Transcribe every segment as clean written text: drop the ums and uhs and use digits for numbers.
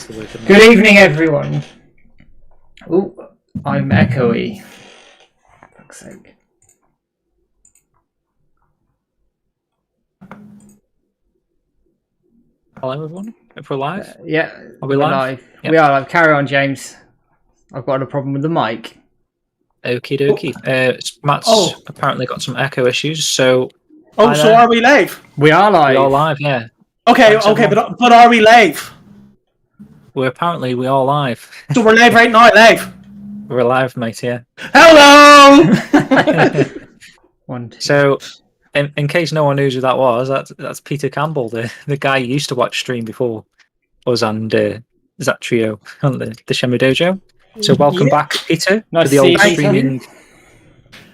Good evening, everyone. Oh, I'm echoey. For fuck's sake. Hello, everyone. If we're live? Yeah. Are we live? Yep. We are live. Carry on, James. I've got a problem with the mic. Okie dokie. Matt's apparently got some echo issues, so... so are we live? We are live. We are live, yeah. Okay, but are we live? We are live. So we're live right now, live? We're live, mate, yeah. Hello! So, in case no one knows who that was, that's Peter Campbell, the guy who used to watch stream before us and that trio on the Shenmue Dojo. So welcome back, Peter, to the old streaming...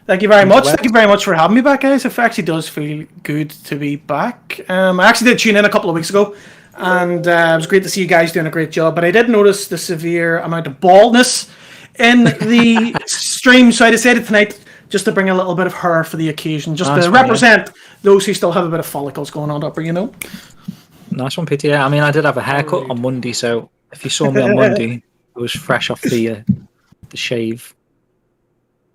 Thank you very much. Thank you very much for having me back, guys. It actually does feel good to be back. I actually did tune in a couple of weeks ago, and it was great to see you guys doing a great job. But I did notice the severe amount of baldness in the stream, so I decided tonight just to bring a little bit of hair for the occasion, just to represent those who still have a bit of follicles going on up, you know. Nice one, Peter. Yeah, I mean, I did have a haircut on Monday, so if you saw me on Monday, it was fresh off the shave.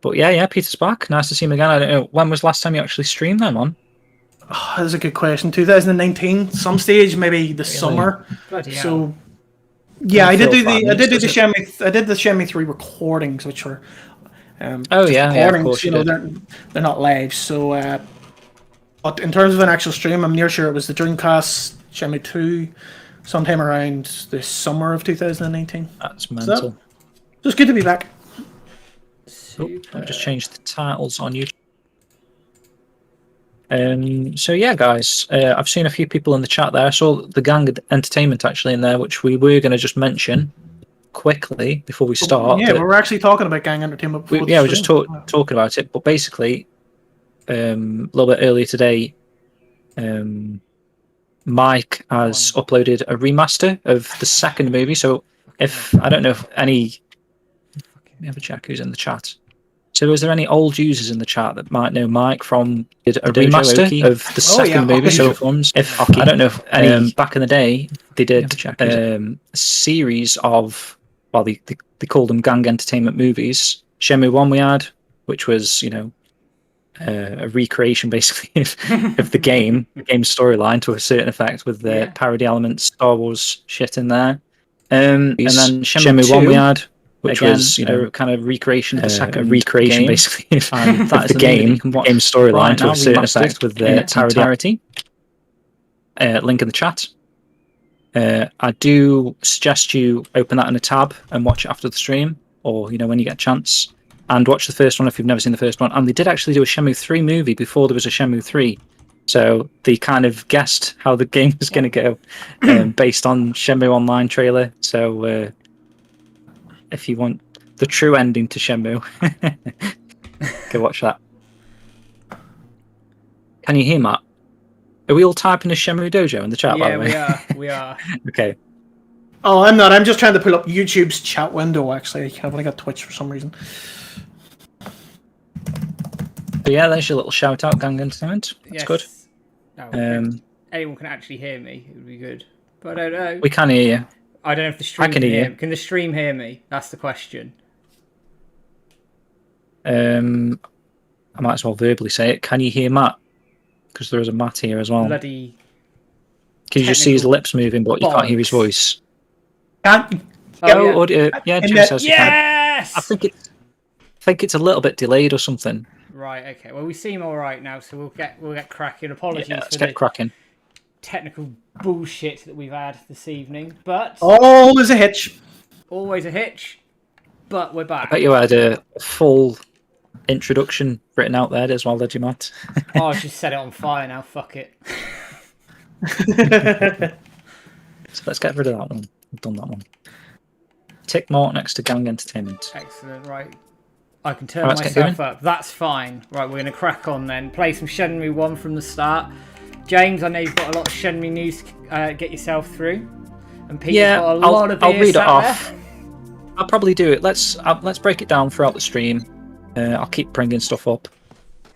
But yeah, Peter's back. Nice to see him again. I don't know, when was the last time you actually streamed them on? Oh, that's a good question. 2019, some stage, maybe the summer. So yeah, I did the Shenmue 3 recordings, which were recordings, of course you know, they're not live. So but in terms of an actual stream, I'm near sure it was the Dreamcast Shenmue 2 sometime around the summer of 2019. That's mental. So it's good to be back. I've just changed the titles on YouTube. So yeah, guys, I've seen a few people in the chat there. I saw the Gang Entertainment actually in there, which we were going to just mention quickly before we start. Yeah, we're actually talking about Gang Entertainment. We're just talking about it. But basically, a little bit earlier today, Mike has uploaded a remaster of the second movie. So if I don't know if any, let me have a check who's in the chat. So is there any old users in the chat that might know Mike from a remaster of the second movie? So if I don't know if any back in the day they did a series of, well, they called them Gang Entertainment movies. Shenmue 1 we had, which was, you know, a recreation basically of the game storyline to a certain effect with the parody elements, Star Wars shit in there. And then Shenmue 1 we had, which was, you know, kind of recreation of the second recreation, basically, and that is the game storyline to a certain effect with the parody. Link in the chat. I do suggest you open that in a tab and watch it after the stream, or, you know, when you get a chance, and watch the first one if you've never seen the first one. And they did actually do a Shenmue 3 movie before there was a Shenmue 3. So they kind of guessed how the game was going to go based on Shenmue Online trailer. So if you want the true ending to Shenmue, go watch that. Can you hear Matt? Are we all typing a Shenmue Dojo in the chat, by the way? Yeah, we are. Okay. Oh, I'm not. I'm just trying to pull up YouTube's chat window, actually. I've only got Twitch for some reason. But yeah, there's your little shout out, Gang Entertainment. That's good. Anyone can actually hear me, it would be good. But I don't know. We can hear you. I don't know if the stream can hear you. Can the stream hear me? That's the question. I might as well verbally say it. Can you hear Matt? Because there is a Matt here as well. Bloody. Can you just see his lips moving, but you can't hear his voice? Audio. Yeah, Jim says you can. Yes! I think it's a little bit delayed or something. Right. Okay. Well, we seem all right now, so we'll get cracking. Apologies Let's for get cracking. Technical bullshit that we've had this evening, but always a hitch. Always a hitch. But we're back. I bet you had a full introduction written out there as well, did you, Matt? Oh, I just set it on fire now. Fuck it. So let's get rid of that one. We've done that one. Tick mark next to Gang Entertainment. Excellent. Right. I can turn myself up. That's fine. Right, we're going to crack on then. Play some Shenmue 1 from the start. James, I know you've got a lot of Shenmue news to get yourself through. And Peter's got a lot of I'll read it off. There. I'll probably do it. Let's break it down throughout the stream. I'll keep bringing stuff up.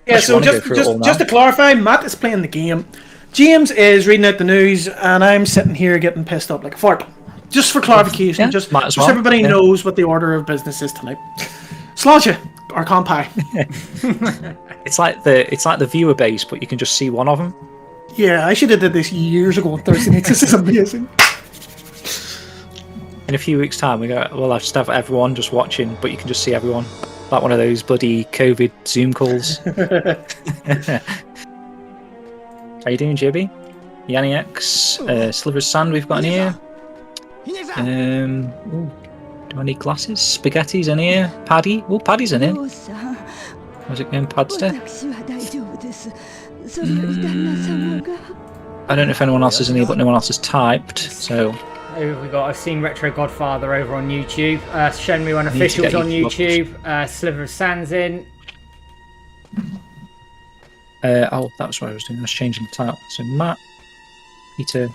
Yeah, so just to clarify, Matt is playing the game. James is reading out the news, and I'm sitting here getting pissed up like a fart. Just for clarification, just might as so well. everybody knows what the order of business is tonight. Sláinte or Kampai. It's like the viewer base, but you can just see one of them. Yeah, I should have did this years ago on Thursday nights. This is amazing. In a few weeks' time, we'll just have everyone just watching, but you can just see everyone. Like one of those bloody COVID Zoom calls. How you doing, JB? Yanni X, Sliver of Sand we've got in here. Do I need glasses? Spaghetti's in here. Paddy? Oh, Paddy's in here. How's it going, Padster? I don't know if anyone else is in here, but no one else has typed, so... I've seen Retro Godfather over on YouTube. Shenmue Unofficial's on YouTube. Sliver of Sand's in. That was what I was doing. I was changing the title. So Matt, Peter.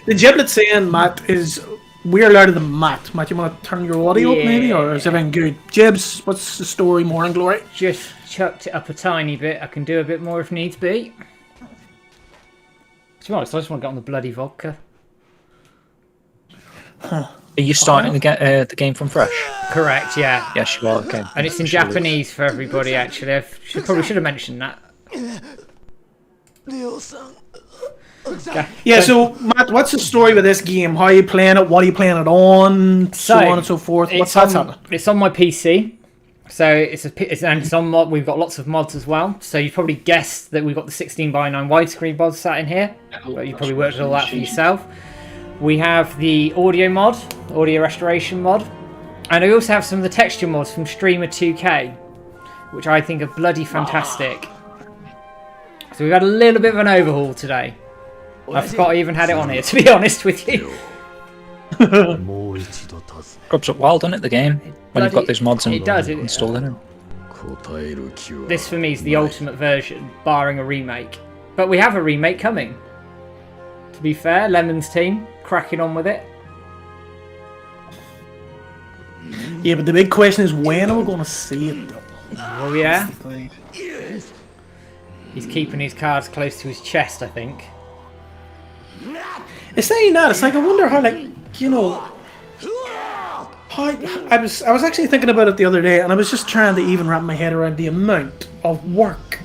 The Giblet saying, Matt, is we're louder than Matt. Matt, you want to turn your audio up maybe, or is everything good? Jibs, what's the story, Morning Glory? Just chucked it up a tiny bit. I can do a bit more if needs be. To be honest, I just want to get on the bloody vodka. Are you starting to get the game from fresh? Correct, yeah. Yes, you are. Okay. And it's in Japanese for everybody, actually. Probably should have mentioned that. Yeah, so Matt, what's the story with this game? How are you playing it? What are you playing it on? So on and so forth. What's happening? It's on my PC. So it's on mod. We've got lots of mods as well. So you probably guessed that we've got the 16:9 widescreen mod sat in here. But you probably worked all that for yourself. We have the audio mod, audio restoration mod, and I also have some of the texture mods from Streamer 2K, which I think are bloody fantastic. So we've had a little bit of an overhaul today. I forgot I even had it on here, to be honest with you. Grubs up wild, doesn't it, the game? When you've got those mods installed in it. This for me is the ultimate version, barring a remake. But we have a remake coming. To be fair, Lemon's team cracking on with it. Yeah, but the big question is, when are we going to see it? Oh yeah. He's keeping his cards close to his chest, I think. It's saying that. It's like, I wonder how, like, you know, how I was actually thinking about it the other day, and I was just trying to even wrap my head around the amount of work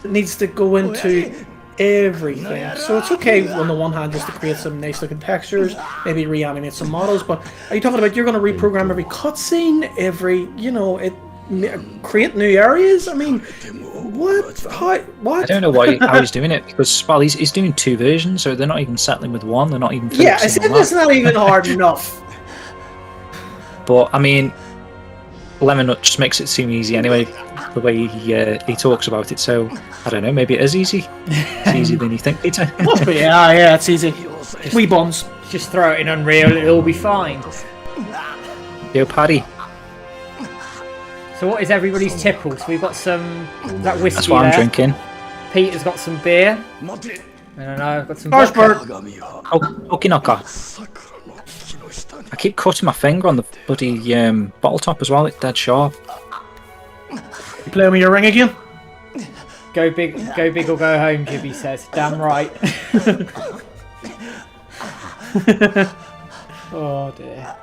that needs to go into everything. So it's okay on the one hand just to create some nice looking textures, maybe reanimate some models, but are you talking about you're going to reprogram every cutscene, every, you know, create new areas? I mean, what? How? What? I don't know how he's doing it, because, well, he's doing two versions, so they're not even settling with one, they're not even focusing I said that's not even hard enough. But, I mean, Lemon just makes it seem easy anyway, the way he talks about it, so, I don't know, maybe it is easy. It's easier than you think, Peter. Must be, yeah, it's easy. Wee bombs. Just throw it in Unreal, it'll all be fine. Yo, Paddy. So what is everybody's tipple? So we've got that whiskey. That's what I'm drinking. Peter's got some beer. I don't know, I've got some Harshberg. Okinoka. I keep cutting my finger on the bloody bottle top as well, it's dead sharp. You playing with your ring again? Go big or go home, Jibby says. Damn right. Oh dear.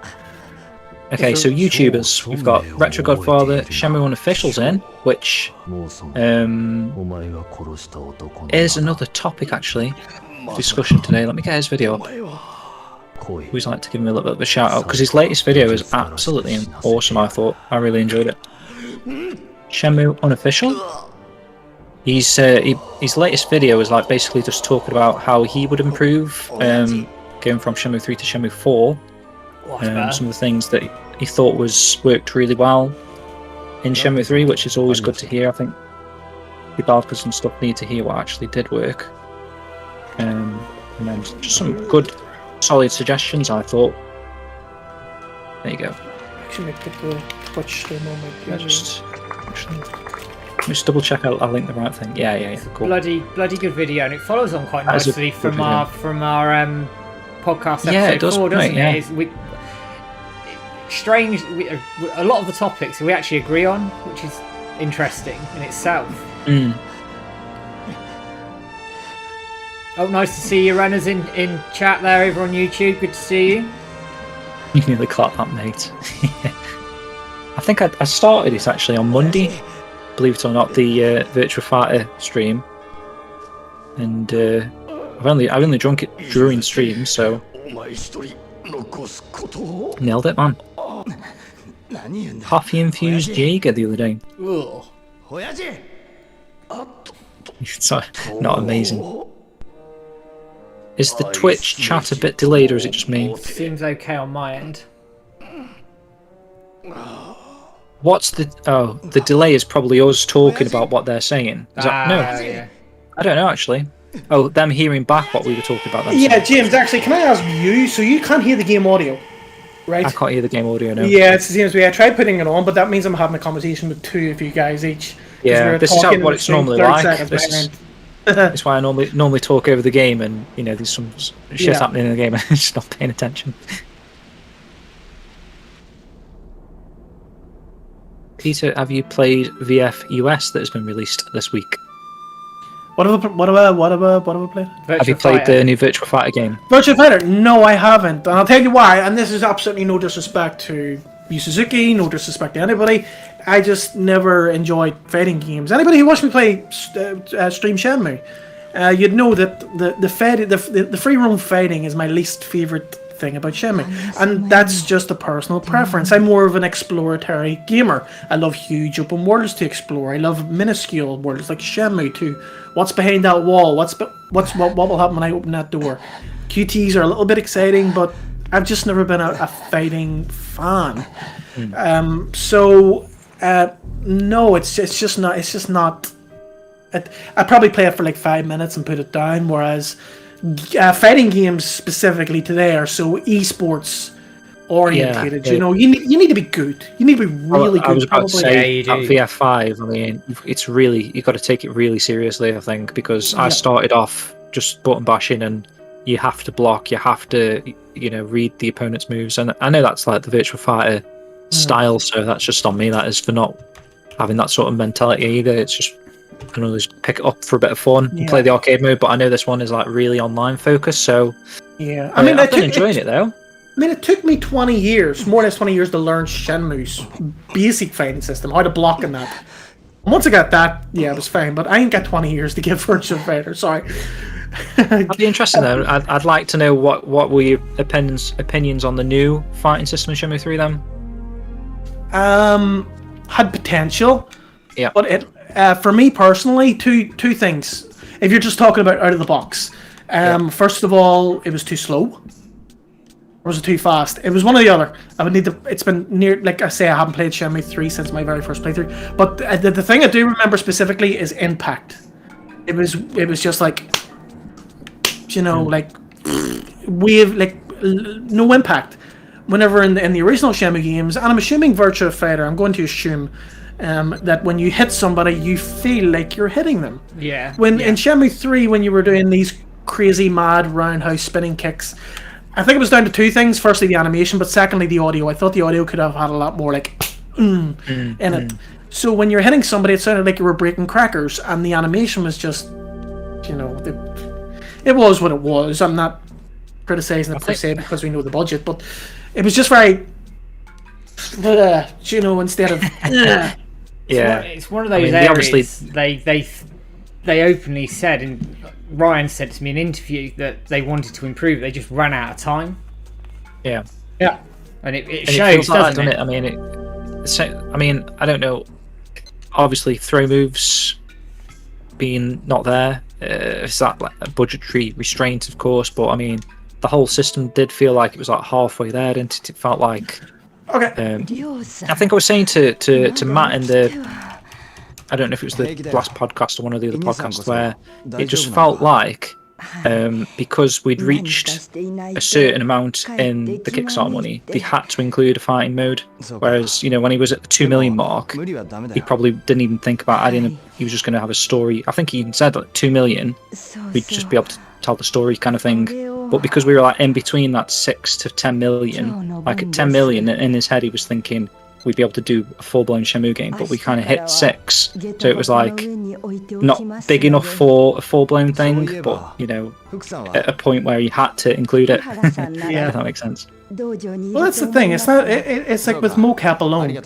Okay, so YouTubers, we've got Retro Godfather, Shenmue Unofficial's in, which is another topic actually, discussion today. Let me get his video up. Who's like to give him a little bit of a shout out, because his latest video is absolutely awesome, I thought. I really enjoyed it. Shenmue Unofficial. His latest video is like basically just talking about how he would improve going from Shenmue 3 to Shenmue 4. Some of the things that he thought worked really well in Shenmue 3, which is always good to hear. I think developers and stuff need to hear what actually did work. And then just some good, solid suggestions, I thought. There you go. Actually, put the Twitch stream on my Just double check I'll link the right thing. Yeah, cool. Bloody good video, and it follows on quite nicely from our podcast episode 4, doesn't it? A lot of the topics we actually agree on, which is interesting in itself. Oh, nice to see you, runners in chat there over on YouTube. Good to see you. You nearly caught that, mate. I think I started it actually on Monday, believe it or not, the Virtua Fighter stream, and I've only drunk it during stream, so nailed it, man. Coffee infused Jaeger the other day. It's not amazing. Is the Twitch chat a bit delayed, or is it just me? Seems okay on my end. What's the delay is probably us talking about what they're saying. Is that, no, Yeah. I don't know actually. Oh, them hearing back what we were talking about. Yeah, James, actually, can I ask you? So you can't hear the game audio, right? I can't hear the game audio now. Yeah, it's the same as me. I tried putting it on, but that means I'm having a conversation with two of you guys each. Yeah, this is what it's normally like. That's why I normally talk over the game, and there's some shit happening in the game and I'm just not paying attention. Peter, have you played VF US that has been released this week? What have I played? Have you played the new Virtua Fighter game? Virtua Fighter? No, I haven't, and I'll tell you why. And this is absolutely no disrespect to Yu Suzuki, no disrespect to anybody. I just never enjoyed fighting games. Anybody who watched me play stream Shenmue, you'd know that the free roam fighting is my least favorite thing about Shenmue, and that's just a personal preference. I'm more of an exploratory gamer. I love huge open worlds to explore. I love minuscule worlds like Shenmue 2. What's behind that wall? What will happen when I open that door? QTEs are a little bit exciting, but I've just never been a fighting fan. No, it's just not. I'd probably play it for like 5 minutes and put it down. Whereas fighting games specifically today are so esports orientated. Yeah. You need to be good. You need to be really good. I was about to say Yeah, at VF5. I mean, you've got to take it really seriously. I think because I started off just button bashing, and you have to block. You have to read the opponent's moves, and I know that's like the Virtua Fighter style, so that's just on me. That is for not having that sort of mentality either. It's just just pick it up for a bit of fun and play the arcade mode. But I know this one is like really online focused, so I mean, I've been enjoying it though. I mean, it took me 20 years, more or less 20 years, to learn Shenmue's basic fighting system, how to block in that. And once I got that, it was fine. But I ain't got 20 years to give Virtua Fighter. Sorry. I'd be interested though. I'd like to know what were your opinions on the new fighting system in Shenmue 3 then. Had potential. Yeah. But it, for me personally, two things. If you're just talking about out of the box, first of all, it was too slow. Or was it too fast? It was one or the other. I would need to. It's been near, like I say, I haven't played Shenmue 3 since my very first playthrough. But the thing I do remember specifically is impact. It was just like, like wave, like no impact. Whenever in the original Shenmue games, and I'm assuming Virtua Fighter, I'm going to assume that when you hit somebody, you feel like you're hitting them. Yeah. In Shenmue 3, when you were doing these crazy mad roundhouse spinning kicks, I think it was down to two things. Firstly, the animation, but secondly, the audio. I thought the audio could have had a lot more like in it. So when you're hitting somebody, it sounded like you were breaking crackers, and the animation was just, it was what it was. I'm not criticizing it per se because we know the budget, but it was just very, instead of. It's one of those areas. They openly said, and Ryan said to me in an interview, that they wanted to improve. They just ran out of time. Yeah. And it shows, doesn't it? I mean, I don't know. Obviously, throw moves being not there, it's that like a budgetary restraint, of course. But I mean, the whole system did feel like it was like halfway there, didn't it? It felt like. Okay. I think I was saying to Matt in the. I don't know if it was the last podcast or one of the other podcasts where it just felt like because we'd reached a certain amount in the Kickstarter money, they had to include a fighting mode. Whereas, when he was at the 2 million mark, he probably didn't even think about adding he was just going to have a story. I think he even said like 2 million, we'd just be able to tell the story kind of thing. But because we were like in between that 6 to 10 million, like at 10 million in his head, he was thinking, we'd be able to do a full-blown Shenmue game, but we kind of hit 6, so it was like not big enough for a full-blown thing, but you know, at a point where you had to include it. Yeah. If that makes sense. Well, that's the thing. It's not. It's like with mocap alone.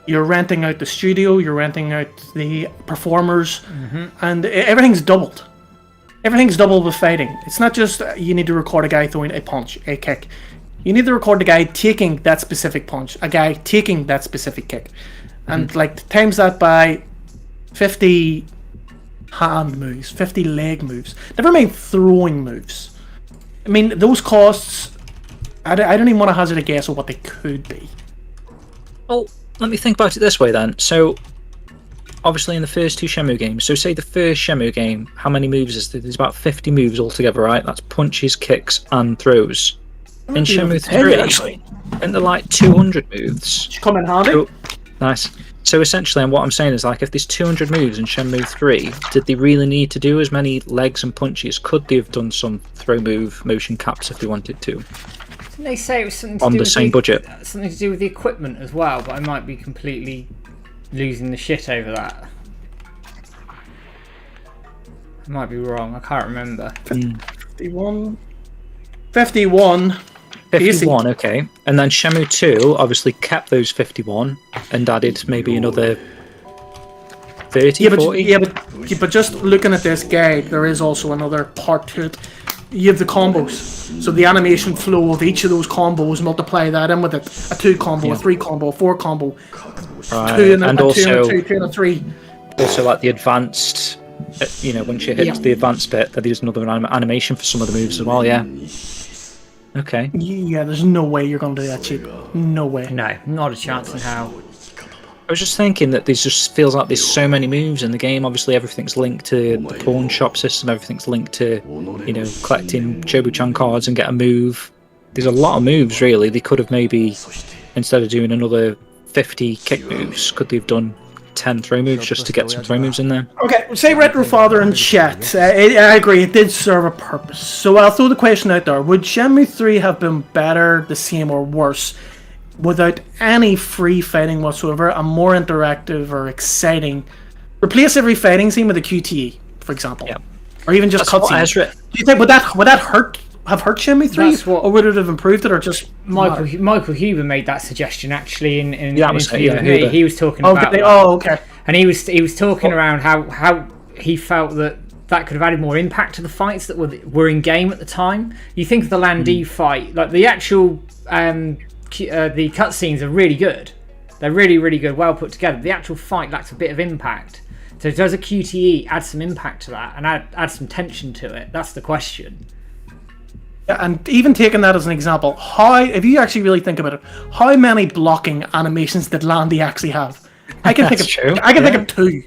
You're renting out the studio, you're renting out the performers, and everything's doubled. Everything's doubled with fighting. It's not just you need to record a guy throwing a punch, a kick. You need to record the guy taking that specific punch, a guy taking that specific kick. And like times that by 50 hand moves, 50 leg moves. Never mind throwing moves. I mean, those costs, I don't even want to hazard a guess of what they could be. Well, let me think about it this way then. So, obviously in the first 2 Shenmue games, so say the first Shenmue game, how many moves is there? There's about 50 moves altogether, right? That's punches, kicks, and throws. In Shenmue 3, actually, and they're like 200 moves. Should come in handy. So, nice. So essentially, and what I'm saying is, like, if there's 200 moves in Shenmue 3, did they really need to do as many legs and punches? Could they have done some throw move motion caps if they wanted to? Didn't they say it was something to On do the with same budget. Something to do with the equipment as well, but I might be completely losing the shit over that. I might be wrong. I can't remember. 51. 51. 51, okay. And then Shenmue 2 obviously kept those 51 and added maybe another 30, 40? But just looking at this guide, there is also another part to it. You have the combos. So the animation flow of each of those combos, multiply that in with it. A 2 combo, a 3 combo, a 4 combo. Right. 2 and a also, 2 and a 2, 2 and a 3. Also, like the advanced, you know, once you hit the advanced bit, there's another animation for some of the moves as well, yeah. Okay. Yeah, there's no way you're going to do that cheap. No way. No, not a chance in hell. I was just thinking that this just feels like there's so many moves in the game. Obviously, everything's linked to the pawn shop system. Everything's linked to, you know, collecting Jobu-chan cards and get a move. There's a lot of moves, really. They could have maybe, instead of doing another 50 kick moves, could they have done 10 throw moves just to get some throw moves in there? Okay, say Retro Father in chat. I agree, it did serve a purpose. So I'll throw the question out there. Would Shenmue 3 have been better, the same, or worse without any free fighting whatsoever, and more interactive or exciting? Replace every fighting scene with a QTE, for example. Yeah. Or even just cutscenes. Do you think would that hurt Shenmue 3? Or would it have improved it, or just Michael Huber made that suggestion actually in an Yeah, interview with me. He was talking about that. okay. And he was talking around how he felt that could have added more impact to the fights that were in game at the time. You think of the Landee fight, like the actual the cutscenes are really good. They're really, really good, well put together. The actual fight lacks a bit of impact. So does a QTE add some impact to that and add some tension to it? That's the question. Yeah, and even taking that as an example, if you actually really think about it, how many blocking animations did Landee actually have? I can think of 2.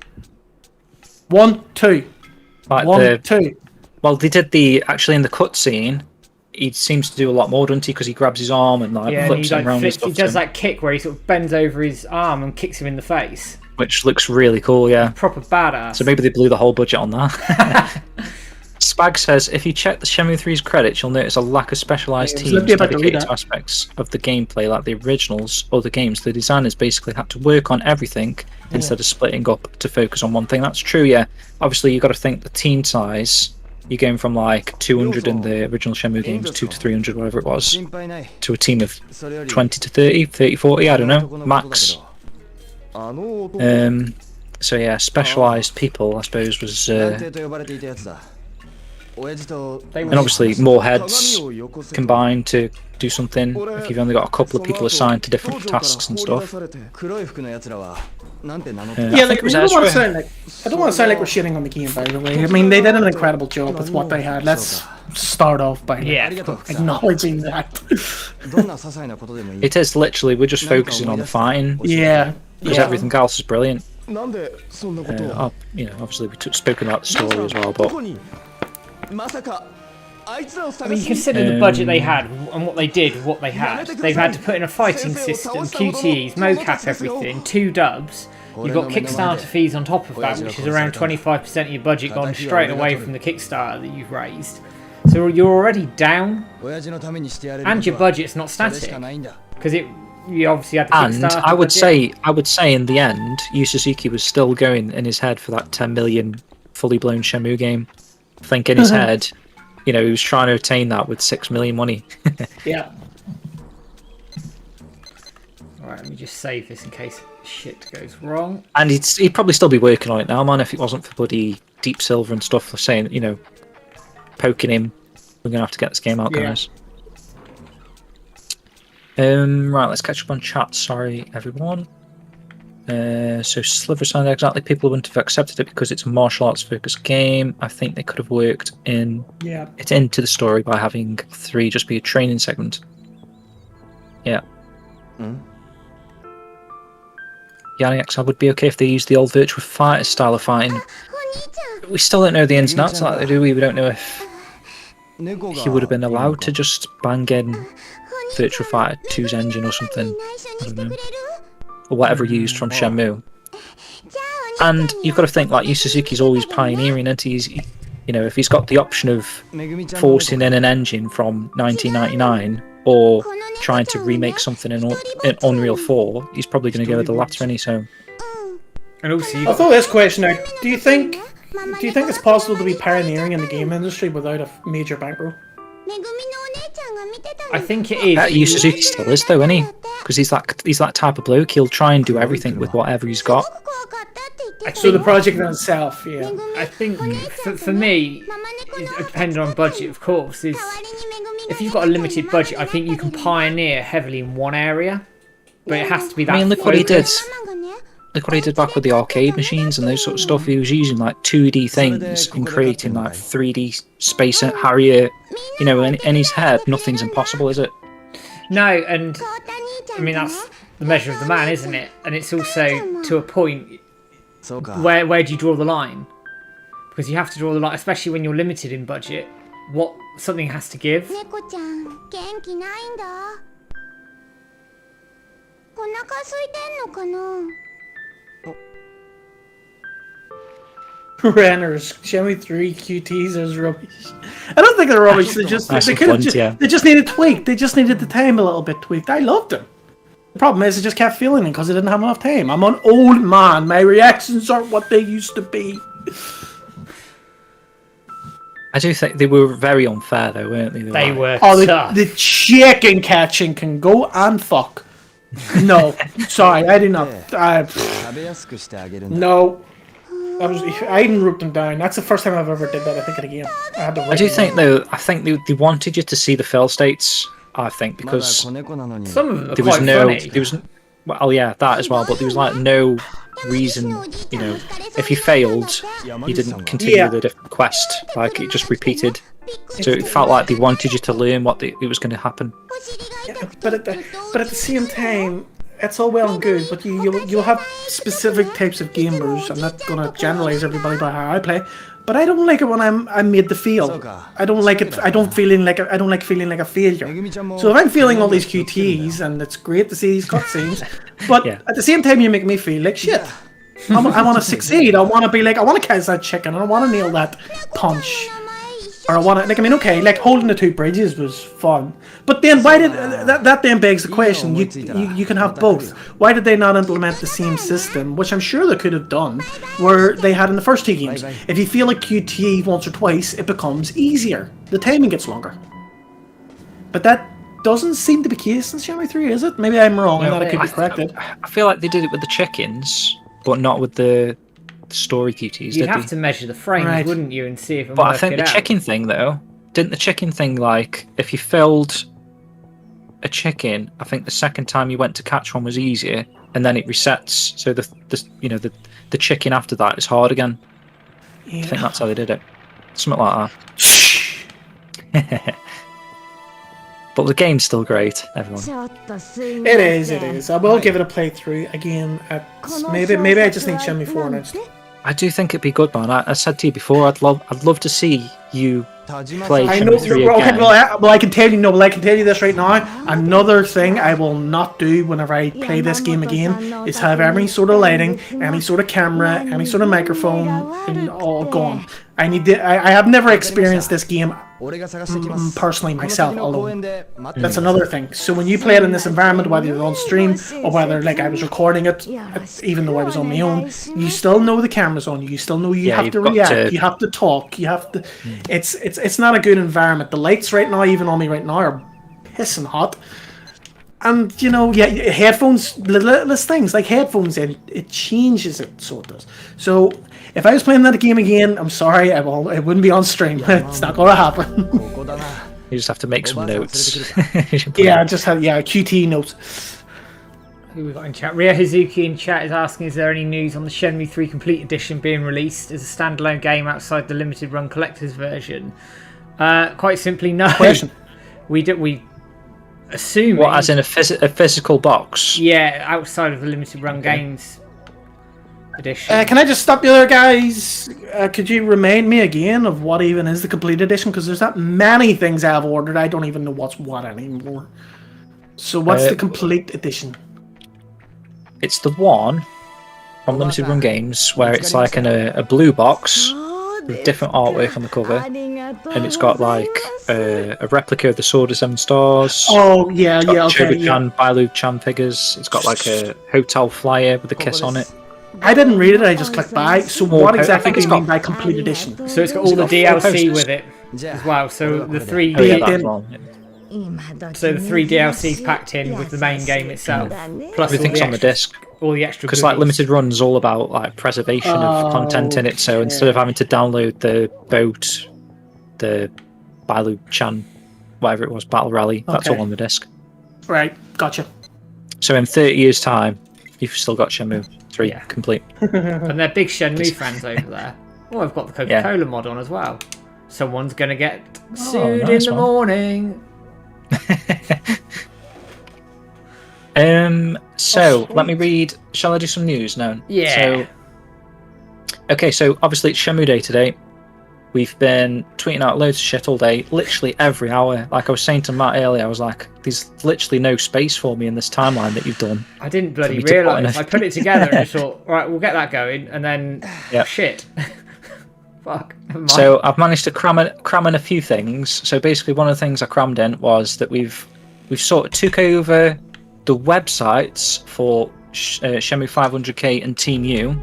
1, 2. Like 1, 2. Well, they did actually in the cutscene. He seems to do a lot more, doesn't he? Because he grabs his arm and flips him around and stuff. He does that kick where he sort of bends over his arm and kicks him in the face. Which looks really cool, yeah. Proper badass. So maybe they blew the whole budget on that. Spag says, if you check the Shenmue 3's credits, you'll notice a lack of specialised teams dedicated to aspects of the gameplay like the originals or the games. The designers basically had to work on everything instead of splitting up to focus on one thing. That's true, yeah. Obviously, you've got to think the team size. You're going from like 200 in the original Shenmue games, 200 to 300, whatever it was, to a team of 20 to 30, 30, 40, I don't know, max. So yeah, specialised people, I suppose, was... and obviously more heads combined to do something if you've only got a couple of people assigned to different tasks and stuff. I don't want to sound like we're shitting on the game, by the way. I mean, they did an incredible job with what they had. Let's start off by acknowledging that. It is literally, we're just focusing on the fighting. Yeah. Because everything else is brilliant. You know, obviously we spoken about the story as well, but... I mean, consider the budget they had and what they did with what they had. They've had to put in a fighting system, QTEs, mocap everything, 2 dubs. You've got Kickstarter fees on top of that, which is around 25% of your budget gone straight away from the Kickstarter that you've raised. So you're already down, and your budget's not static. Because you obviously had the And Kickstarter I would budget. say in the end, Yu Suzuki was still going in his head for that 10 million fully blown Shenmue game. I think in his head, he was trying to attain that with 6 million money. Yeah. Alright, let me just save this in case shit goes wrong. And he'd probably still be working on it now, man, if it wasn't for bloody Deep Silver and stuff saying, poking him. We're going to have to get this game out, guys. Right, let's catch up on chat. Sorry, everyone. So Sliver sounded exactly. People wouldn't have accepted it because it's a martial arts focused game. I think they could have worked it into the story by having 3 just be a training segment. Yeah. Yanix, I would be okay if they used the old Virtua Fighter style of fighting. We still don't know the ins and outs like they do. We don't know if he would have been allowed to just bang in Virtua Fighter 2's engine or something. I don't know. Or whatever he used from Shenmue. And you've got to think, like, Yu Suzuki's always pioneering, and if he's got the option of forcing in an engine from 1999 or trying to remake something in Unreal 4, he's probably going to go with the latter, so. And also, I'll throw this question out. Do you think it's possible to be pioneering in the game industry without a major bankroll? I think it is. Yu Suzuki still is, though, isn't he? Because he's that type of bloke. He'll try and do everything with whatever he's got. So the project in itself, yeah. I think for me, depending on budget, of course, is if you've got a limited budget, I think you can pioneer heavily in one area, but it has to be that. I mean, look focused. what he did. Look what he did back with the arcade machines and those sort of stuff. He was using like 2D things and creating like 3D Space Harrier. In his head, nothing's impossible, is it? No, and I mean that's the measure of the man, isn't it? And it's also to a point. Where do you draw the line? Because you have to draw the line, especially when you're limited in budget. Something has to give. Renners, Shenmue 3 QTEs is rubbish. I don't think they're rubbish. They just needed tweaked. They just needed the time a little bit tweaked. I loved them. The problem is I just kept feeling it because I didn't have enough time. I'm an old man. My reactions aren't what they used to be. I do think they were very unfair, though, weren't they? They were tough. The chicken catching can go and fuck. No, sorry, I did not. No. I even wrote them down. That's the first time I've ever did that, I think, in a game. I do think, though, they wanted you to see the fail states, I think, because some of them are quite funny. Well, yeah, that as well, but there was like no reason, if you failed, you didn't continue the different quest, like it just repeated. So it felt like they wanted you to learn it was going to happen. Yeah, but at the same time, it's all well and good, but you'll have specific types of gamers. I'm not going to generalize everybody by how I play, but I don't like it when I'm made to feel. I don't like it. I don't like feeling like a failure. So if I'm feeling all these QTEs and it's great to see these cutscenes, but at the same time you make me feel like shit. I want to succeed. I want to be like, I want to catch that chicken. I want to nail that punch. Or I want to, holding the 2 bridges was fun. But then why did that then begs the question, you can have both. Why did they not implement the same system, which I'm sure they could have done, where they had in the first 2 games? If you feel like QTE once or twice, it becomes easier. The timing gets longer. But that doesn't seem to be the case in Shenmue 3, is it? Maybe I'm wrong and that it could be corrected. I feel like they did it with the chickens, but not with the story QTEs. You'd have to measure the frames, wouldn't you, and see if it. But I think the chicken thing, though, didn't the chicken thing, like, if you filled a chicken, I think the second time you went to catch one was easier, and then it resets. So the chicken after that is hard again. Yeah. I think that's how they did it. Something like that. But the game's still great, everyone. It is. I will give it a playthrough again. Maybe I just need Shenmue 4 announced. I do think it'd be good, man. I said to you before, I'd love to see you play Shenmue 3 again. I can tell you this right now. Another thing I will not do whenever I play this game again is have any sort of lighting, any sort of camera, any sort of microphone, and all gone. I have never experienced this game personally myself alone. That's another thing. So when you play it in this environment, whether you're on stream or whether like I was recording it, even though I was on my own, you still know the camera's on you. You still know you have to react. You have to talk. You have to. It's not a good environment. The lights right now, even on me right now, are pissing hot. And headphones, littlest things like headphones, it changes it, so it does. So if I was playing that game again, I'm sorry, it wouldn't be on stream. It's not going to happen. You just have to make some notes. QTE notes. Who we got in chat? Ria Hazuki in chat is asking, is there any news on the Shenmue 3 Complete Edition being released as a standalone game outside the limited run collector's version? Quite simply, no. Question. We assuming... What, as in a physical box? Yeah, outside of the limited run games edition. Can I just stop you there, guys? Could you remind me again of what even is the complete edition? Because there's that many things I've ordered, I don't even know what's what anymore. So what's the complete edition? It's the one from Limited Run Games where it's like in a blue box with different artwork on the cover, and it's got like a replica of the Sword of Seven Stars. Oh yeah, yeah. Okay. Chobu-chan, Bailu-chan figures. It's got like a hotel flyer with a kiss on it. I didn't read it. I just clicked buy. So what exactly do you mean by complete edition? So it's got all the DLC with it as well. So the three. So the 3 DLCs packed in with the main game itself, plus everything's on the disc. All the extra. Because like Limited Run's all about like preservation of content in it. So instead of having to download the boat, the Bailu-chan, whatever it was, Battle Rally, that's all on the disc. Right, gotcha. So in 30 years' time, you've still got Shenmue 3 complete. And they're big Shenmue fans over there. Oh, I've got the Coca-Cola mod on as well. Someone's going to get sued in the morning. So let me read. Shall I do some news now? Yeah. So obviously it's Shenmue Day today. We've been tweeting out loads of shit all day, literally every hour. Like I was saying to Matt earlier, I was like, "There's literally no space for me in this timeline that you've done." I didn't bloody realise. I put it together and just thought, "All right, we'll get that going," and then shit. Fuck. So I've managed to cram in a few things. So basically, one of the things I crammed in was that we've sort of took over the websites for Shenmue 500K and Team U.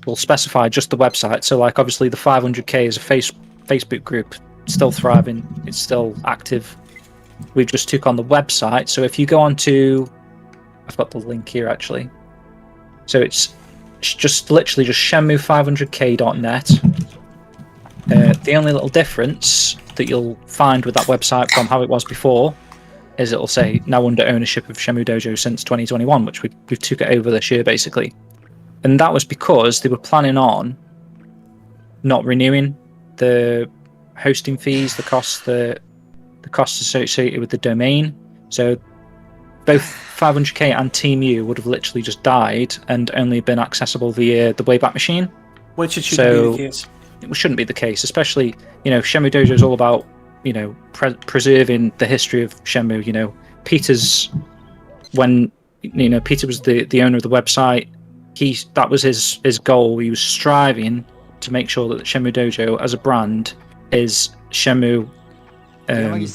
We'll specify just the website. So, like, obviously, the 500K is a Facebook group, still thriving. It's still active. We've just took on the website. So if you go on to, I've got the link here actually. So it's just literally just Shenmue500k.net. The only little difference that you'll find with that website from how it was before is it'll say now under ownership of Shenmue Dojo since 2021, which we've took it over this year basically. And that was because they were planning on not renewing the hosting fees, the costs associated with the domain. So both 500k and Team U would have literally just died and only been accessible via the Wayback Machine. Which it shouldn't be the case. It shouldn't be the case, especially, Shenmue Dojo is all about, preserving the history of Shenmue. Peter's, when, Peter was the owner of the website, that was his goal. He was striving to make sure that the Shenmue Dojo as a brand is Shenmue. I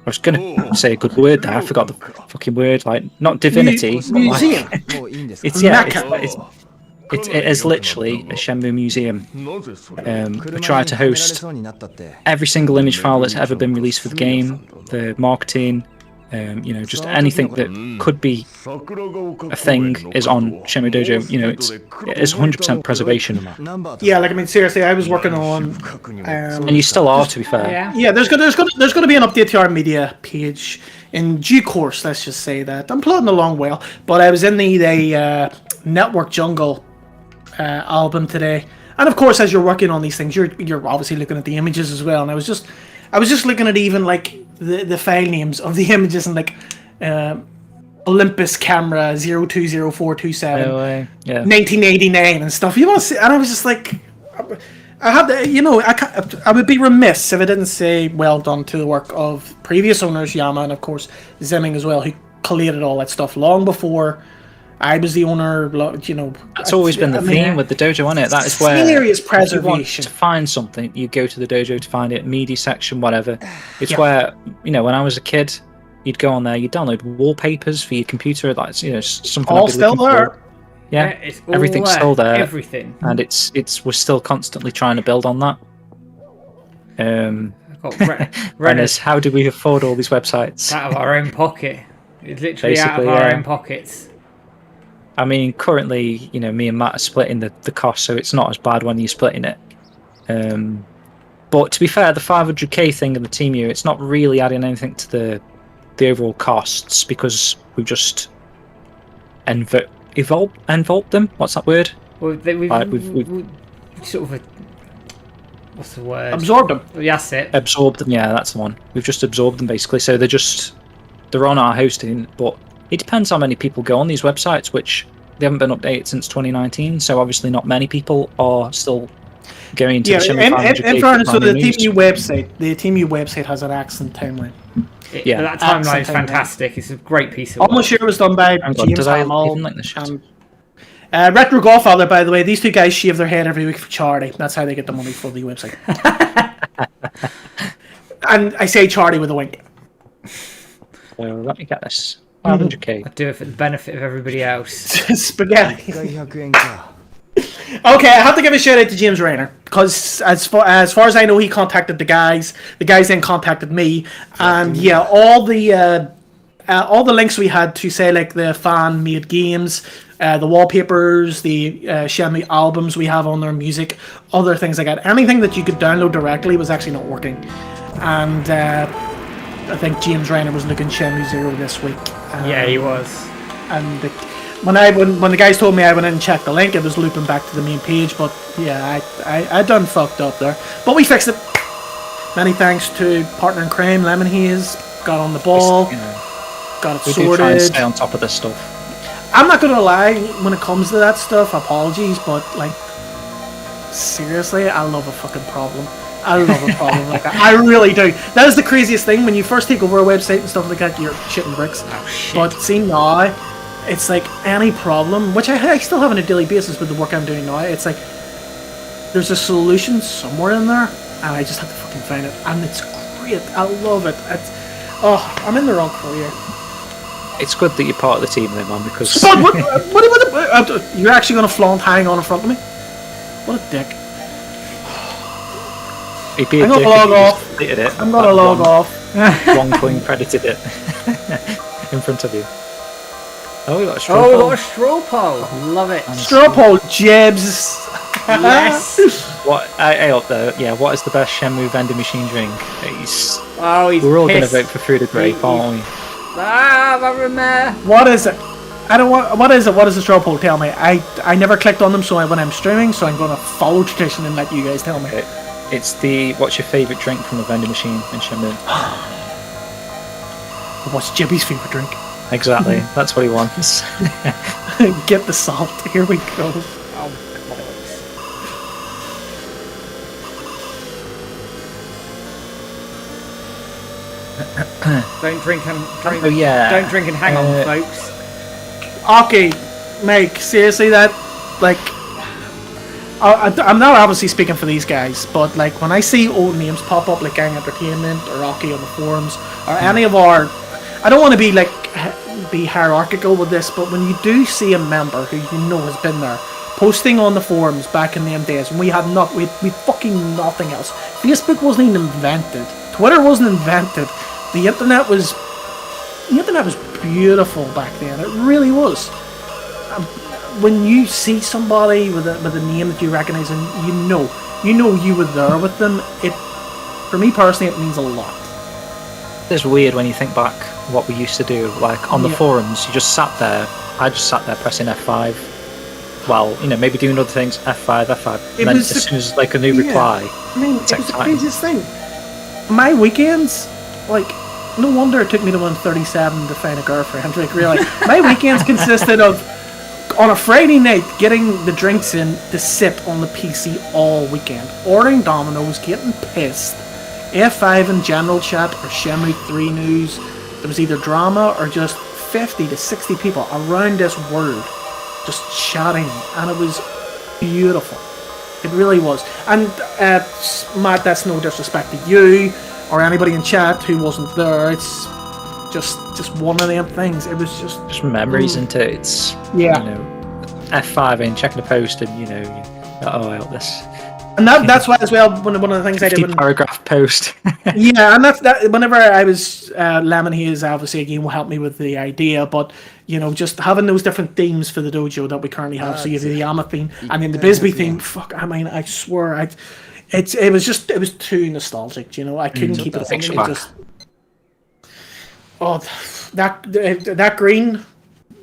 was going to say a good word there. I forgot the fucking word. Like, not divinity. Museum. It is literally a Shenmue museum. We try to host every single image file that's ever been released for the game, the marketing, just anything that could be a thing is on Shenmue Dojo. It's 100% preservation. Yeah, seriously, I was working on, and you still are, to be fair. Yeah, there's going to be an update to our media page in due course. Let's just say that I'm plodding along well, but I was in the Network Jungle album today, and of course, as you're working on these things, you're obviously looking at the images as well. And I was just looking at even like the file names of the images and like Olympus camera 020427 1989 and stuff. You want to see? And I was just like, I had to, I would be remiss if I didn't say well done to the work of previous owners, Yama, and of course Zemming as well, who collated all that stuff long before I was the owner, you know. That's always been the theme with the dojo, isn't it? That is where serious preservation. If you want to find something, you go to the dojo to find it, media section, whatever. It's where, you know, when I was a kid, you'd go on there, you'd download wallpapers for your computer, like, you know, something all still there. Yeah, it's all everything's there. still there. Everything. And we're still constantly trying to build on that. Rennes, how do we afford all these websites? Out of our own pocket. It's literally basically, out of our own pockets. I mean, currently, you know, me and Matt are splitting the cost, so it's not as bad when you're splitting it. But to be fair, the 500k thing and the team year, it's not really adding anything to the overall costs, because we've just enveloped them. What's that word? Well, we've sort of what's the word? Absorbed them. That's it. Absorbed them. Yeah, that's the one. We've just absorbed them basically. So they're on our hosting, but it depends how many people go on these websites, which they haven't been updated since 2019. So obviously, not many people are still going to. In fairness, so the TeamU website has an excellent timeline. That timeline is fantastic. It's a great piece of work. Almost sure it was done by James Hamill. Retro Godfather, by the way, these two guys shave their head every week for charity. That's how they get the money for the website. And I say charity with a wink. So let me get this. 500k. I do it for the benefit of everybody else. Spaghetti. Okay, I have to give a shout out to James Rayner, because as far as I know, he contacted the guys. The guys then contacted me, and all the links we had to say, like, the fan made games, the wallpapers, the Shenmue albums we have on their music, other things like that. Anything that you could download directly was actually not working, and I think James Rayner was looking Shenmue 0 this week. Yeah, he was. And when the guys told me, I went in and checked the link, it was looping back to the main page, but yeah, I done fucked up there. But we fixed it. Many thanks to partner in crime, Lemon Haze, got on the ball, got it sorted. We do try and stay on top of this stuff. I'm not gonna lie, when it comes to that stuff, apologies, but like, seriously, I love a fucking problem. I love a problem like that. I really do. That is the craziest thing, when you first take over a website and stuff like that, you're shitting bricks. Oh, shit. But see now, it's like any problem, which I still have on a daily basis with the work I'm doing now, it's like there's a solution somewhere in there, and I just have to fucking find it, and it's great. I love it. I'm in the wrong career. It's good that you're part of the team, though, man, because... What, you're actually going to flaunt hang on in front of me? What a dick. I'm going to log off. I'm going to log off. Wrong thing credited it in front of you. Oh, we got a straw poll. We got a straw poll. Love it. Straw poll, Jebs. Yes. What? I up there. Yeah. What is the best Shenmue vending machine drink? We're all going to vote for Fruit of Grape, aren't we? What is it? What is it? What is the straw poll? Tell me. I never clicked on them, so when I'm streaming, so I'm going to follow tradition and let you guys tell me. It's what's your favourite drink from a vending machine in Shenmue? What's Jibby's favourite drink? Exactly. That's what he wants. Get the salt. Here we go. Don't drink and Don't drink and hang on, folks. Okay, Mike. Seriously, that like. I'm not obviously speaking for these guys, but like when I see old names pop up like Gang Entertainment or Rocky on the forums or any of our, I don't want to be hierarchical with this, but when you do see a member who you know has been there posting on the forums back in them days when we had we fucking nothing else. Facebook wasn't even invented. Twitter wasn't invented. The internet was beautiful back then. It really was. When you see somebody with a name that you recognize and you know you were there with them, for me personally, it means a lot. It's weird when you think back what we used to do. Like on the forums, you just sat there. I just sat there pressing F5. Well, maybe doing other things. F5. And then as soon as like a new reply, it was the craziest thing. My weekends, like, no wonder it took me to 137 to find a girlfriend. Like, really, my weekends consisted of, on a Friday night, getting the drinks in to sit on the PC all weekend, ordering Domino's, getting pissed, F5 in general chat or Shenmue 3 news. There was either drama or just 50 to 60 people around this world just chatting, and it was beautiful. It really was. And Matt, that's no disrespect to you or anybody in chat who wasn't there. It's just one of them things. It was just memories into it. It's F5 and checking the post, and I got this. And that's why as well, one of the things I did. Paragraph post. Yeah, and that's that. Whenever I was Lemon, he is obviously again will help me with the idea, but just having those different themes for the dojo that we currently have. So you have the Yama theme and then the Bisbee theme. Fuck, I mean, I swear, it was too nostalgic. I couldn't keep it.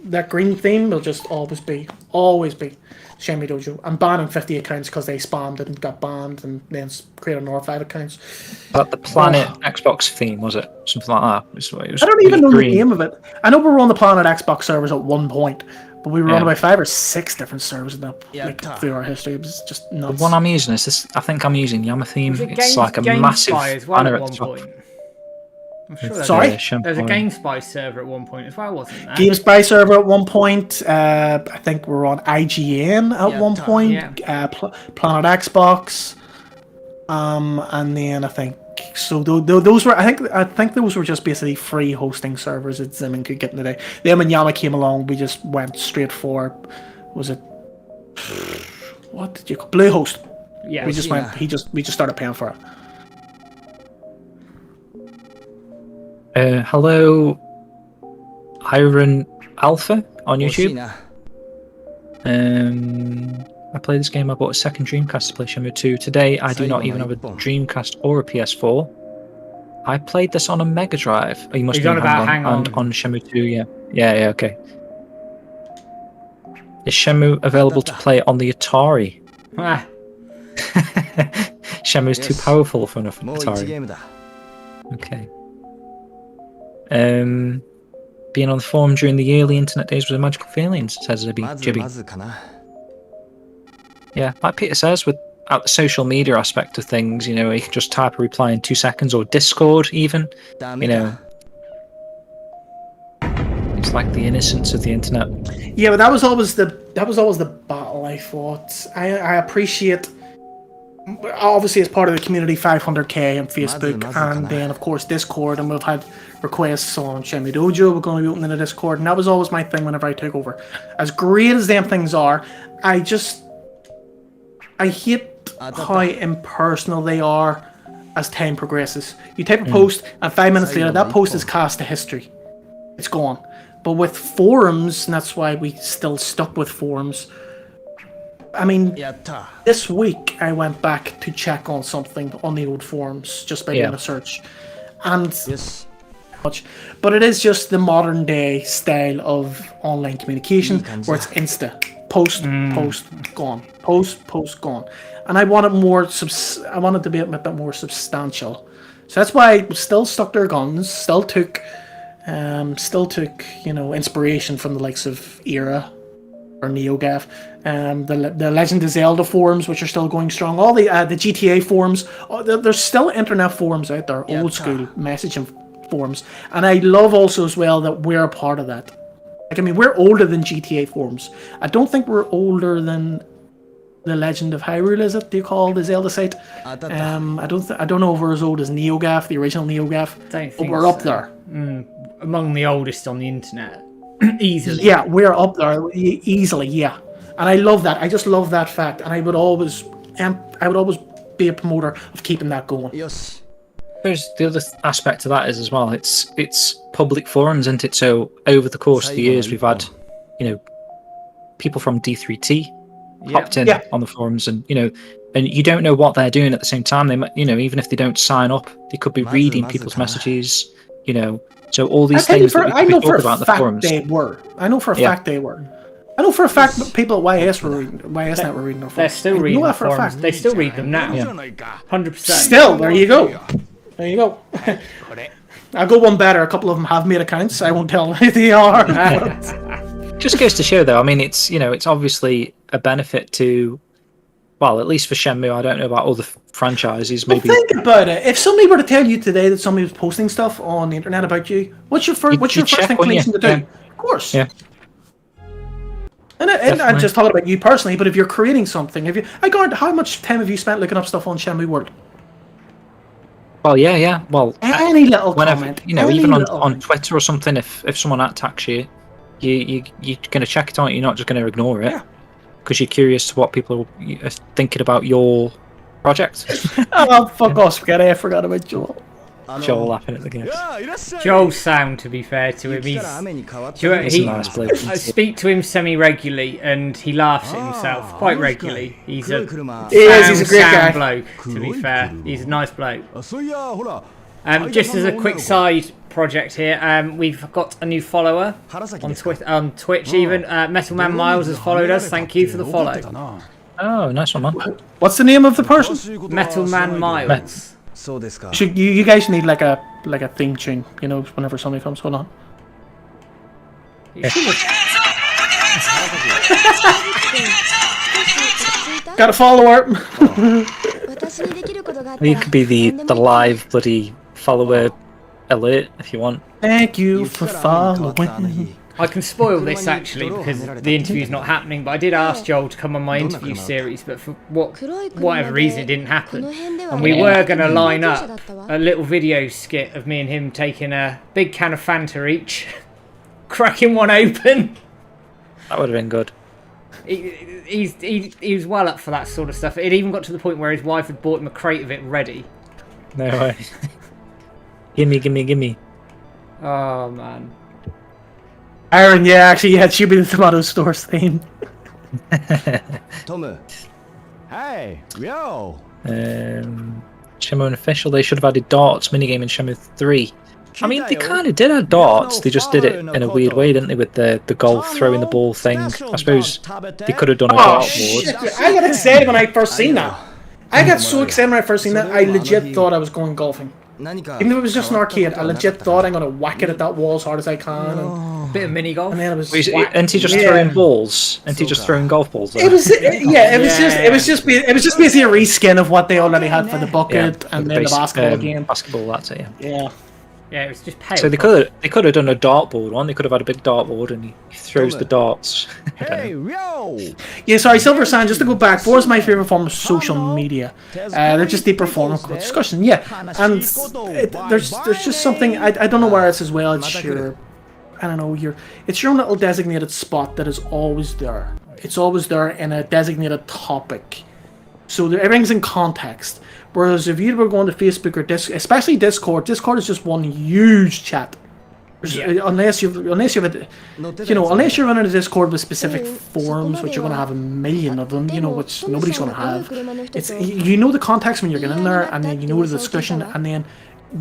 That green theme will just always be Shenmue Dojo. I'm banning 50 accounts because they spammed it and got banned, and then created another 5 accounts. But the Planet Xbox theme, was it? Something like that. I don't even know the name of it. I know we were on the Planet Xbox servers at one point, but we were on about 5 or 6 different servers through our history. It was just nuts. The one I'm using is this. I think I'm using Yama theme. It's like a massive banner at the top. I'm sure Sorry? There's a GameSpy server at one point as well, wasn't there? GameSpy server at one point. I think we were on IGN at one point. Yeah. Planet Xbox. And then I think so. Those were. I think those were just basically free hosting servers that Zimmon could get in the day. Then when Yama came along, we just went straight for. Was it? What did you call Bluehost? Yeah. We just started paying for it. Hello, Iron Alpha on YouTube. I played this game. I bought a second Dreamcast to play Shenmue 2. Today, I do not even have a Dreamcast or a PS4. I played this on a Mega Drive. Oh, you must be on Hang On. And on Shenmue 2, yeah. Yeah, okay. Is Shenmue available to play on the Atari? Shenmue's too powerful for an Atari. Okay. Being on the forum during the early internet days was a magical feeling, says Jibby. Yeah, like Peter says, without the social media aspect of things, you can just type a reply in 2 seconds, or Discord even. It's like the innocence of the internet. Yeah, but that was always the battle. I thought I appreciate. Obviously, as part of the community, 500k on Facebook, and then of course Discord, and we've had requests on Shenmue Dojo. We're going to be opening a Discord, and that was always my thing whenever I took over. As great as them things are, I hate how impersonal they are as time progresses. You type a post, and 5 minutes later, that post is cast to history. It's gone. But with forums, and that's why we still stuck with forums. I mean, this week I went back to check on something on the old forums just by doing a search, and but it is just the modern day style of online communication where it's post, gone, post, gone, and I wanted more. I wanted to be a bit more substantial, so that's why I still stuck to their guns. Still took inspiration from the likes of Era or NeoGAF, the Legend of Zelda forums, which are still going strong. All the GTA forums, there's still internet forums out there, old school messaging forums, and I love also as well that we're a part of that. Like, I mean, we're older than GTA forums. I don't think we're older than the Legend of Hyrule. Is it? Do you call the Zelda site? I don't know if we're as old as NeoGAF, the original NeoGAF, but we're up there. Among the oldest on the internet. Easily. Yeah, we're up there easily, yeah. And I love that. I just love that fact, and I would always be a promoter of keeping that going. Yes. There's the other aspect to that is as well. It's public forums, isn't it? So over the course of the years, we've had, people from D3T hopped in on the forums, and and you don't know what they're doing at the same time. They might, even if they don't sign up, they could be reading people's messages. So all these things that we could talk about in the forums. I know for a fact they were. I know for a fact that people at YS were reading. YSNet were reading their forums. They're still reading the forums. They still read them now. 100%. Still, there you go. There you go. I'll go one better. A couple of them have made accounts. I won't tell who they are. Just goes to show, though. I mean, it's obviously a benefit to well, at least for Shenmue, I don't know about other franchises. Maybe. Well, think about it. If somebody were to tell you today that somebody was posting stuff on the internet about you, what's your first inclination to do? Yeah. Of course. Yeah. And I'm just talking about you personally, but if you're creating something, how much time have you spent looking up stuff on Shenmue World? Well, yeah. Well, any little comment, even on Twitter or something, if someone attacks you, you're going to check it out. You're not just going to ignore it because you're curious to what people are thinking about your project. Oh, fuck off, Spaghetti! I forgot about Joel. Joel laughing at the game. Joel's sound, to be fair to him, I speak to him semi-regularly, and he laughs at himself quite regularly. He's a great guy. Bloke, to be fair. He's a nice bloke. Just as a quick side project here, we've got a new follower on Twitch even. Metal Man Miles has followed us. Thank you for the follow. Oh, nice one, man. What's the name of the person? Metal Man Miles. You guys need like a theme tune, whenever somebody comes. Hold on. Got a follower. You could be the live bloody follower alert if you want. Thank you for following. I can spoil this actually because the interview's not happening, but I did ask Joel to come on my interview series, but for whatever reason it didn't happen. And we were going to line up a little video skit of me and him taking a big can of Fanta each, cracking one open. That would have been good. He was well up for that sort of stuff. It even got to the point where his wife had bought him a crate of it ready. No way. Gimme. Oh, man. Aaron, yeah, actually, it should be the Tomato Store's theme. Hey, yo. Shenmue Official, they should have added darts minigame in Shenmue 3. I mean, they kind of did have darts, they just did it in a weird way, didn't they, with the golf throwing the ball thing. I suppose they could have done a dartboard. I got excited when I first seen that. I got so excited when I first seen that, I legit thought I was going golfing. Even though it was just an arcade, I legit thought I'm going to whack it at that wall as hard as I can. And bit of mini golf. And then it was and he just throwing balls, and he just throwing golf balls. It was just basically a reskin of what they already had for the bucket and then the basketball game. Basketball, that's it. Yeah, it was just pale. So they could have done a dartboard one. They could have had a big dartboard and he throws the darts. Hey, yo! Yeah, sorry, Silver Sand, just to go back, what is my favourite form of social media? They're just deeper form of discussion, yeah. And there's just something, I don't know where it's as well, it's your, I don't know, it's your own little designated spot that is always there. It's always there in a designated topic. So everything's in context. Whereas if you were going to Facebook or especially Discord is just one huge chat. Unless you're running a Discord with specific forums, which you're going to have a million of them, which nobody's going to have. It's the context when you're getting in there, and then you know the discussion, and then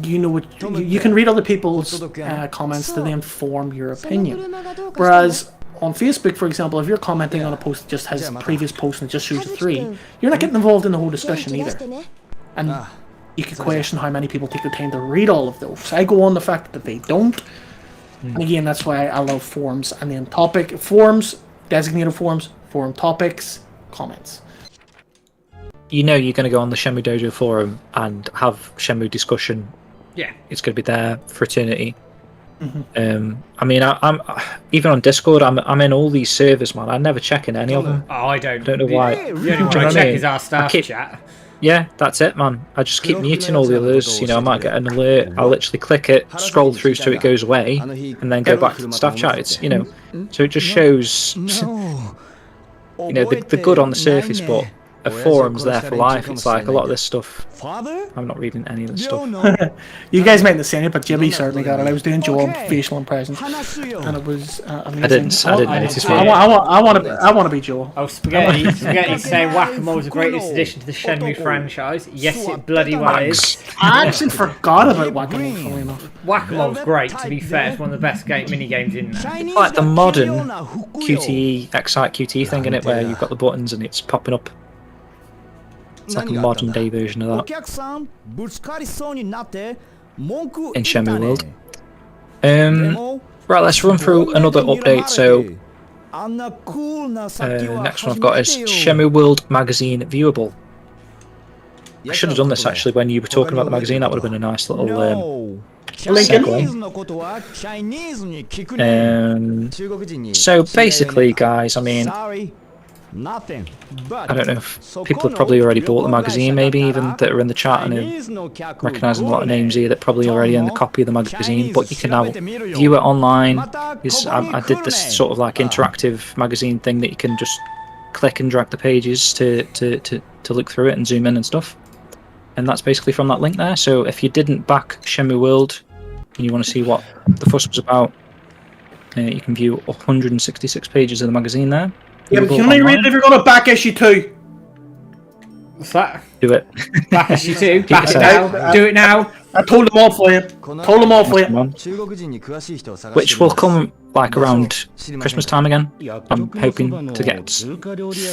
you can read other people's comments to then form your opinion. Whereas on Facebook, for example, if you're commenting on a post that just has previous posts and it just shows the 3, you're not getting involved in the whole discussion either. And you could question how many people take the time to read all of those. I go on the fact that they don't. And again, that's why I love forums. And then forums, designated forums, forum topics, comments. You're going to go on the Shenmue Dojo forum and have Shenmue discussion. Yeah. It's going to be there for eternity. Mm-hmm. I mean, I'm even on Discord. I'm in all these servers, man. I never check in any of them. Oh, I don't know why. The only one I check is our staff chat. Yeah, that's it, man. I just keep muting all the others. I might get an alert. I'll literally click it, scroll through so it goes away, and then go back to the staff chat. It's so it just shows the good on the surface, but a forum's there for life. It's like a lot of this stuff. I'm not reading any of this stuff. You guys might not say it, but Jimmy certainly got it. I was doing Joel facial impressions, and it was amazing. I didn't notice. I want to be Joel. Oh, Spaghetti saying Whack-A-Mole is the greatest addition to the Shenmue franchise. Yes, it bloody well is. I actually forgot about Whack-A-Mole, funny enough. Whack-A-Mole's great, to be fair. It's one of the best mini games in there. It's like the modern QTE, Excite QTE thing in it, where you've got the buttons and it's popping up. It's like a modern day version of that. In Shenmue World. Right, let's run through another update. So, Next one I've got is Shenmue World Magazine Viewable. I should have done this actually when you were talking about the magazine. That would have been a nice little segue. So basically, guys, I mean, I don't know if people have probably already bought the magazine, maybe even that are in the chat, and recognising a lot of names here that probably already own the copy of the magazine. But you can now view it online. I did this sort of like interactive magazine thing that you can just click and drag the pages to look through it and zoom in and stuff. And that's basically from that link there. So if you didn't back Shenmue World and you want to see what the fuss was about, you can view 166 pages of the magazine there. Yeah, but you can only read it if you're going to back issue 2. What's that? Do it. Back issue 2. Back it now. Do it now. I told them all for you. Which will come like around Christmas time again. I'm hoping to get.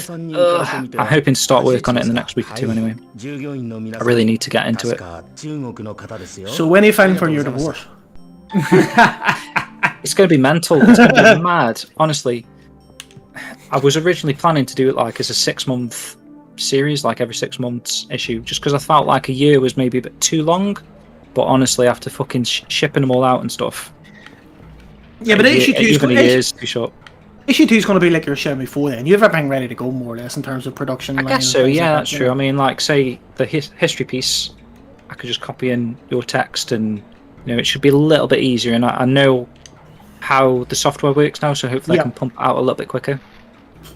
I'm hoping to start work on it in the next week or two anyway. I really need to get into it. So when are you filing for your divorce? It's going to be mental. It's going to be mad. Honestly, I was originally planning to do it like as a 6-month series, like every 6 months issue, just because I felt like a year was maybe a bit too long. But honestly, after fucking shipping them all out and stuff, yeah, but issue 2 is too short. Issue 2 is going to be like your Shenmue 4 then. You have everything ready to go more or less in terms of production. I guess so. Yeah, that's true. I mean, like say the history piece, I could just copy in your text, and it should be a little bit easier. And I know how the software works now, so hopefully I can pump it out a little bit quicker.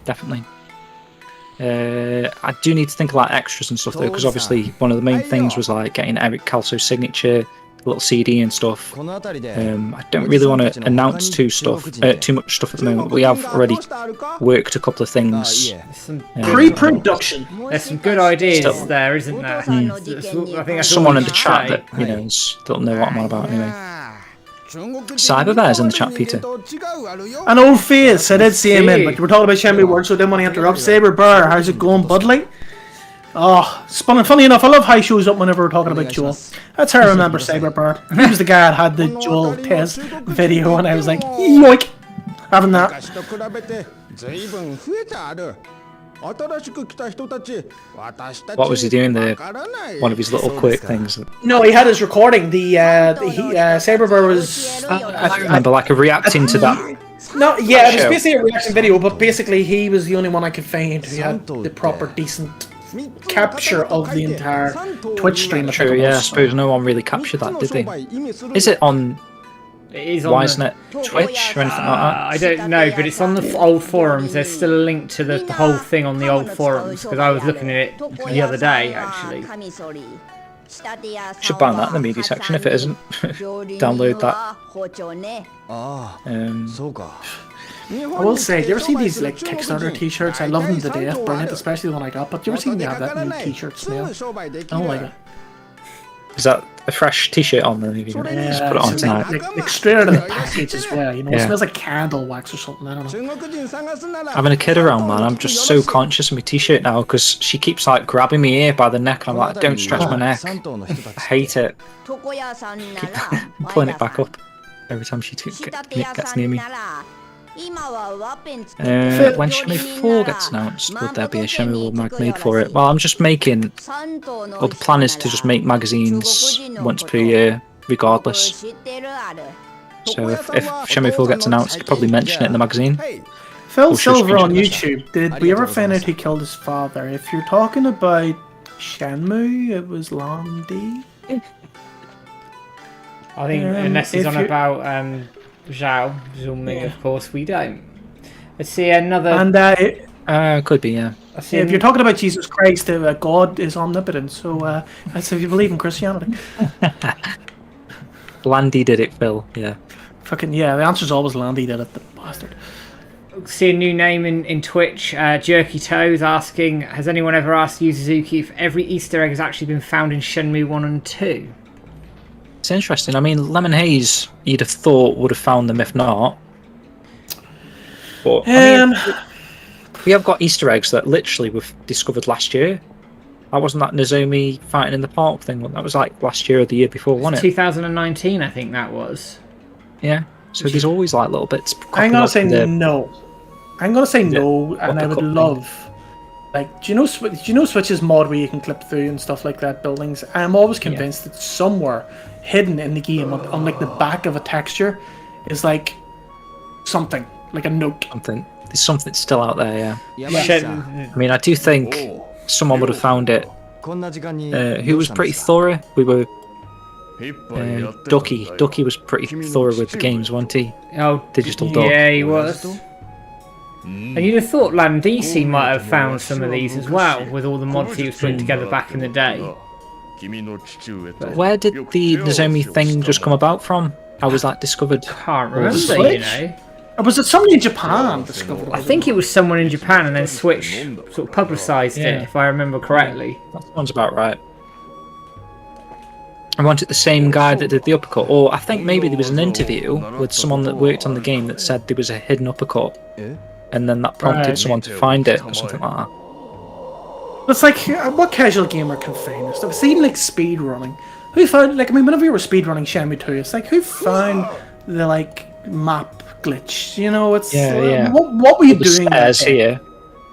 Definitely. I do need to think about extras and stuff though, because obviously one of the main things was like getting Eric Calso's signature, little CD and stuff. I don't really want to announce too much stuff at the moment. We have already worked a couple of things. Pre-production. There's some good ideas there, isn't there? I think someone in the chat that that'll know what I'm on about anyway. Cyberbear's in the chat, Peter. An old face, I did see him in, but we're talking about Shenmue World, so I didn't want to interrupt. Saber Bear, how's it going, Budley? Oh, funny enough, I love how he shows up whenever we're talking about Joel. That's how I remember Saber Bear. He was the guy that had the Joel Tez video, and I was like, yoink, having that. What was he doing there? One of his little quick things. No, he had his recording. Saber Bear was. I remember like a reacting to that. No, yeah, it was basically a reaction video, but basically he was the only one I could find who had the proper, decent capture of the entire Twitch stream. True, yeah. I suppose no one really captured that, did they? Is it on? It is on Wisenet Twitch or anything like that? I don't know, but it's on the old forums. There's still a link to the whole thing on the old forums, because I was looking at it the other day, actually. Should ban that in the media section if it isn't. Download that. I will say, do you ever see these like Kickstarter t-shirts? I love them to death, brilliant, especially the one I got, but do you ever see they have that new t-shirt smell? I don't like it. Is that a fresh t-shirt on there? Just put it on tonight. Like straight out of the package as well, it smells like candle wax or something, I don't know. Having a kid around, man, I'm just so conscious of my t-shirt now, because she keeps like grabbing me ear by the neck, and I'm like, don't stretch my neck. I hate it. Keep pulling it back up every time she gets near me. When Shenmue 4 gets announced, would there be a Shenmue World mag made for it? Well, I'm just making. Well, the plan is to just make magazines once per year, regardless. So if Shenmue 4 gets announced, I could probably mention it in the magazine. Phil Silver on YouTube, did we ever find out who killed his father? If you're talking about Shenmue, it was Landy. I think unless he's on about Zhao Zhongming, of course, we don't. Let's see another. And could be, yeah. If you're talking about Jesus Christ, God is omnipotent. So that's if you believe in Christianity. Landy did it, Phil. Yeah. Fucking yeah. The answer's always Landy did it. The bastard. See a new name in Twitch. Jerky Toes asking, has anyone ever asked Yu Suzuki if every Easter egg has actually been found in Shenmue 1 and 2? It's interesting. I mean, Lemon Haze, you'd have thought would have found them if not. But I mean, we have got Easter eggs that literally were discovered last year. That wasn't that Nozomi fighting in the park thing. That was like last year or the year before, wasn't it? 2019, I think that was. Yeah. So there's always like little bits. I'm gonna say no. I'm gonna say no, and I would uppercut love. Like, do you know Switch's mod where you can clip through and stuff like that buildings? I'm always convinced that somewhere hidden in the game, on like the back of a texture, is like something, like a note. There's something still out there, yeah. Yamada-san. I mean, I do think someone would have found it. Who was pretty thorough? We were. Ducky. Ducky was pretty thorough with the games, wasn't he? Oh, Digital Dog. yeah, he was. And you'd have thought Landisi might have found some of these as well, with all the mods he was putting together back in the day. Where did the Nozomi thing just come about from? How was that discovered? Can't remember, Switch? you know. Or was it somebody in Japan discovered I it? think it was someone in Japan, and then Switch sort of publicised it, if I remember correctly. That sounds about right. I wanted the same guy that did the uppercut, or I think maybe there was an interview with someone that worked on the game that said there was a hidden uppercut, and then that prompted someone to find it, or something like that. It's like, what casual gamer can find this stuff? It's even like speed running. Who found, like, I mean, whenever you were speed running Shenmue 2, it's like, who found the, like, map glitch? You know, it's... Yeah. What were you doing that day? Here.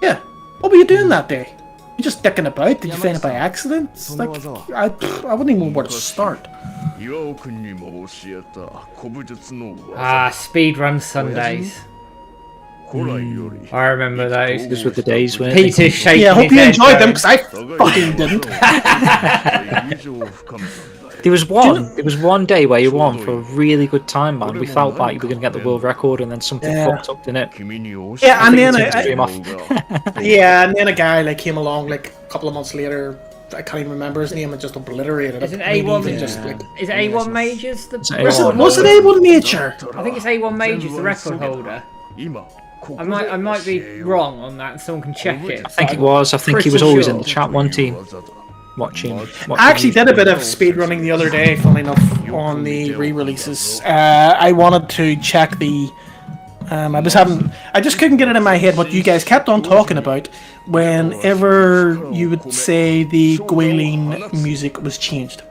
Yeah. What were you doing that day? You just dicking about? Did you find it by accident? It's like, I wouldn't even know where to start. Speedrun Sundays. I remember those. Just with the days when Peter shaking Yeah, I hope his you head enjoyed them, going, because I fucking didn't. there was one day where you won for a really good time, man. We felt like you were going to get the world record, and then something fucked up, didn't it? Yeah, and then Off. and then a guy like came along like a couple of months later. I can't even remember his name, and just obliterated it. Is it A1? Maybe just, like, Is it A1 Majors? A1. was it A1 Nature? I think it's A1 Majors, the record holder. I might be wrong on that, and someone can check it. I think it was. I think he was always in the chat one team. Watching I actually did a bit of speedrunning the other day, funnily enough, on the re-releases. I wanted to check the... I just couldn't get it in my head what you guys kept on talking about whenever you would say the Guilin music was changed.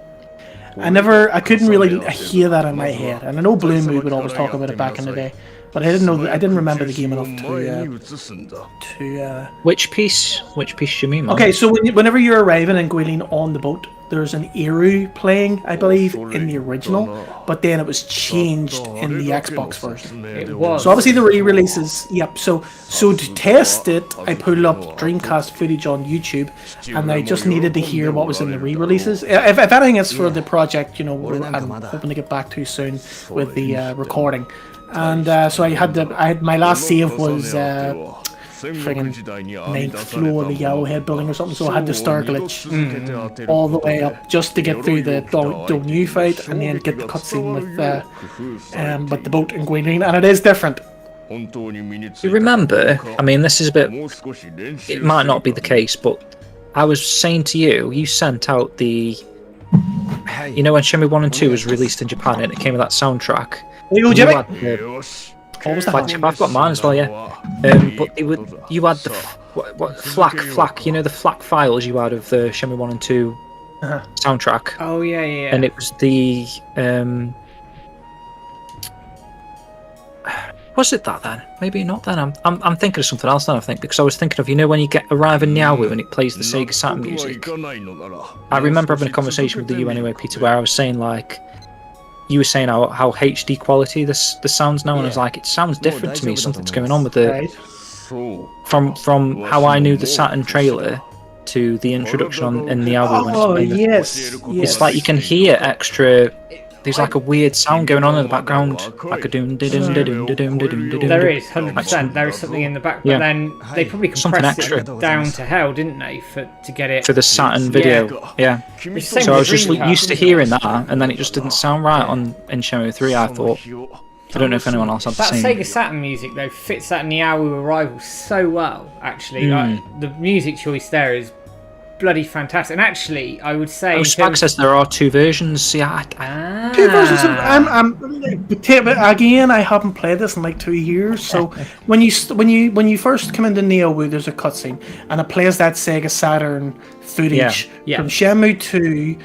I couldn't really hear that in my head. And I know Blue Moon would always talk about it back in the day. But I didn't remember the game enough to Which piece do you mean, man? Okay, so whenever you're arriving in Guilin on the boat, there's an Eru playing, I believe, in the original, but then it was changed in the Xbox version. It was. So obviously the re-releases, yep. So to test it, I pulled up Dreamcast footage on YouTube, and I just needed to hear what was in the re-releases. If anything, it's for the project, you know, I'm hoping to get back to soon with the recording. And so I had my last save was friggin' 9th floor of the Yellowhead building or something, so I had the star glitch all the way up just to get through the Dojo fight and then get the cutscene with the boat in Guilin, and it is different. You remember, I mean, this is a bit, it might not be the case, but I was saying to you, you sent out the, you know when Shenmue 1 and 2 was released in Japan and it came with that soundtrack? You Jimmy? I've got mine as well, yeah. But you had the what FLAC, you know, the FLAC files you had of the Shenmue 1 and 2 soundtrack. Oh yeah. And it was the was it that then? Maybe not then. I'm thinking of something else then, I think, because I was thinking of, you know, when you arrive in Niawu and it plays the Sega Saturn music. I remember having a conversation with you anyway, Peter, where I was saying, like, you were saying how HD quality this sounds now, and I was like, it sounds different to me. Something's going on with the from how I knew the Saturn trailer to the introduction in the album. Oh yes. It's like you can hear extra. There's like a weird sound going on in the background, like a doom da doom da doom da doom da doom da doom. There is 100%. There is something in the back, but then they probably compressed it down to hell, didn't they, to get it for the Saturn video? Yeah. So I was just used to hearing that, and then it just didn't sound right in Shenmue 3. I thought. I don't know if anyone else had the same. That Sega Saturn music though fits that Niawu arrival so well. Actually, like, the music choice there is bloody fantastic. And actually, I would say... Spag says there are two versions. Yeah, two versions of... again, I haven't played this in like 2 years. So when you first come into Niawu, there's a cutscene, and it plays that Sega Saturn footage from Shenmue 2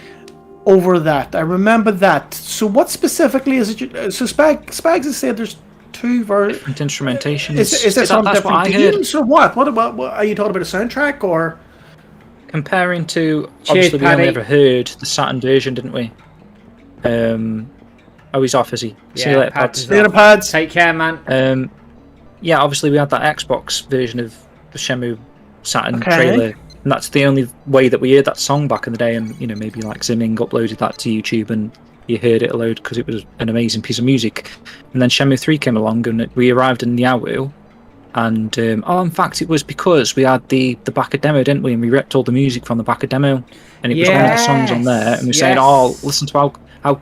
over that. I remember that. So what specifically is it? So Spags has said there's two versions. Different instrumentation. Is there some that's different what I heard. games or what? What are you talking about? A soundtrack or? Comparing to, Cheers, obviously we only Paddy. ever heard the Saturn version, didn't we? Oh, he's off, is he? See you later, Pads Pads. is Later, off. Pads. Take care, man. Yeah, obviously we had that Xbox version of the Shenmue Saturn Okay. trailer, and that's the only way that we heard that song back in the day. And maybe like Zimming uploaded that to YouTube, and you heard it a load because it was an amazing piece of music. And then Shenmue 3 came along, and we arrived in Niawu. And in fact, it was because we had the back of demo, didn't we? And we ripped all the music from the back of demo, and it was one of the songs on there. And we were saying, "Oh, listen to how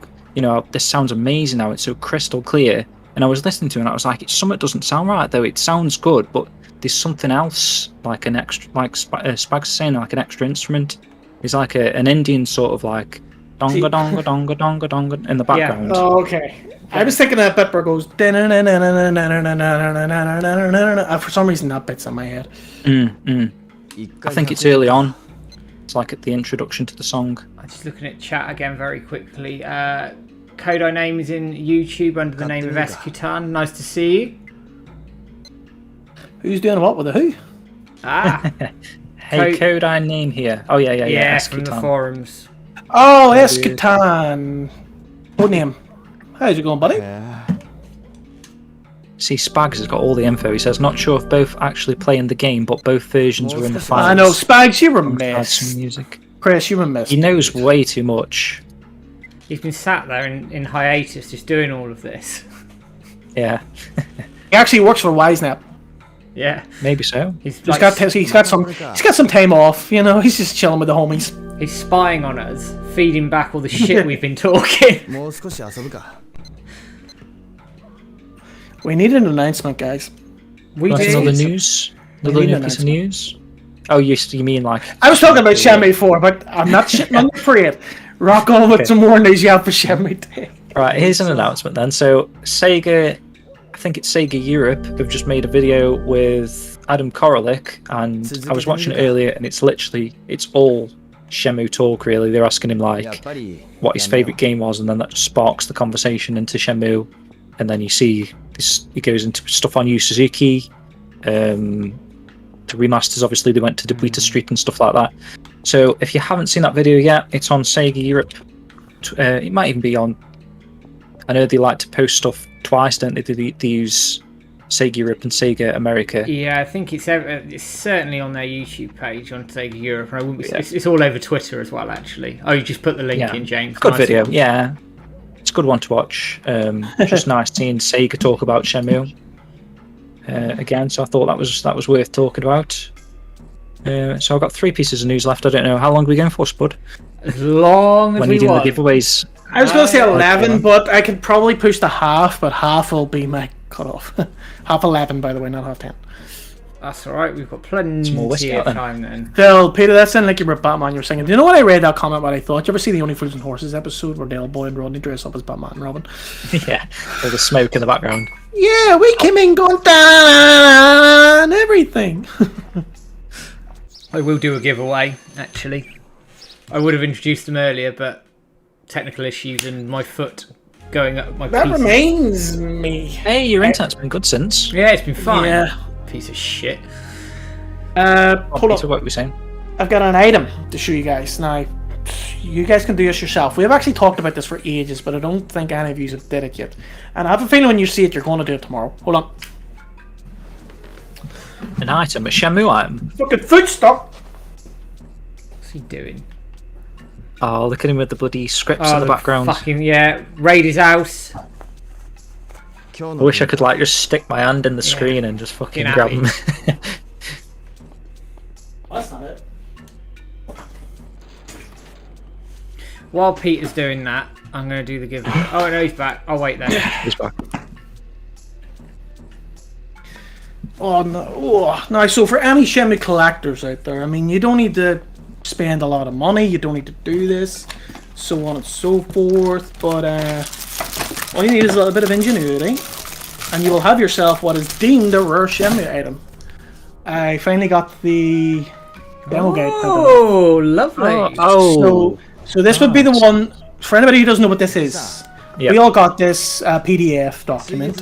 this sounds amazing now. It's so crystal clear." And I was listening to it, and I was like, "Something doesn't sound right, though. It sounds good, but there's something else, like an extra, like Spag's saying, like an extra instrument. It's like an Indian sort of like donga donga donga donga donga in the background." Oh, okay. I was thinking that bit where it goes. For some reason, that bit's in my head. I think it's early on. It's like at the introduction to the song. I'm just looking at chat again very quickly. Kodai name is in YouTube under the name of Escutan. Nice to see you. Who's doing what with the who? Ah, Hey, Kodai name here. Oh yeah. from the Escutan. forums. Oh, Escutan. Good name. How's it going, buddy? See, Spags has got all the info. He says, not sure if both actually play in the game, but both versions were in the files. I know, Spags, you were Add some missed. music. Chris, you were missed. He knows way too much. He's been sat there in hiatus just doing all of this. Yeah, He actually works for Wisenap. Yeah, maybe so. he's He's got some time off. He's just chilling with the homies. he's spying on us, feeding back all the shit we've been talking. もう少し遊ぶか We need an announcement, guys. We That's do. another news. Another need new an piece of news. Oh, you mean like? I was talking about Shenmue 4, but I'm not shitting on the parade. Rock on with some more news you have for Shenmue 10. Right, here's an announcement then. So Sega, I think it's Sega Europe, have just made a video with Adam Korolik, and I was watching it earlier, and it's all Shenmue talk really. They're asking him やっ like ぱり what his favourite game was, and then that just sparks the conversation into Shenmue, and then you see this. He goes into stuff on Yu Suzuki, the remasters. Obviously, they went to Debuta Street and stuff like that. So if you haven't seen that video yet, it's on Sega Europe. It might even be on. I know they like to post stuff twice, don't they? They use Sega Europe and Sega America. Yeah, I think it's certainly on their YouTube page on Sega Europe, and I wouldn't be, it's all over Twitter as well. Actually, you just put the link in, James. Good Nice video, one. yeah. It's a good one to watch. Just nice seeing Sega talk about Shenmue again. So I thought that was worth talking about. So I've got 3 pieces of news left. I don't know how long are we going for, Spud? As long as When we you do the want. giveaways. I was going to say 11, but I could probably push to half, but half will be my cutoff. Half 11, by the way, not half 10. That's all right. We've got plenty more whiskey of out then. time then. Phil, Peter, that sounded like you were Batman. You were singing. Do you know what I read that comment? What I thought? You ever see the Only Fools and Horses episode where Dale Boy and Rodney dress up as Batman and Robin? Yeah, with the smoke in the background. Yeah, we came in going down everything. I will do a giveaway. Actually, I would have introduced them earlier, but technical issues and my foot going up my. That PC. reminds me. Hey, your internet's been good since. Yeah, it's been fine. Yeah. Piece of shit. Hold Peter, up. what were we saying? I've got an item to show you guys. Now, you guys can do this yourself. We have actually talked about this for ages, but I don't think any of you have did it yet. And I have a feeling when you see it, you're going to do it tomorrow. Hold on. An item, a Shenmue item. Fucking food stock. What's he doing? Oh, look at him with the bloody scripts in the background. Fucking yeah, raid his house. 今 I 日の wish I could like just stick my hand in the screen and just fucking Get grab happy. them. That's not it. While Peter's doing that, I'm going to do the giveaway. Oh no, he's back. I'll wait there. He's back. Oh no! Oh, no. So for any Shenmue collectors out there, I mean, you don't need to spend a lot of money. You don't need to do this, so on and so forth. But all you need is a little bit of ingenuity, and you will have yourself what is deemed a rare Shenmue item. I finally got the demo guide printed out. Oh, lovely. Oh. So this would be the one for anybody who doesn't know what this is. we all got this PDF document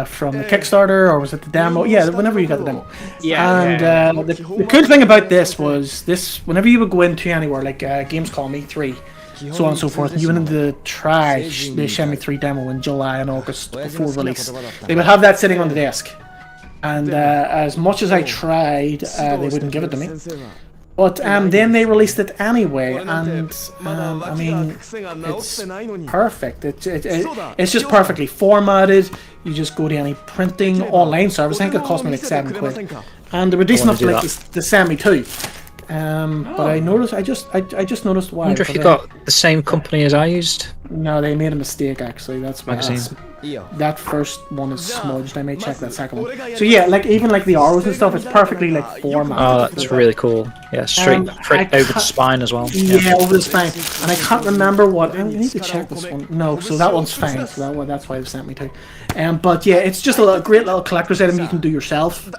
from the Kickstarter, or was it the demo? Yeah, whenever you got the demo. The cool thing about this was whenever you would go into anywhere like Gamescom, E3, so on and so forth, and you went into the Shenmue 3 demo in July and August before release, they would have that sitting on the desk. And as much as I tried, they wouldn't give it to me. But then they released it anyway, and I mean, it's perfect. It's just perfectly formatted. You just go to any printing online service. I think it cost me like £7, and they were decent enough to like to send me two. But I noticed, I just noticed why. I wonder if you got the same company as I used. No, they made a mistake actually. That's why. That first one is smudged. I may check that second one. So yeah, like even like the arrows and stuff, it's perfectly like formatted. Oh, that's really cool. Yeah, straight over the spine as well. Yeah, over the spine. And I can't remember what. I need to check this one. No, so that one's fine. So that's why they sent me to. But yeah, it's just a great little collector's item you can do yourself.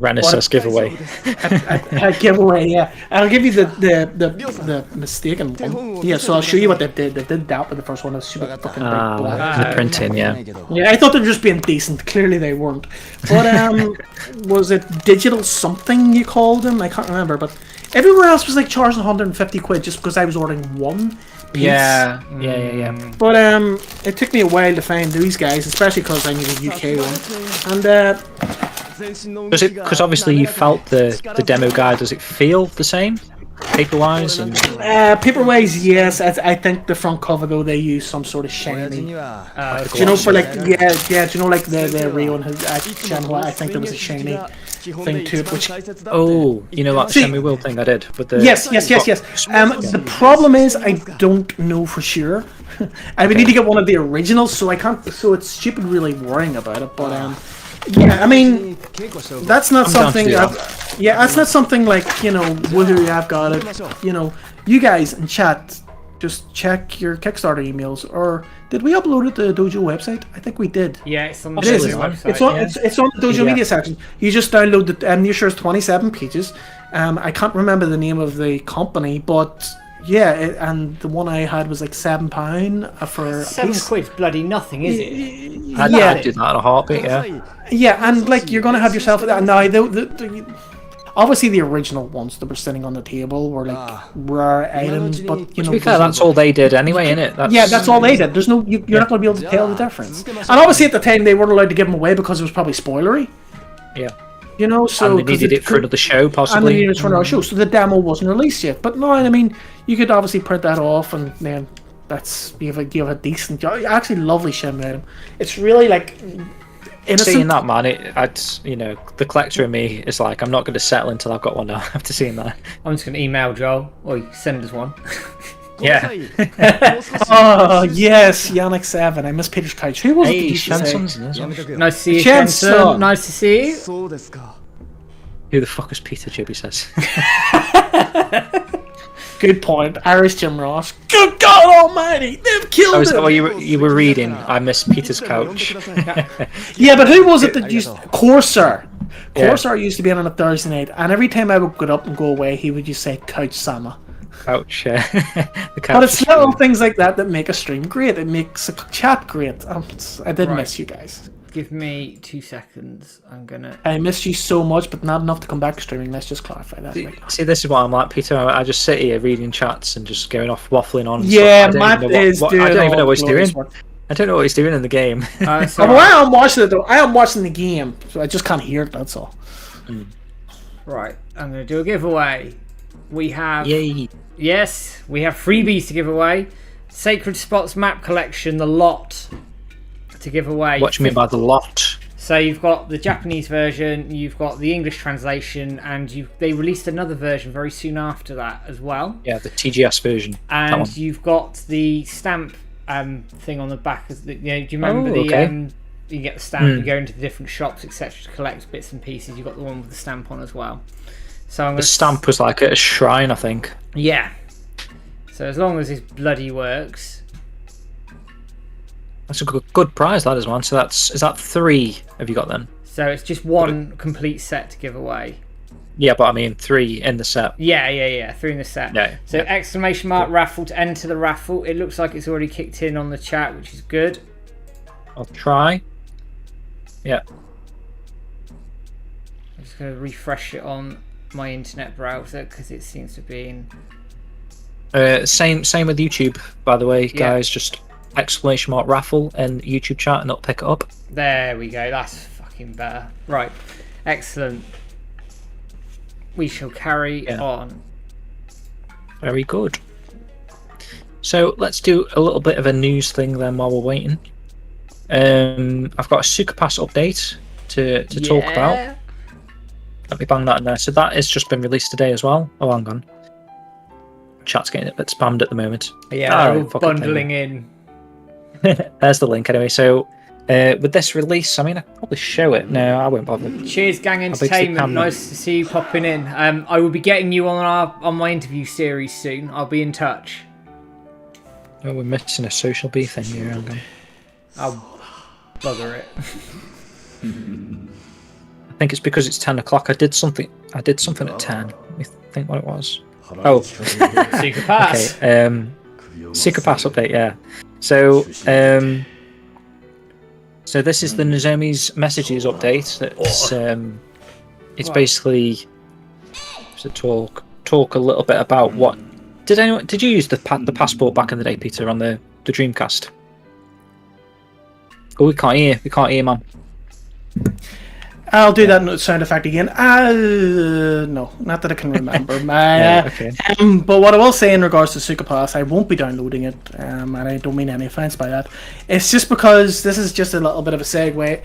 Renaissance giveaway. A giveaway, yeah. And I'll give you the mistaken one. Yeah, so I'll show you what they did. They did that with the first one. It's super fucking big black. The printing, yeah. Yeah, I thought they were just being decent. Clearly they weren't. But was it digital something you called them? I can't remember. But everywhere else was like charging £150 just because I was ordering one piece. Yeah. But it took me a while to find these guys, especially because I need a UK one. And because obviously you felt the demo guide. Does it feel the same, paper-wise? And paper-wise, yes. I think the front cover though they use some sort of shiny. Do you know for like do you know like the Rio and Shenmue? I think there was a shiny thing to it. Which you know what Shenmue Will thing I did with the yes. The problem is I don't know for sure. I would need to get one of the originals, so I can't. So it's stupid really worrying about it, but yeah, I mean, that's not something. That's not something like woohoo! I've got it. You guys in chat, just check your Kickstarter emails. Or did we upload it to the Dojo website? I think we did. Yeah, it's on the website. It's on the Dojo media section. You just download it, and you're sure it's 27 pages. I can't remember the name of the company, but. Yeah, and the one I had was like £7 for £7. Bloody nothing, is it? I'd do that in a heartbeat. Yeah, and like you're gonna have yourself now. Obviously, the original ones that were sitting on the table were like rare items, but to be fair, that's all they did anyway, innit? That's all they did. There's no, you're not gonna be able to tell the difference. And obviously, at the time, they weren't allowed to give them away because it was probably spoilery. Yeah. So and they needed it for another show, possibly. And they needed it for another show, so the demo wasn't released yet. But no, I mean, you could obviously print that off, and then you have a decent job. Actually, lovely Shenmue item. It's really like innocent. Seeing that, man, the collector in me is like, I'm not going to settle until I've got one now. After seeing that, I'm just going to email Joel or send us one. Yeah. Oh yes, Yannick 7. I miss Peter's couch. Who was it? Nice to see you, Shenson. Nice to see you. Who the fuck is Peter? Jibby says. Good point. Irish Jim Ross. Good God Almighty! They've killed him. Oh, you were reading. I miss Peter's couch. Yeah, but who was it that used Corsair? Corsair used to be on a Thursday night, and every time I would get up and go away, he would just say "Couch Sama." Couch, but it's little things like that make a stream great. It makes a chat great. I did miss you guys. Give me 2 seconds. I missed you so much, but not enough to come back streaming. Let's just clarify that. See, this is what I'm like, Peter. I just sit here reading chats and just going off waffling on. Yeah, Matt is doing. I don't even know what he's doing. I don't know what he's doing in the game. I am watching it though. I am watching the game, so I just can't hear it. That's all. Right, I'm going to do a giveaway. We have. Yay. Yes, we have freebies to give away. Sacred Spots map collection, the lot to give away. What do you mean by the lot? So you've got the Japanese version, you've got the English translation, and they released another version very soon after that as well. Yeah, the TGS version. And you've got the stamp thing on the back. Do you remember you get the stamp, you go into the different shops, etc. to collect bits and pieces. You've got the one with the stamp on as well. So the stamp was like at a shrine, I think. Yeah. So as long as this bloody works. That's a good prize, that is, one. So is that 3 have you got then? So it's just one complete set to give away. Yeah, but I mean 3 in the set. Yeah. 3 in the set. Yeah. So exclamation mark raffle to enter the raffle. It looks like it's already kicked in on the chat, which is good. I'll try. Yeah. I'm just going to refresh it on my internet browser because it seems to be in. Same with YouTube, by the way, guys. Just exclamation mark raffle in YouTube chat and it'll pick it up. There we go. That's fucking better. Right. Excellent. We shall carry on. Very good. So let's do a little bit of a news thing then while we're waiting. I've got a Suka Pass update to talk about. Let me bang that in there. So that has just been released today as well. Oh, hang on. Chat's getting a bit spammed at the moment. Yeah, all bundling in. There's the link anyway. So with this release, I mean, I could probably show it. No, I won't bother. Cheers, Gang Entertainment. Nice to see you popping in. I will be getting you on my interview series soon. I'll be in touch. Oh, we're missing a social B thing here. Hang on. I'll bugger it. I think it's because it's 10 o'clock. I did something at 10. Let me think what it was. Oh, Suka Pass. Okay. Suka Pass update. Yeah. So so this is the Nozomi's messages update. It's basically to talk a little bit about what did you use the passport back in the day, Peter, on the Dreamcast? Oh, we can't hear, man. I'll do that sound effect again. No, not that I can remember. Okay. But what I will say in regards to Suka Pass, I won't be downloading it, and I don't mean any offense by that. It's just because this is just a little bit of a segue.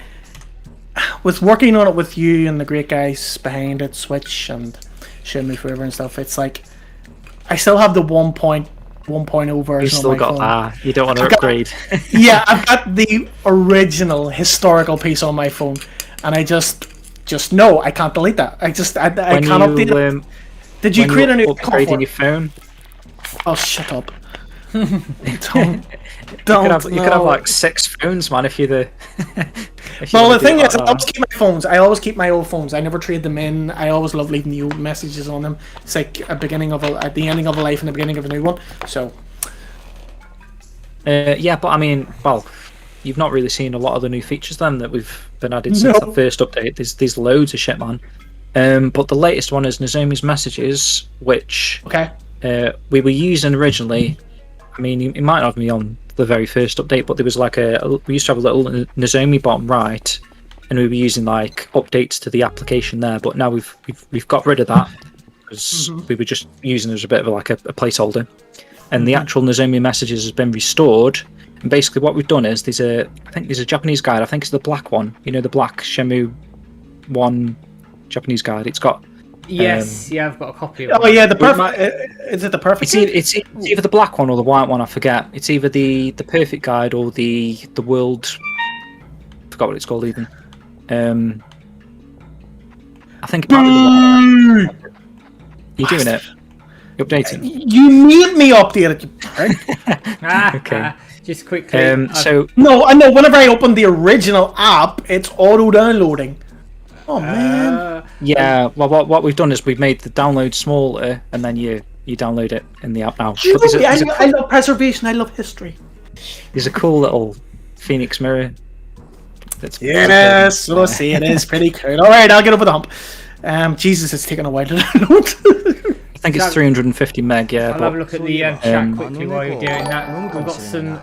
With working on it with you and the great guys behind it, Switch and Shenmue Forever and stuff, it's like I still have the 1.0 version. You still got that. You don't want to upgrade. Yeah, I've got the original historical piece on my phone. And I just know I can't delete that. I can't update it. Did you create a new upgrade in your phone? Oh, shut up! Don't. You could have like 6 phones, man. If you're the. Well, the thing is, I always keep my phones. I always keep my old phones. I never trade them in. I always love leaving the old messages on them. It's like at the ending of a life and the beginning of a new one. So. Yeah, but I mean, well, you've not really seen a lot of the new features then that we've been added since the first update. There's loads of shit, man. But the latest one is Nozomi's messages, which we were using originally. I mean, it might not have been on the very first update, but there was like we used to have a little Nozomi bottom right, and we were using like updates to the application there. But now we've got rid of that because we were just using it as a bit of like a placeholder, and the actual Nozomi messages has been restored. And basically what we've done is there's a Japanese guide. I think it's the black one. You know, the black Shenmue 1 Japanese guide. It's got Yes, I've got a copy of it. Oh yeah, the perfect. Is it the perfect? It's either the black one or the white one. I forget. It's either the perfect guide or the world. I forgot what it's called even. I think it might be the one. You're doing it. You're updating. You made me update it, you prick. Okay. Just quickly. No, I know. Whenever I open the original app, it's auto downloading. Oh man. Yeah. Well, what we've done is we've made the download smaller, and then you download it in the app now. I love preservation. I love history. There's a cool little Phoenix mirror. Yes, we'll see. It is pretty cool. All right, I'll get over the hump. Jesus, it's taken a while to download. I think it's 350 meg. Yeah. I'll have a look at the chat quickly while you're doing that. We've got some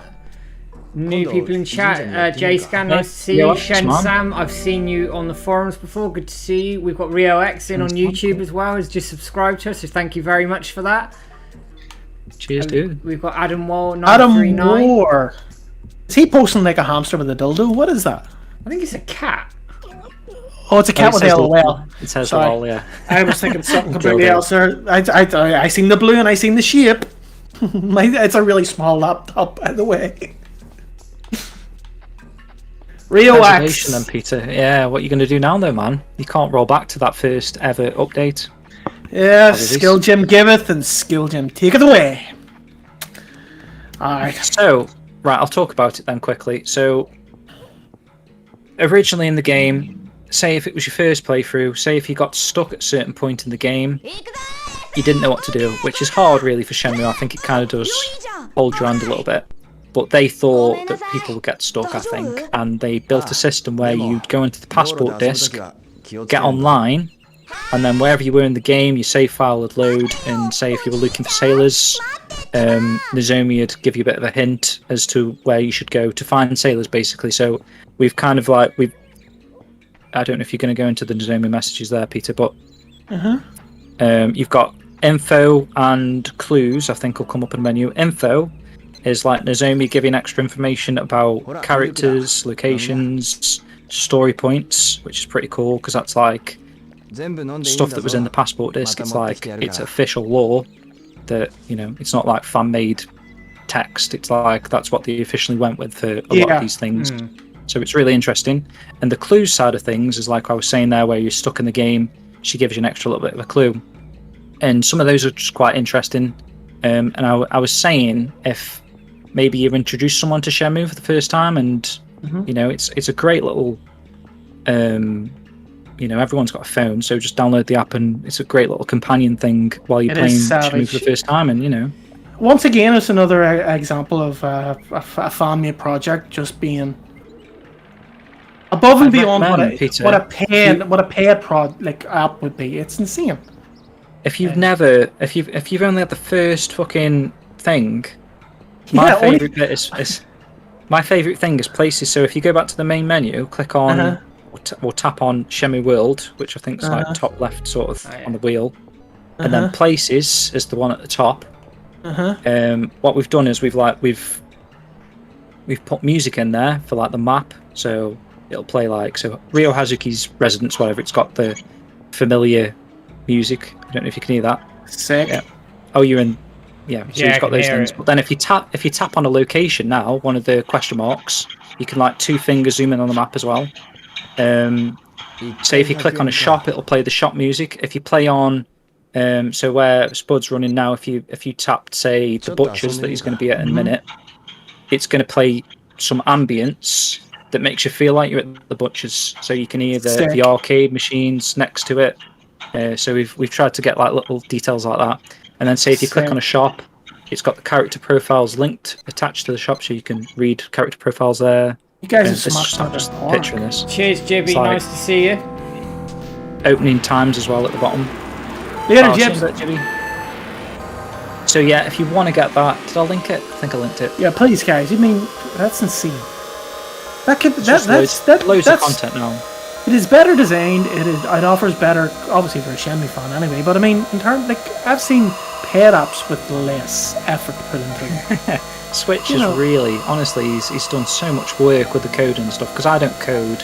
new people in chat. J-Scan, nice to see you. Shen Sam, I've seen you on the forums before. Good to see you. We've got Rio X in on YouTube as well. Has just subscribed to us, so thank you very much for that. Cheers, dude. We've got Adam Wall 939. Adam Moore. Is he posting like a hamster with a dildo? What is that? I think it's a cat. Oh, it's a cat with LOL. It says LOL, yeah. I was thinking something completely else there. I seen the blue and I seen the shape. It's a really small laptop, by the way. Rio X. Then, Peter. Yeah, what are you going to do now, though, man? You can't roll back to that first ever update. Yeah, Skill Gem giveth and Skill Gem taketh away. Alright. So, right, I'll talk about it then quickly. So, originally in the game, say if it was your first playthrough, say if you got stuck at a certain point in the game, you didn't know what to do, which is hard really for Shenmue. I think it kind of does hold your hand a little bit. But they thought that people would get stuck, I think, and they built a system where you'd go into the passport disc, get online, and then wherever you were in the game, your save file would load, and say if you were looking for sailors, Nozomi would give you a bit of a hint as to where you should go to find sailors, basically. So we've kind of like, I don't know if you're going to go into the Nozomi messages there, Peter, but you've got info and clues, I think will come up in the menu. Info is like Nozomi giving extra information about characters, locations, story points, which is pretty cool because that's like stuff that was in the passport disc. It's like it's official law that, you know, it's not like fan-made text. It's like that's what they officially went with for a lot of these things. So it's really interesting. And the clues side of things is like I was saying there, where you're stuck in the game, she gives you an extra little bit of a clue. And some of those are just quite interesting. And I was saying if maybe you introduce someone to Shenmue for the first time, and you know, it's a great little, you know, everyone's got a phone, so just download the app, and it's a great little companion thing while you're playing Shenmue for the first time, and you know. Once again, it's another example of a fan-made project just being above and beyond what a paid app would be. It's insane. If you've only had the first fucking thing, my favourite thing is places. So if you go back to the main menu, click on or tap on Shenmue World, which I think is like top left sort of on the wheel, and then places is the one at the top. What we've done is we've put music in there for like the map, so it'll play like Ryo Hazuki's Residence, whatever. It's got the familiar music. I don't know if you can hear that. Sick. Yeah. Oh, you're in. Yeah. So you've got those things. But then if you tap on a location now, one of the question marks, you can like 2 finger zoom in on the map as well. Say if you click on a shop, it'll play the shop music. If you play on, so where Spud's running now, if you tapped say the butchers that he's going to be at in a minute, it's going to play some ambience that makes you feel like you're at the butchers. So you can hear the arcade machines next to it. So we've tried to get like little details like that. And then say if you click on a shop, it's got the character profiles linked attached to the shop, so you can read character profiles there. You guys are just a picture of this. Cheers, Jibby. Like nice to see you. Opening times as well at the bottom. Later, Jibs. So yeah, if you want to get that, did I link it? I think I linked it. Yeah, please, guys. I mean, that's insane. That's loads of content now. It is better designed. It offers better, obviously for a Shenmue fan anyway. But I mean, in terms I've seen paid apps with less effort to put into. Switch is really, honestly, he's done so much work with the code and stuff. Because I don't code.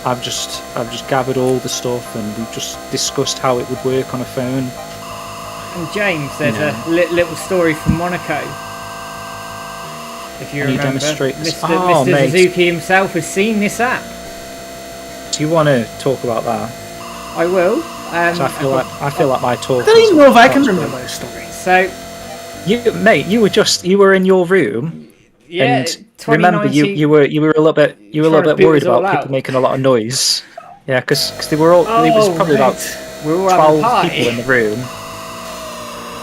I've just gathered all the stuff, and we've just discussed how it would work on a phone. And James, there's a little story from Monaco. If you remember, Mr. Suzuki himself has seen this app. Do you want to talk about that? I will. So I feel like my talk. I don't even know if I can remember the story. So, you were in your room. Yeah. And remember, you were a little bit worried about people making a lot of noise. Yeah, because they were all. It was probably about 12 people in the room,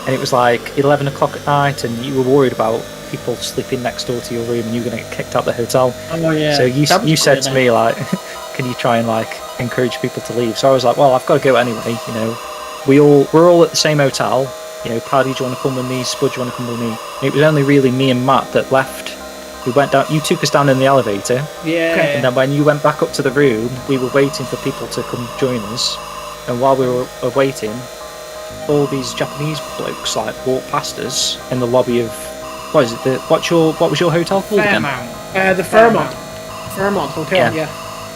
and it was like 11 o'clock at night, and you were worried about people sleeping next door to your room, and you were going to get kicked out the hotel. Oh yeah. So you said to me like, can you try and like encourage people to leave? So I was like, well, I've got to go anyway. You know, we're all at the same hotel. You know, Paddy, do you want to come with me? Spud, do you want to come with me? And it was only really me and Matt that left. We went down. You took us down in the elevator. Yeah. And then when you went back up to the room, we were waiting for people to come join us. And while we were waiting, all these Japanese blokes like walked past us in the lobby of what was your hotel called again? The Fairmont Hotel. Yeah.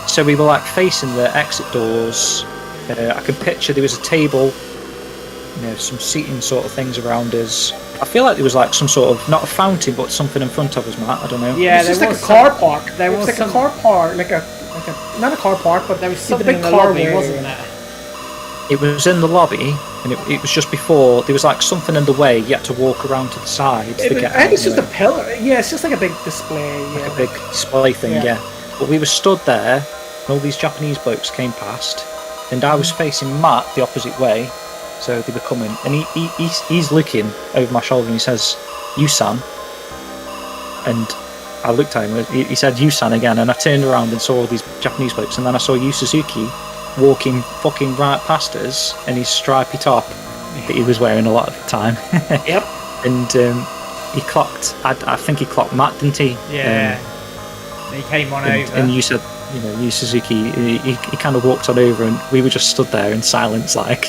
So we were like facing the exit doors. I can picture there was a table, you know, some seating sort of things around us. I feel like there was like some sort of, not a fountain, but something in front of us, Matt. I don't know. Yeah, there was like a car park. There was like a car park, like a not a car park, but there was something in the lobby, wasn't there? It was in the lobby, and it was just before. There was like something in the way. You had to walk around to the side to get out. I think it's just a pillar. Yeah, it's just like a big display. Like a big display thing, yeah. But we were stood there and all these Japanese blokes came past, and I was facing Matt the opposite way, so they were coming, and he's looking over my shoulder and he says, "Yusan," and I looked at him, he said Yusan again, and I turned around and saw all these Japanese blokes, and then I saw Yu Suzuki walking fucking right past us in his stripy top that he was wearing a lot of the time. Yep. And he clocked, I think he clocked Matt, didn't he? Yeah. He came on over. And you said, Yu Suzuki, he kind of walked on over, and we were just stood there in silence, like,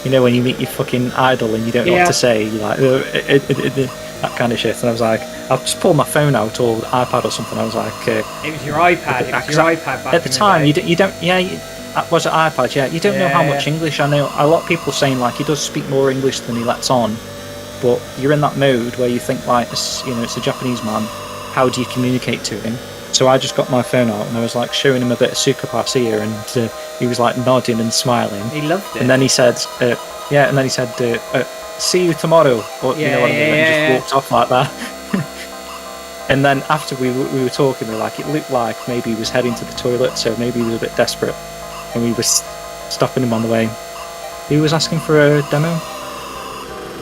when you meet your fucking idol and you don't know what to say, you're like, that kind of shit. And I was like, I'll just pull my phone out or iPad or something. I was like, it was your iPad. It was your iPad back at the time. You don't. Yeah, was it iPad? Yeah, you don't know how much English. I know a lot of people saying like he does speak more English than he lets on, but you're in that mode where you think like, it's a Japanese man. How do you communicate to him? So I just got my phone out and I was like showing him a bit of Sukapa's here, and he was like nodding and smiling. He loved it. And then he said, "See you tomorrow," or you know what I mean. And he just walked off like that. And then after we were talking, it looked like maybe he was heading to the toilet, so maybe he was a bit desperate, and we were stopping him on the way. He was asking for a demo.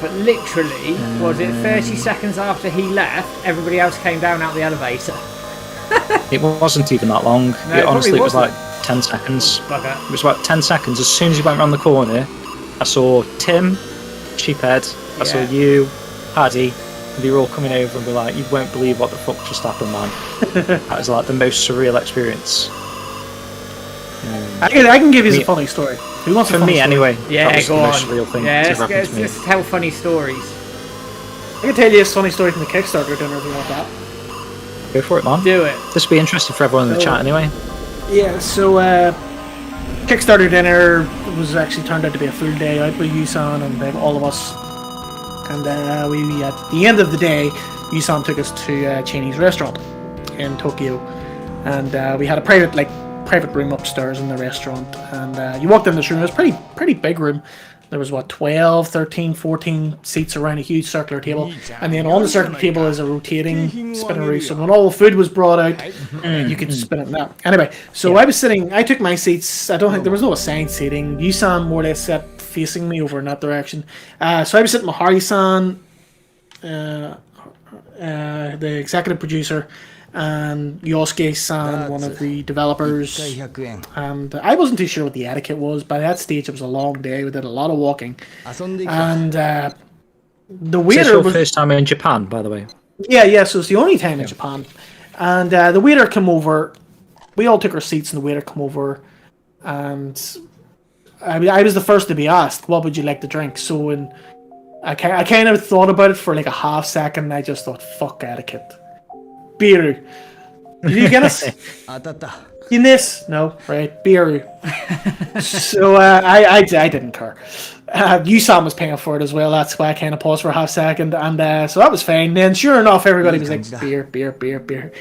But literally, was it 30 seconds after he left, everybody else came down out the elevator? It wasn't even that long. No, Honestly, it was like 10 seconds. Bugger. It was about 10 seconds. As soon as he went around the corner, I saw Tim, Sheephead, I saw you, Paddy, and they were all coming over and were like, "You won't believe what the fuck just happened, man." That was like the most surreal experience. I can give you a funny story. Who wants a funny story? Anyway. Yeah, that was go the on. most surreal thing Let's tell funny stories. I can tell you a funny story from the Kickstarter dinner if you want that. Go for it, man. Do it. This will be interesting for everyone in the chat anyway. Yeah, so Kickstarter dinner was actually turned out to be a full day out with Yusan and all of us. And we at the end of the day, Yusan took us to a Chinese restaurant in Tokyo, and we had a private room upstairs in the restaurant. And you walked in this room, it was a pretty big room. There was 12, 13, 14 seats around a huge circular table, and then on the circular table is a rotating spinning roof. So when all the food was brought out, you could spin it in that. Anyway, so I was sitting. I took my seats. I don't think there was no assigned seating. Yusan more or less sat facing me over in that direction. So I was sitting with Hari-san, the executive producer, and Yosuke-san, one of the developers. And I wasn't too sure what the etiquette was. By that stage, it was a long day. We did a lot of walking. And the waiter Is this your was... first time in Japan, by the way? Yeah, so it's the only time in Japan. And the waiter came over. We all took our seats, and the waiter came over. And I was the first to be asked, "What would you like to drink?" So I kind of thought about it for like a half second, and I just thought, fuck etiquette. Beer. Did you get us? Guinness? No, right. Beer. So I didn't care. Yusan was paying for it as well. That's why I kind of paused for a half second, and so that was fine. Then sure enough, everybody was like, beer.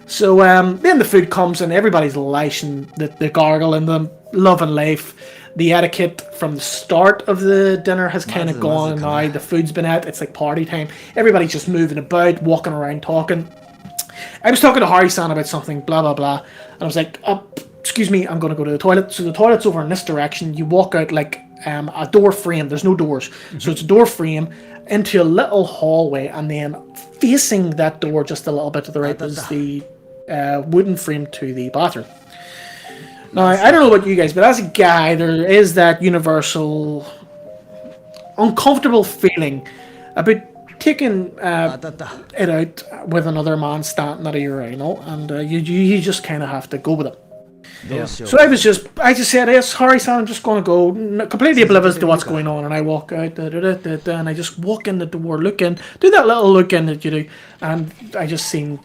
So then the food comes and everybody's lashing the gargle and the love and life. The etiquette from the start of the dinner has kind of gone, and now the food's been out. It's like party time. Everybody's just moving about, walking around, talking. I was talking to Hari-san about something, blah, blah, blah. And I was like, excuse me, I'm going to go to the toilet. So the toilet's over in this direction. You walk out like a door frame. There's no doors. Mm-hmm. So it's a door frame into a little hallway. And then facing that door just a little bit to the right is the wooden frame to the bathroom. Now, I don't know about you guys, but as a guy, there is that universal uncomfortable feeling about taking it out with another man standing at a urinal, and you just kind of have to go with it. Yeah. So I just said, "Yes, Hari-san, I'm just going to go," completely oblivious to what's going on, and I walk out, and I just walk in the door, do that little look in that you do, and I just seen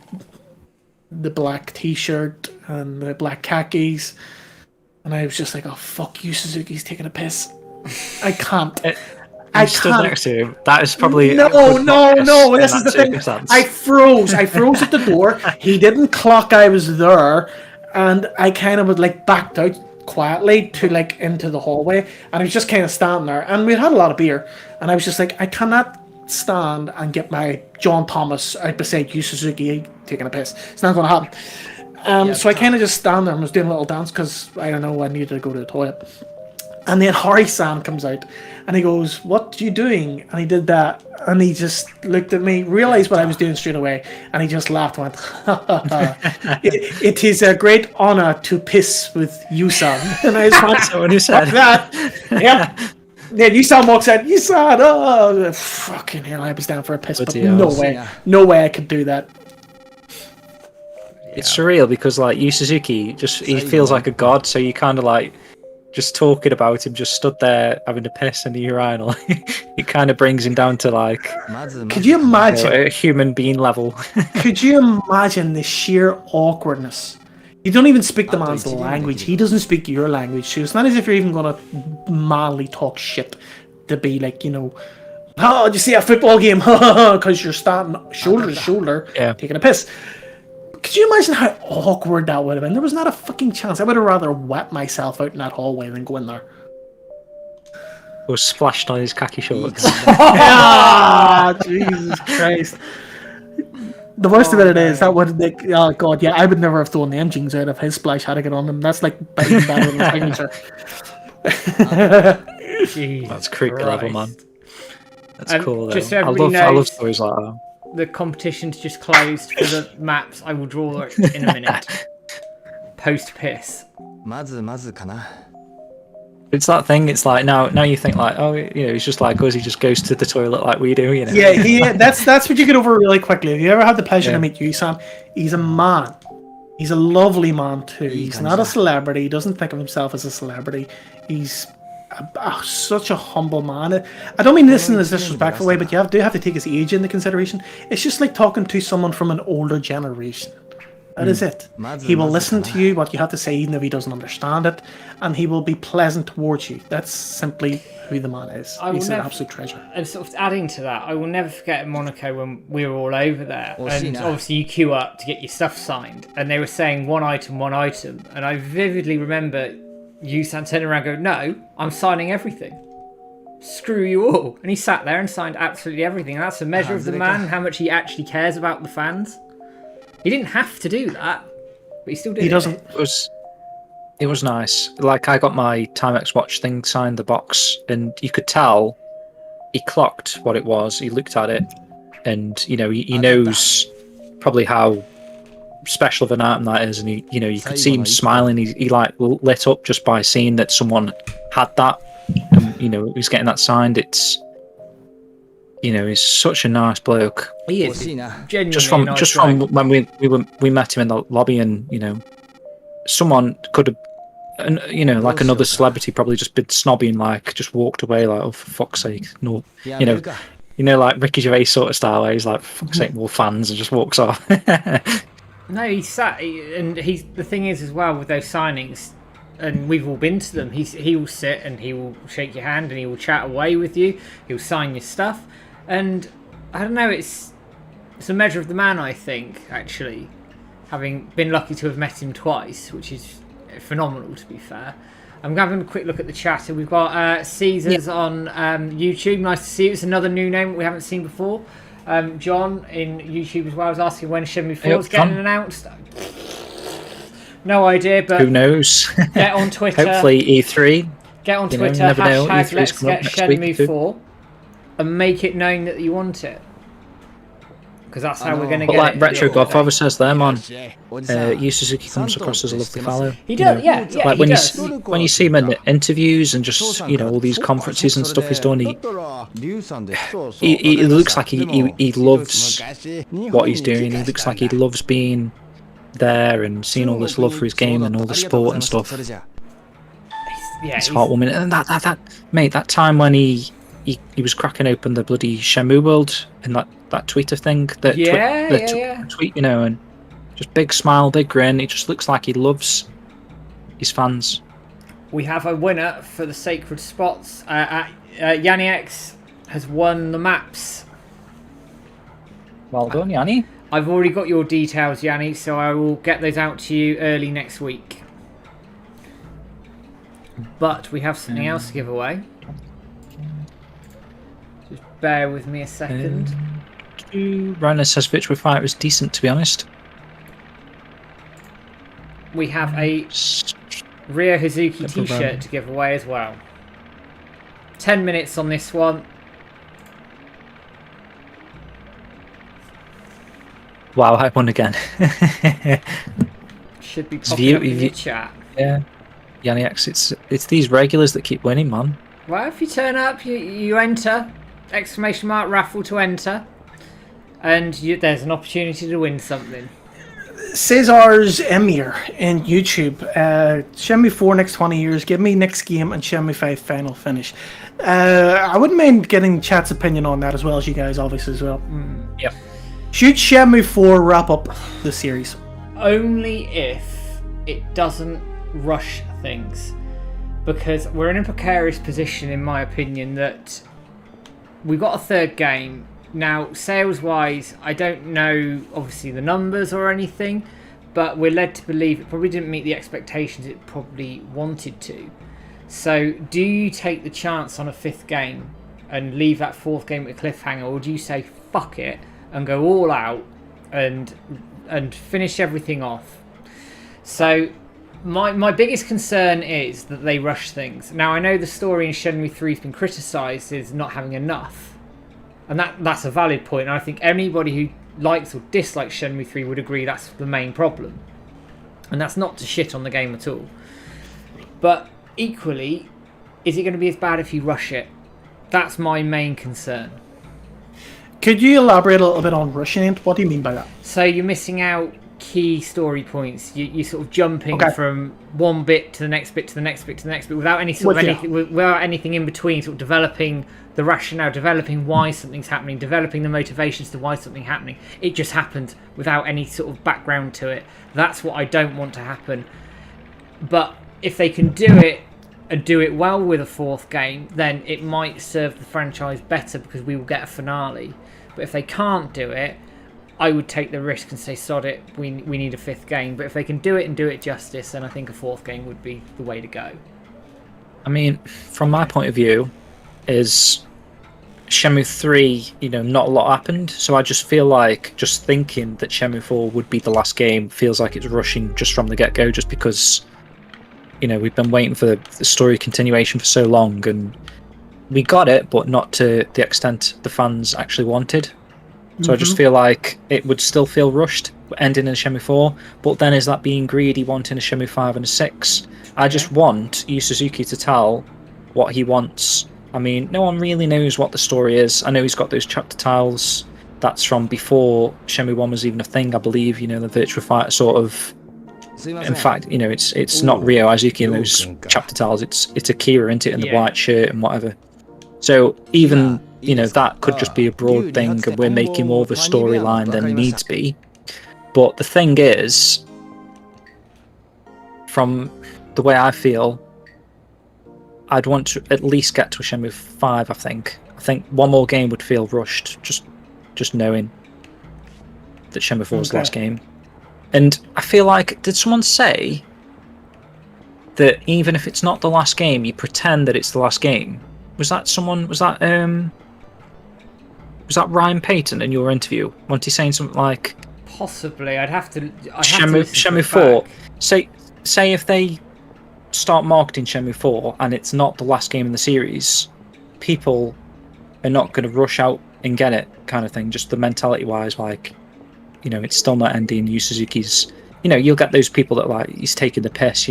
the black t-shirt and the black khakis, and I was just like, "Oh fuck you, Suzuki's taking a piss. I can't." I stood can't. next to him. That is probably no. This is the thing. I froze at the door. He didn't clock I was there, and I kind of backed out quietly to into the hallway, and I was just kind of standing there. And we had a lot of beer, and I was just like, I cannot stand and get my John Thomas out beside Yu Suzuki taking a piss. It's not going to happen. So I kind of just stand there and was doing a little dance because I don't know, I needed to go to the toilet. And then Hori-san comes out and he goes, "What are you doing?" And he did that and he just looked at me, realized what I was doing straight away, and he just laughed and went, "Ha ha ha. It is a great honor to piss with Yu-san." And I just went, That's what he said. "Fuck that." Yep. Then Yu-san walks out, "Yu-san, oh, fucking hell, I was down for a piss, but no way I could do that." It's surreal because like Yu Suzuki, he feels like a god, so you kind of like just talking about him, just stood there having a piss in the urinal. It kind of brings him down to like, could you imagine a human being level? Could you imagine the sheer awkwardness? You don't even speak the man's language. He doesn't speak your language. So it's not as if you're even gonna manly talk shit to be like, "Oh, did you see a football game?" Because you're standing shoulder to shoulder taking a piss. Could you imagine how awkward that would have been? There was not a fucking chance. I would have rather wet myself out in that hallway than go in there. Or splashed on his khaki shorts. Ah, Jesus Christ. The worst of it is, that would, oh god, yeah, I would never have thrown them jeans out if his splash had to get on them. That's like biting better than signature. That's creepy level, man. That's cool, though. Just so I love stories like that. The competition's just closed for the maps. I will draw it in a minute. Post piss. It's that thing. It's like now you think like, oh, it's just like us. He just goes to the toilet like we do, Yeah, that's what you get over really quickly. If you ever had the pleasure to meet Yu-san, he's a man. He's a lovely man too. He's not a celebrity. He doesn't think of himself as a celebrity. He's such a humble man. I don't mean this in a disrespectful way, but you do have to take his age into consideration. It's just like talking to someone from an older generation. That is it. He will listen to you, what you have to say, even if he doesn't understand it, and he will be pleasant towards you. That's simply who the man is. He's an absolute treasure. And sort of adding to that, I will never forget Monaco when we were all over there, and obviously you queue up to get your stuff signed, and they were saying one item, and I vividly remember Yu-san turning around and go, "No, I'm signing everything. Screw you all." And he sat there and signed absolutely everything. And that's a measure of the man and how much he actually cares about the fans. He didn't have to do that, but he still did. He doesn't. It was nice. Like, I got my Timex watch thing signed, the box, and you could tell he clocked what it was. He looked at it, and he knows probably how special of an item that is, and you could see him smiling. He like lit up just by seeing that someone had that, and he was getting that signed. It's he's such a nice bloke. He is genuinely just from when we met him in the lobby, and someone could have, like another celebrity probably just been snobby and like just walked away like, "Oh, for fuck's sake, no," like Ricky Gervais sort of style, where he's like, "For fuck's sake, more fans," and just walks off. No, he sat, and the thing is as well with those signings, and we've all been to them. He will sit and he will shake your hand and he will chat away with you. He'll sign your stuff, and I don't know. It's a measure of the man, I think. Actually, having been lucky to have met him twice, which is phenomenal, to be fair. I'm having a quick look at the chat, and we've got Caesars on YouTube. Nice to see you. It's another new name we haven't seen before. John in YouTube as well was asking when Shenmue 4 is getting announced. No idea, but who knows? Get on Twitter. Hopefully E3. Get on Twitter, never know. hashtag E3's let's coming up get next week Shenmue 4, and make it known that you want it. Because that's how we're going to get like it. Retro Godfather says there, man. Yu Suzuki comes across as a lovely fellow. He does, yeah, like he does. When you see him in the interviews and just all these conferences and stuff he's done, he looks like he loves what he's doing. He looks like he loves being there and seeing all this love for his game and all the sport and stuff. It's heartwarming. And that time when he was cracking open the bloody Shenmue world in that Twitter thing, tweet, and just big smile, big grin. It just looks like he loves his fans. We have a winner for the sacred spots. Yanni X has won the maps. Well done, Yanni. I've already got your details, Yanni, so I will get those out to you early next week. But we have something else to give away. Just bear with me a second. Rhino says Virtua Fighter is decent, to be honest. we have a Ryo Hazuki t-shirt to give away as well. 10 minutes on this one. Wow, I won again. Should be popping up in the chat. Yeah. Yanni X, it's these regulars that keep winning, man. Well, if you turn up, you enter. ! Raffle to enter. And there's an opportunity to win something. Cesar's Emir in YouTube. Shenmue 4 next 20 years. Give me next game and Shenmue 5 final finish. I wouldn't mind getting chat's opinion on that as well as you guys, obviously, as well. Yep. Should Shenmue 4 wrap up the series? Only if it doesn't rush things. Because we're in a precarious position, in my opinion, that we've got a third game. Now, sales-wise, I don't know, obviously, the numbers or anything, but we're led to believe it probably didn't meet the expectations it probably wanted to. So, do you take the chance on a fifth game and leave that fourth game with a cliffhanger, or do you say, fuck it, and go all out and finish everything off? So, my biggest concern is that they rush things. Now, I know the story in Shenmue 3 has been criticised as not having enough. And that's a valid point. And I think anybody who likes or dislikes Shenmue 3 would agree that's the main problem. And that's not to shit on the game at all. But equally, is it going to be as bad if you rush it? That's my main concern. Could you elaborate a little bit on rushing it? What do you mean by that? So you're missing out key story points. You're sort of jumping from one bit to the next bit to the next bit to the next bit without any sort of anything, without anything in between. Sort of developing the rationale, developing why something's happening, developing the motivations to why something's happening. It just happened without any sort of background to it. That's what I don't want to happen. But if they can do it and do it well with a fourth game, then it might serve the franchise better because we will get a finale. But if they can't do it, I would take the risk and say, sod it, we need a fifth game. But if they can do it and do it justice, then I think a fourth game would be the way to go. I mean, from my point of view, is Shenmue 3, not a lot happened. So I just feel like just thinking that Shenmue 4 would be the last game feels like it's rushing just from the get-go, just because, we've been waiting for the story continuation for so long, and we got it, but not to the extent the fans actually wanted. So I just feel like it would still feel rushed ending in Shenmue 4, but then is that being greedy, wanting a Shenmue 5 and a 6? I just want Yu Suzuki to tell what he wants. I mean, no one really knows what the story is. I know he's got those chapter tiles. That's from before Shenmue 1 was even a thing, I believe, the Virtua Fighter sort of... In fact, it's not Ryo Hazuki in those chapter tiles, it's Akira, isn't it, in the white shirt and whatever. So even... that could just be a broad thing, and we're making more of a storyline than needs be. But the thing is, from the way I feel, I'd want to at least get to a Shenmue 5, I think. I think one more game would feel rushed, just knowing that Shenmue 4 is the last game. And I feel like, did someone say that even if it's not the last game, you pretend that it's the last game? Was that Ryan Payton in your interview? Wasn't he saying something like... Possibly. I'd have to Shenmue 4. Say if they start marketing Shenmue 4 and it's not the last game in the series, people are not going to rush out and get it, kind of thing. Just the mentality-wise, it's still not ending. Yu Suzuki's... you'll get those people that he's taking the piss,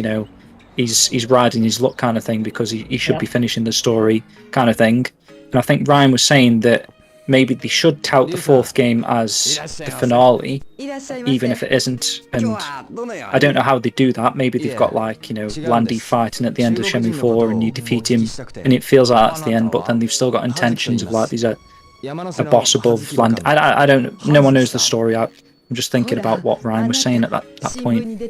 he's riding his luck kind of thing because he should be finishing the story kind of thing. And I think Ryan was saying that maybe they should tout the fourth game as the finale, even if it isn't. And I don't know how they do that. Maybe they've got Landy fighting at the end of Shenmue 4 and you defeat him and it feels like that's the end, but then they've still got intentions of there's a boss above Landy. I don't know. No one knows the story. I'm just thinking about what Ryan was saying at that point.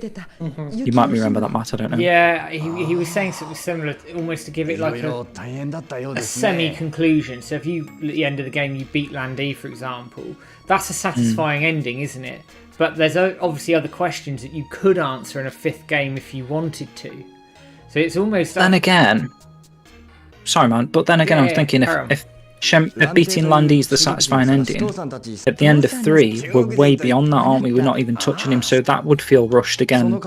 You might remember that, Matt, I don't know. Yeah, he was saying something similar, almost to give it like a semi-conclusion. So if you, at the end of the game, you beat Landy, for example, that's a satisfying ending, isn't it? But there's obviously other questions that you could answer in a fifth game if you wanted to. So it's almost... Then again... Sorry, man, but then again, I'm thinking if beating Landy's the satisfying ending. At the end of 3, we're way beyond that, aren't we? We're not even touching him, so that would feel rushed again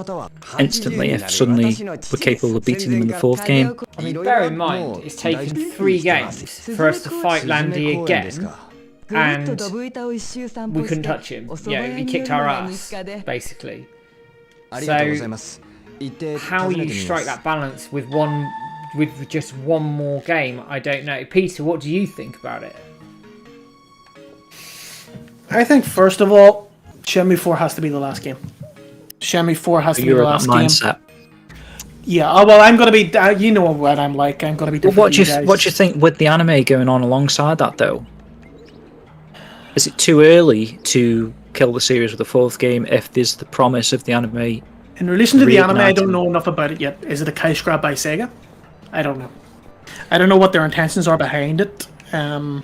instantly if suddenly we're capable of beating him in the 4th game. I mean, bear in mind, it's taken 3 games for us to fight Landy again, and we couldn't touch him. Yeah, he kicked our ass, basically. So, how you strike that balance with just one more game, I don't know. Peter, what do you think about it? I think, first of all, Shenmue 4 has to be the last game. Shenmue 4 has to be the last game. Yeah, well, I'm going to be... you know what I'm like. I'm going to be different. What do you think with the anime going on alongside that, though? Is it too early to kill the series with the 4th game if there's the promise of the anime? In relation to the anime, I don't know enough about it yet. Is it a cash grab by Sega? I don't know. I don't know what their intentions are behind it. Don't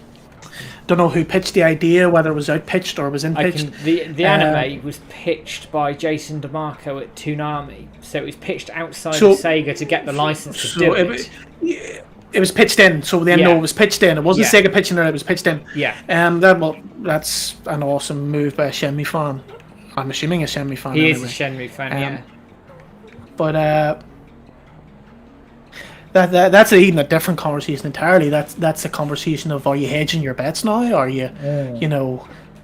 know who pitched the idea, whether it was out-pitched or was in-pitched. The anime was pitched by Jason DeMarco at Toonami, so it was pitched outside of Sega to get the license to do it. It was pitched in, so then no, it was pitched in. It wasn't Sega pitching it, it was pitched in. Yeah. That's an awesome move by a Shenmue fan. I'm assuming a Shenmue fan. He is a Shenmue fan, yeah. But that's even a different conversation entirely. That's a conversation of, are you hedging your bets now? Are you,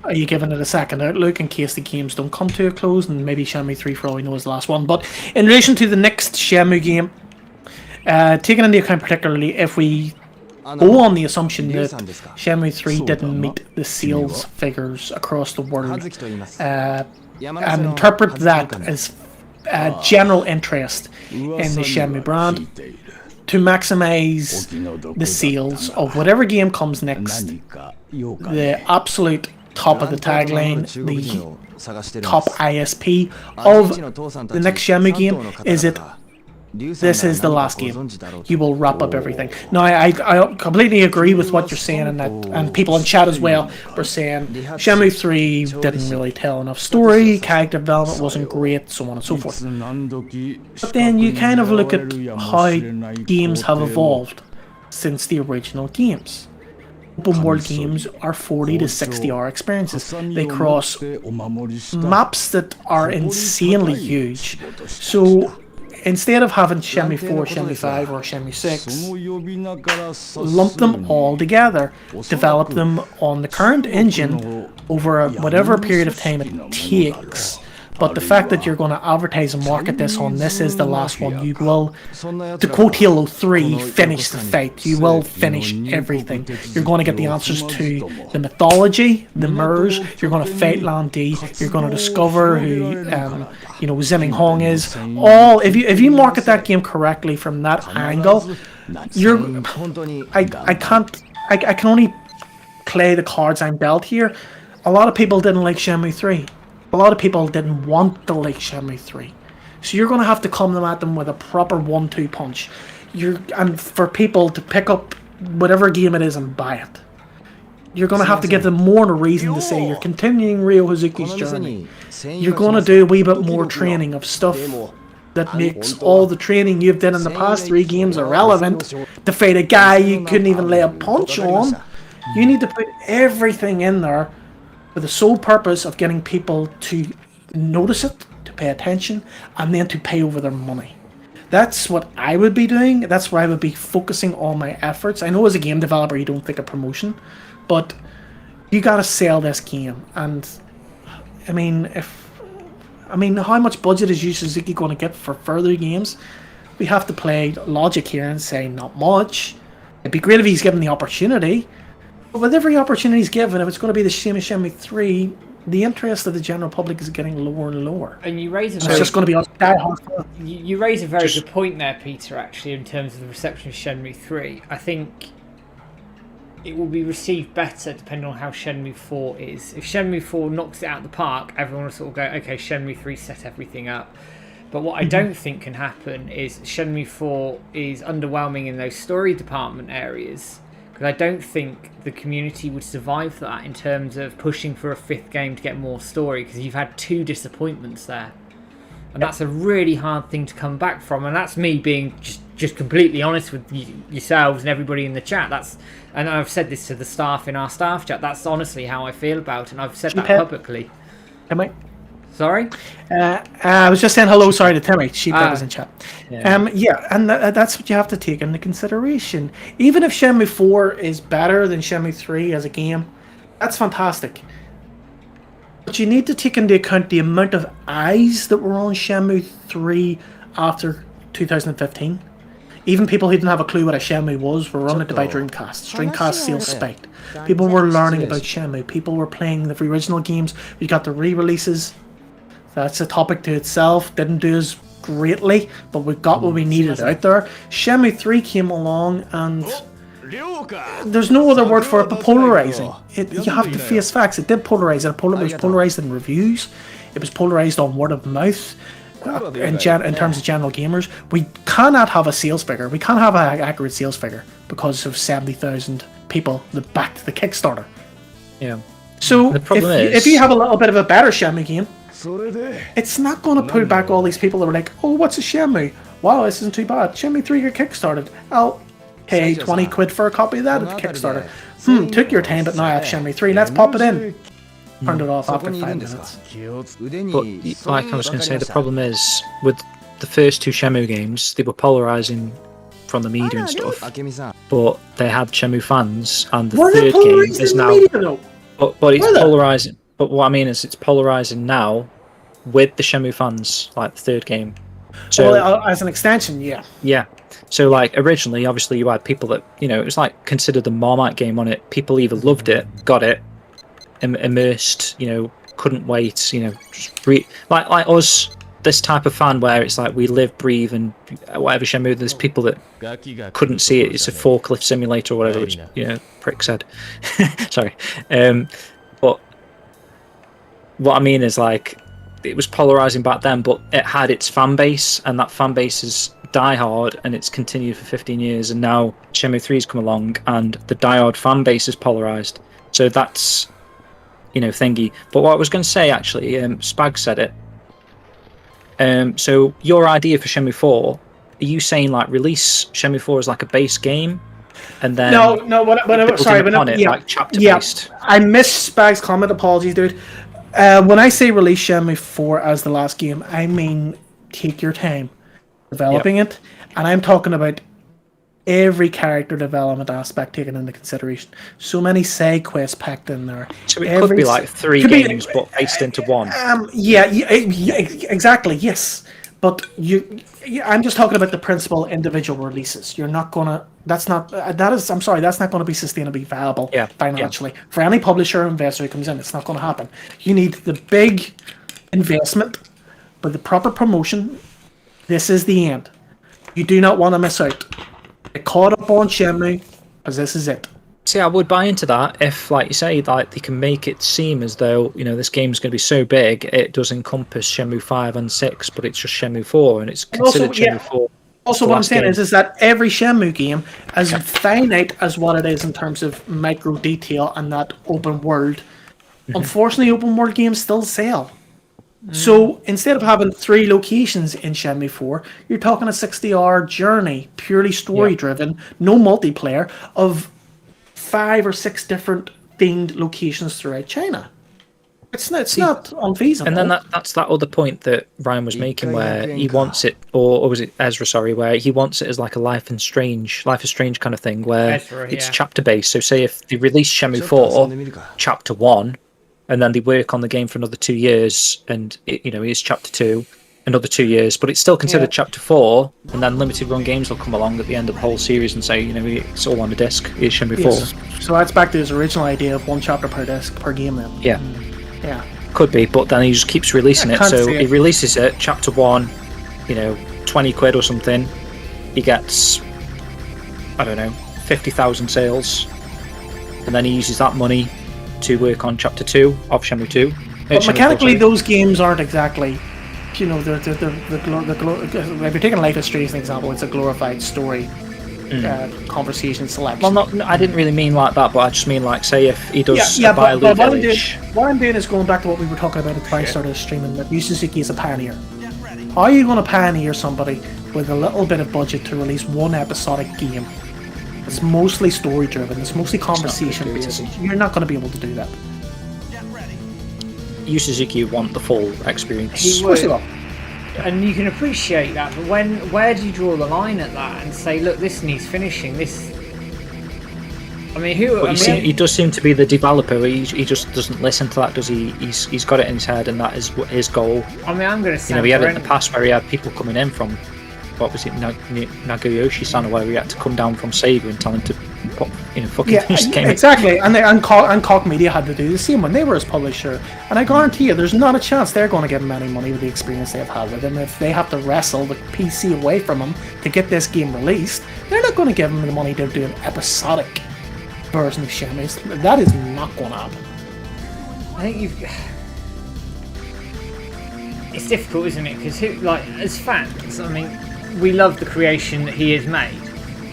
are you giving it a second outlook in case the games don't come to a close? And maybe Shenmue 3 for all we know is the last one. But in relation to the next Shenmue game, taking into account particularly if we go on the assumption that Shenmue 3 didn't meet the sales figures across the world, and interpret that as general interest in the Shenmue brand, to maximize the sales of whatever game comes next, the absolute top of the tagline, the top ISP of the next Shenmue game is it. This is the last game. You will wrap up everything. Now, I completely agree with what you're saying, and people in chat as well were saying Shenmue 3 didn't really tell enough story, character development wasn't great, so on and so forth. But then you kind of look at how games have evolved since the original games. Open world games are 40 to 60 hour experiences. They cross maps that are insanely huge. So instead of having Shenmue 4, Shenmue 5 or Shenmue 6, lump them all together, develop them on the current engine over whatever period of time it takes. But the fact that you're going to advertise and market this on this is the last one, you will, to quote Halo 3, finish the fight. You will finish everything. You're going to get the answers to the mythology, the mirrors. You're going to fight Landy. You're going to discover who, Zimming Hong is. All if you market that game correctly from that angle, I can only play the cards I'm dealt here. A lot of people didn't like Shenmue 3. A lot of people didn't want to like Shenmue 3. So you're going to have to come at them with a proper 1-2 punch. And for people to pick up whatever game it is and buy it. You're going to have to give them more than a reason to say you're continuing Ryo Hazuki's journey. You're going to do a wee bit more training of stuff that makes all the training you've done in the past 3 games irrelevant to fight a guy you couldn't even lay a punch on. You need to put everything in there for the sole purpose of getting people to notice it, to pay attention, and then to pay over their money. That's what I would be doing. That's where I would be focusing all my efforts. I know as a game developer you don't think of promotion, but you gotta sell this game. And I mean, how much budget is Yu Suzuki going to get for further games? We have to play logic here and say not much. It'd be great if he's given the opportunity. But with every opportunity he's given, if it's going to be the same as Shenmue 3, the interest of the general public is getting lower and lower. And you raise it's just going to be on that hard. You raise a very good point there, Peter, actually, in terms of the reception of Shenmue 3. I think it will be received better depending on how Shenmue 4 is. If Shenmue 4 knocks it out of the park, everyone will sort of go, okay, Shenmue 3 set everything up. But what I don't think can happen is Shenmue 4 is underwhelming in those story department areas. Because I don't think the community would survive that in terms of pushing for a 5th game to get more story, because you've had 2 disappointments there. and that's a really hard thing to come back from. And that's me being just completely honest with yourselves and everybody in the chat. And I've said this to the staff in our staff chat. That's honestly how I feel about it, and I've said that publicly. Am I? Sorry? I was just saying hello, sorry to Timmy. Sheephead was in chat. Yeah. And that's what you have to take into consideration. Even if Shenmue 4 is better than Shenmue 3 as a game, that's fantastic. But you need to take into account the amount of eyes that were on Shenmue 3 after 2015. Even people who didn't have a clue what a Shenmue was were running it to buy Dreamcast. Dreamcast sales spiked. People were learning about Shenmue. People were playing the original games. We got the re-releases. That's a topic to itself. Didn't do as greatly, but we got what we needed out there. Shenmue 3 came along, and there's no other word for it but polarizing. You have to face facts. It did polarize. It was polarized in reviews. It was polarized on word of mouth. In terms of general gamers, we cannot have a sales figure. We can't have an accurate sales figure because of 70,000 people that backed the Kickstarter. Yeah. So if you have a little bit of a better Shenmue game, it's not going to pull back all these people that are like, oh, what's a Shenmue? Wow, this isn't too bad. Shenmue 3 got kickstarted. I'll pay 20 quid for a copy of that at the Kickstarter. Took your time, but now I have Shenmue 3. Let's pop it in. Turned it off after 5 minutes. But like I was going to say, the problem is with the first two Shenmue games, they were polarizing from the media and stuff. But they had Shenmue fans, and the third game is now. But it's polarizing. But what I mean is, it's polarizing now with the Shenmue fans, like the third game. So as an extension, yeah. Yeah. So like originally, obviously, you had people that it was like considered the Marmite game on it. People either loved it, got it, immersed, couldn't wait, just like us, this type of fan where it's like we live, breathe, and whatever Shenmue. There's people that couldn't see it. It's a forklift simulator or whatever, which prick said. Sorry. But what I mean is, like, it was polarizing back then, but it had its fan base, and that fan base is diehard, and it's continued for 15 years. And now Shenmue 3's come along, and the diehard fan base is polarized. So that's thingy. But what I was going to say, actually, Spag said it. So your idea for Shenmue 4, are you saying like release Shenmue 4 as like a base game, and then like chapter based? I missed Spag's comment. Apologies, dude. When I say release Shenmue 4 as the last game, I mean take your time developing it, and I'm talking about every character development aspect taken into consideration. So many side quests packed in there. So it could be like 3 games, but based into one. Yeah, exactly. Yes, but I'm just talking about the principal individual releases. You're not gonna. That's not. I'm sorry. That's not going to be sustainably viable financially for any publisher or investor who comes in. It's not going to happen. You need the big investment, but the proper promotion. This is the end. You do not want to miss out. Get caught up on Shenmue, because this is it. See, I would buy into that if, like you say, like they can make it seem as though this game's going to be so big it does encompass Shenmue 5 and 6, but it's just Shenmue 4, and it's considered Shenmue 4. Also, what I'm saying is that every Shenmue game, as finite as what it is in terms of micro detail and that open world, unfortunately, open world games still sell. So instead of having 3 locations in Shenmue 4, you're talking a 60-hour journey, purely story-driven, no multiplayer, of 5 or 6 different themed locations throughout China. It's not unfeasible. And then that's that other point that Ryan was making, where he wants it, or was it Ezra? Sorry, where he wants it as like a Life is Strange kind of thing, where it's chapter based. So say if they release Shenmue 4, chapter 1. And then they work on the game for another 2 years, and it is chapter 2, another 2 years, but it's still considered chapter 4. And then limited run games will come along at the end of the whole series and say, it's all on the disc. It's Shenmue 4. So that's back to his original idea of 1 chapter per disc per game. Then yeah, could be, but then he just keeps releasing it. So he releases it, chapter 1, 20 quid or something. He gets, I don't know, 50,000 sales, and then he uses that money to work on chapter 2 of Shenmue 2. But mechanically, those games aren't exactly, if you're taking Life is Strange as an example, it's a glorified story conversation selection. Well, I didn't really mean like that, but I just mean like, say if he does a Bailu Village. What I'm doing is going back to what we were talking about at the start of the streaming, that Yu Suzuki is a pioneer. How are you going to pioneer somebody with a little bit of budget to release one episodic game? It's mostly story driven. It's mostly conversation based. You're not going to be able to do that. Yu Suzuki want the full experience. He would. And you can appreciate that, but where do you draw the line at that and say, look, this needs finishing? This. I mean, he does seem to be the developer. He just doesn't listen to that, does he? He's got it in his head, and that is his goal. I mean, I'm going to say, we had it in the past where he had people coming in from, what was it, Nagoyoshi-san, or where he had to come down from Sega and tell him to fucking finish the game. Exactly, and Koch Media had to do the same when they were his publisher. And I guarantee you, there's not a chance they're going to give him any money with the experience they've had with him. If they have to wrestle the PC away from him to get this game released, they're not going to give him the money to do an episodic version of Shenmue. That is not going to happen. I think it's difficult, isn't it? Because as fans, I mean, we love the creation that he has made.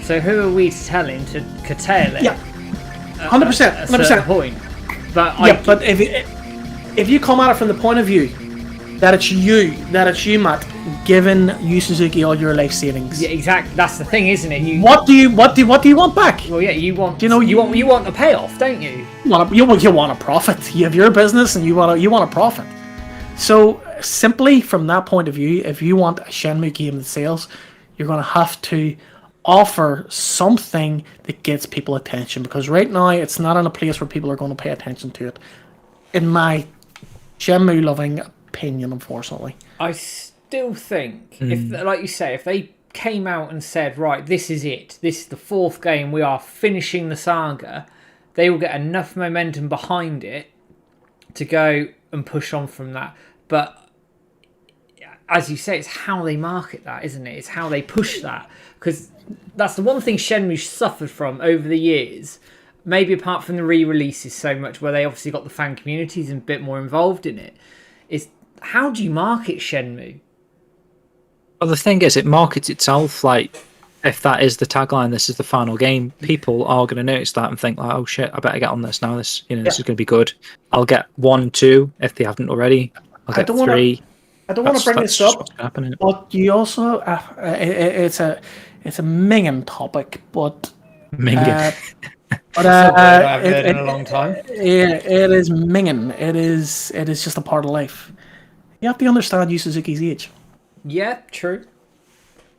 So who are we to tell him to curtail it? Yeah, 100%. At a certain point. But but if you come at it from the point of view that it's you, Matt, giving Yu Suzuki all your life savings. Yeah, exactly. That's the thing, isn't it? What do you want back? Well, yeah, you want a payoff, don't you? You want a profit. You have your business, and you want a profit. So simply from that point of view, if you want a Shenmue game that sells, you're going to have to offer something that gets people attention, because right now it's not in a place where people are going to pay attention to it, in my Shenmue loving opinion, unfortunately. I still think if, like you say, if they came out and said, right, this is it, this is the fourth game, we are finishing the saga, they will get enough momentum behind it to go and push on from that. But as you say, it's how they market that, isn't it? It's how they push that, because that's the one thing Shenmue suffered from over the years, maybe apart from the re-releases so much, where they obviously got the fan communities and a bit more involved in it, is how do you market Shenmue? Well, the thing is, it markets itself. Like, if that is the tagline, this is the final game, people are going to notice that and think, like, oh shit, I better get on this now. This is going to be good. I'll get 1, 2 if they haven't already. I'll get 3. I don't want to bring this up, but you also it's a minging topic, but minging. I've heard in a long time. It is minging. It is just a part of life. You have to understand Yu Suzuki's age. Yeah, true.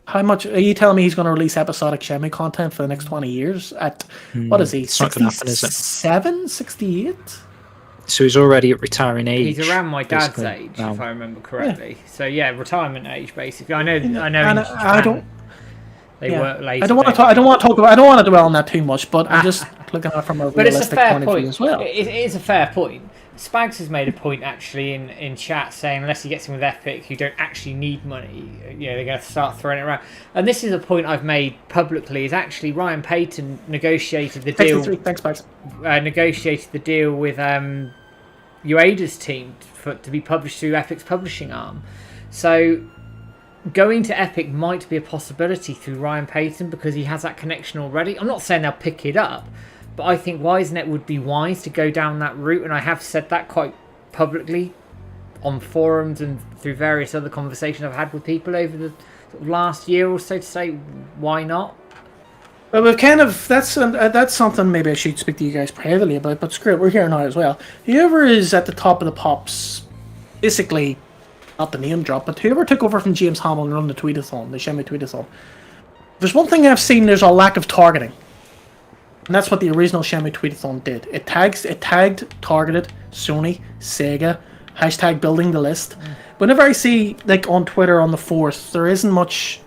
How much are you telling me he's going to release episodic Shenmue content for the next 20 years? At what is he? 67, 68? So he's already at retiring age. He's around my dad's age, if I remember correctly. Yeah. So yeah, retirement age basically. I know. I don't. They work late. I don't want to dwell on that too much, but I'm just looking at it from a realistic point of view as well. It is a fair point. Spags has made a point actually in chat saying unless he gets in with Epic, who don't actually need money, they're going to start throwing it around. And this is a point I've made publicly. Is actually Ryan Payton negotiated the deal. Thanks, Spags. Negotiated the deal with Ueda's team to be published through Epic's publishing arm. So going to Epic might be a possibility through Ryan Payton because he has that connection already. I'm not saying they'll pick it up, but I think WiseNet would be wise to go down that route, and I have said that quite publicly on forums and through various other conversations I've had with people over the last year or so to say, why not? Well, we've that's something maybe I should speak to you guys privately about, but screw it, we're here now as well. Whoever is at the top of the pops, basically, not the name drop, but whoever took over from James Hamill and run the tweetathon, the Shenmue tweetathon, there's one thing I've seen, there's a lack of targeting. And that's what the original Shenmue tweetathon did. It tagged, targeted Sony, Sega, hashtag building the list. Whenever I see, like on Twitter on the 4th, there isn't much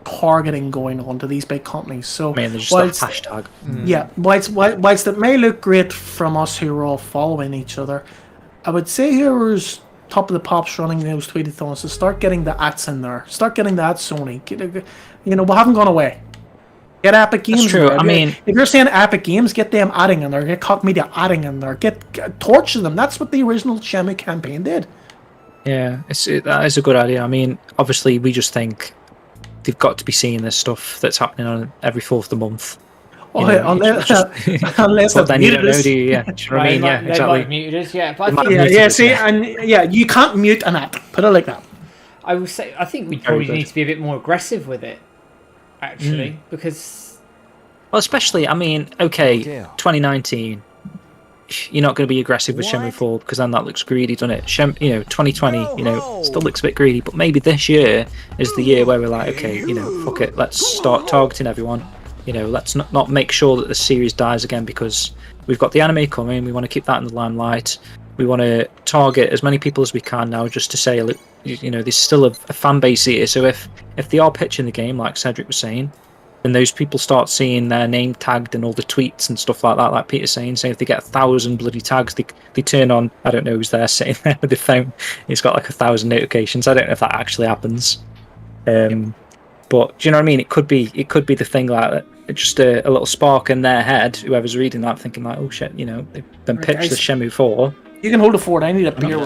targeting going on to these big companies. So just that hashtag. Yeah, whilst it may look great from us who are all following each other, I would say whoever's top of the pops running those tweetathons to start getting the ads in there. Start getting the ads, Sony. We haven't gone away. Get Epic Games. That's true. I mean, if you're saying Epic Games, get them adding in there. Get Koch Media adding in there. Get torture them. That's what the original Shenmue campaign did. Yeah, that is a good idea. I mean, obviously, we just think they've got to be seeing this stuff that's happening on every 4th of the month. Unless then you don't know, do you? Yeah, do you know what I mean? Yeah, exactly. Muted us, yeah. But you can't mute an app. Put it like that. I will say, I think we probably need to be a bit more aggressive with it, actually, because... Well, especially, I mean, okay, 2019, you're not going to be aggressive with Shenmue 4 because then that looks greedy, doesn't it? 2020, still looks a bit greedy, but maybe this year is the year where we're like, okay, fuck it, let's start targeting everyone. Let's not make sure that the series dies again because we've got the anime coming, we want to keep that in the limelight. We want to target as many people as we can now just to say, look, there's still a fan base here, so if they are pitching the game, like Cedric was saying, and those people start seeing their name tagged in all the tweets and stuff like that, like Peter's saying, so if they get 1,000 bloody tags, they turn on, I don't know who's there sitting there with the phone, he's got like 1,000 notifications. I don't know if that actually happens. But do you know what I mean? It could be the thing like that, just a little spark in their head, whoever's reading that, thinking like, oh shit, they've been pitched the Shenmue 4. You can hold a fort, I need a beer.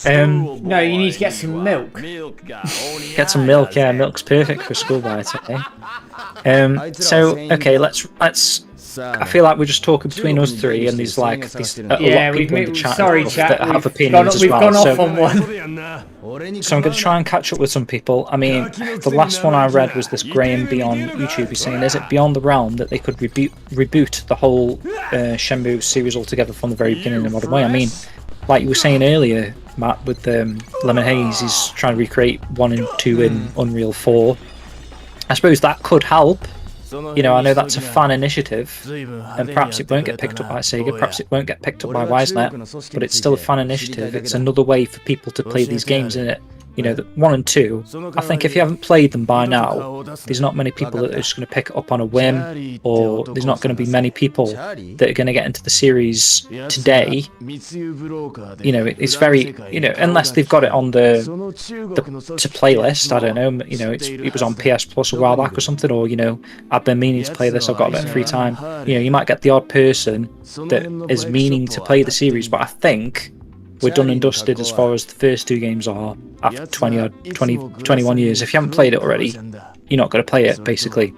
No, you need to get some milk. Get some milk, yeah, milk's perfect for school by today. So, okay, let's. I feel like we're just talking between us three, and there's a lot of people in the chat, that have opinions as well. We've gone off on one. So I'm going to try and catch up with some people. I mean, the last one I read was this Graham Beyond YouTube. He's saying, is it beyond the realm that they could reboot the whole Shenmue series altogether from the very beginning in a modern way? I mean, like you were saying earlier, Matt, with Lemon Haze, he's trying to recreate 1 and 2 in Unreal 4. I suppose that could help. I know that's a fan initiative, and perhaps it won't get picked up by Sega, perhaps it won't get picked up by WiseNet, but it's still a fan initiative. It's another way for people to play these games in it. The 1 and 2, I think if you haven't played them by now, there's not many people that are just going to pick it up on a whim, or there's not going to be many people that are going to get into the series today. It's very, unless they've got it on the playlist, I don't know, it was on PS Plus a while back or something, or, I've been meaning to play this, I've got a bit of free time. You might get the odd person that is meaning to play the series, but I think we're done and dusted as far as the first 2 games are after 21 years. If you haven't played it already, you're not going to play it, basically.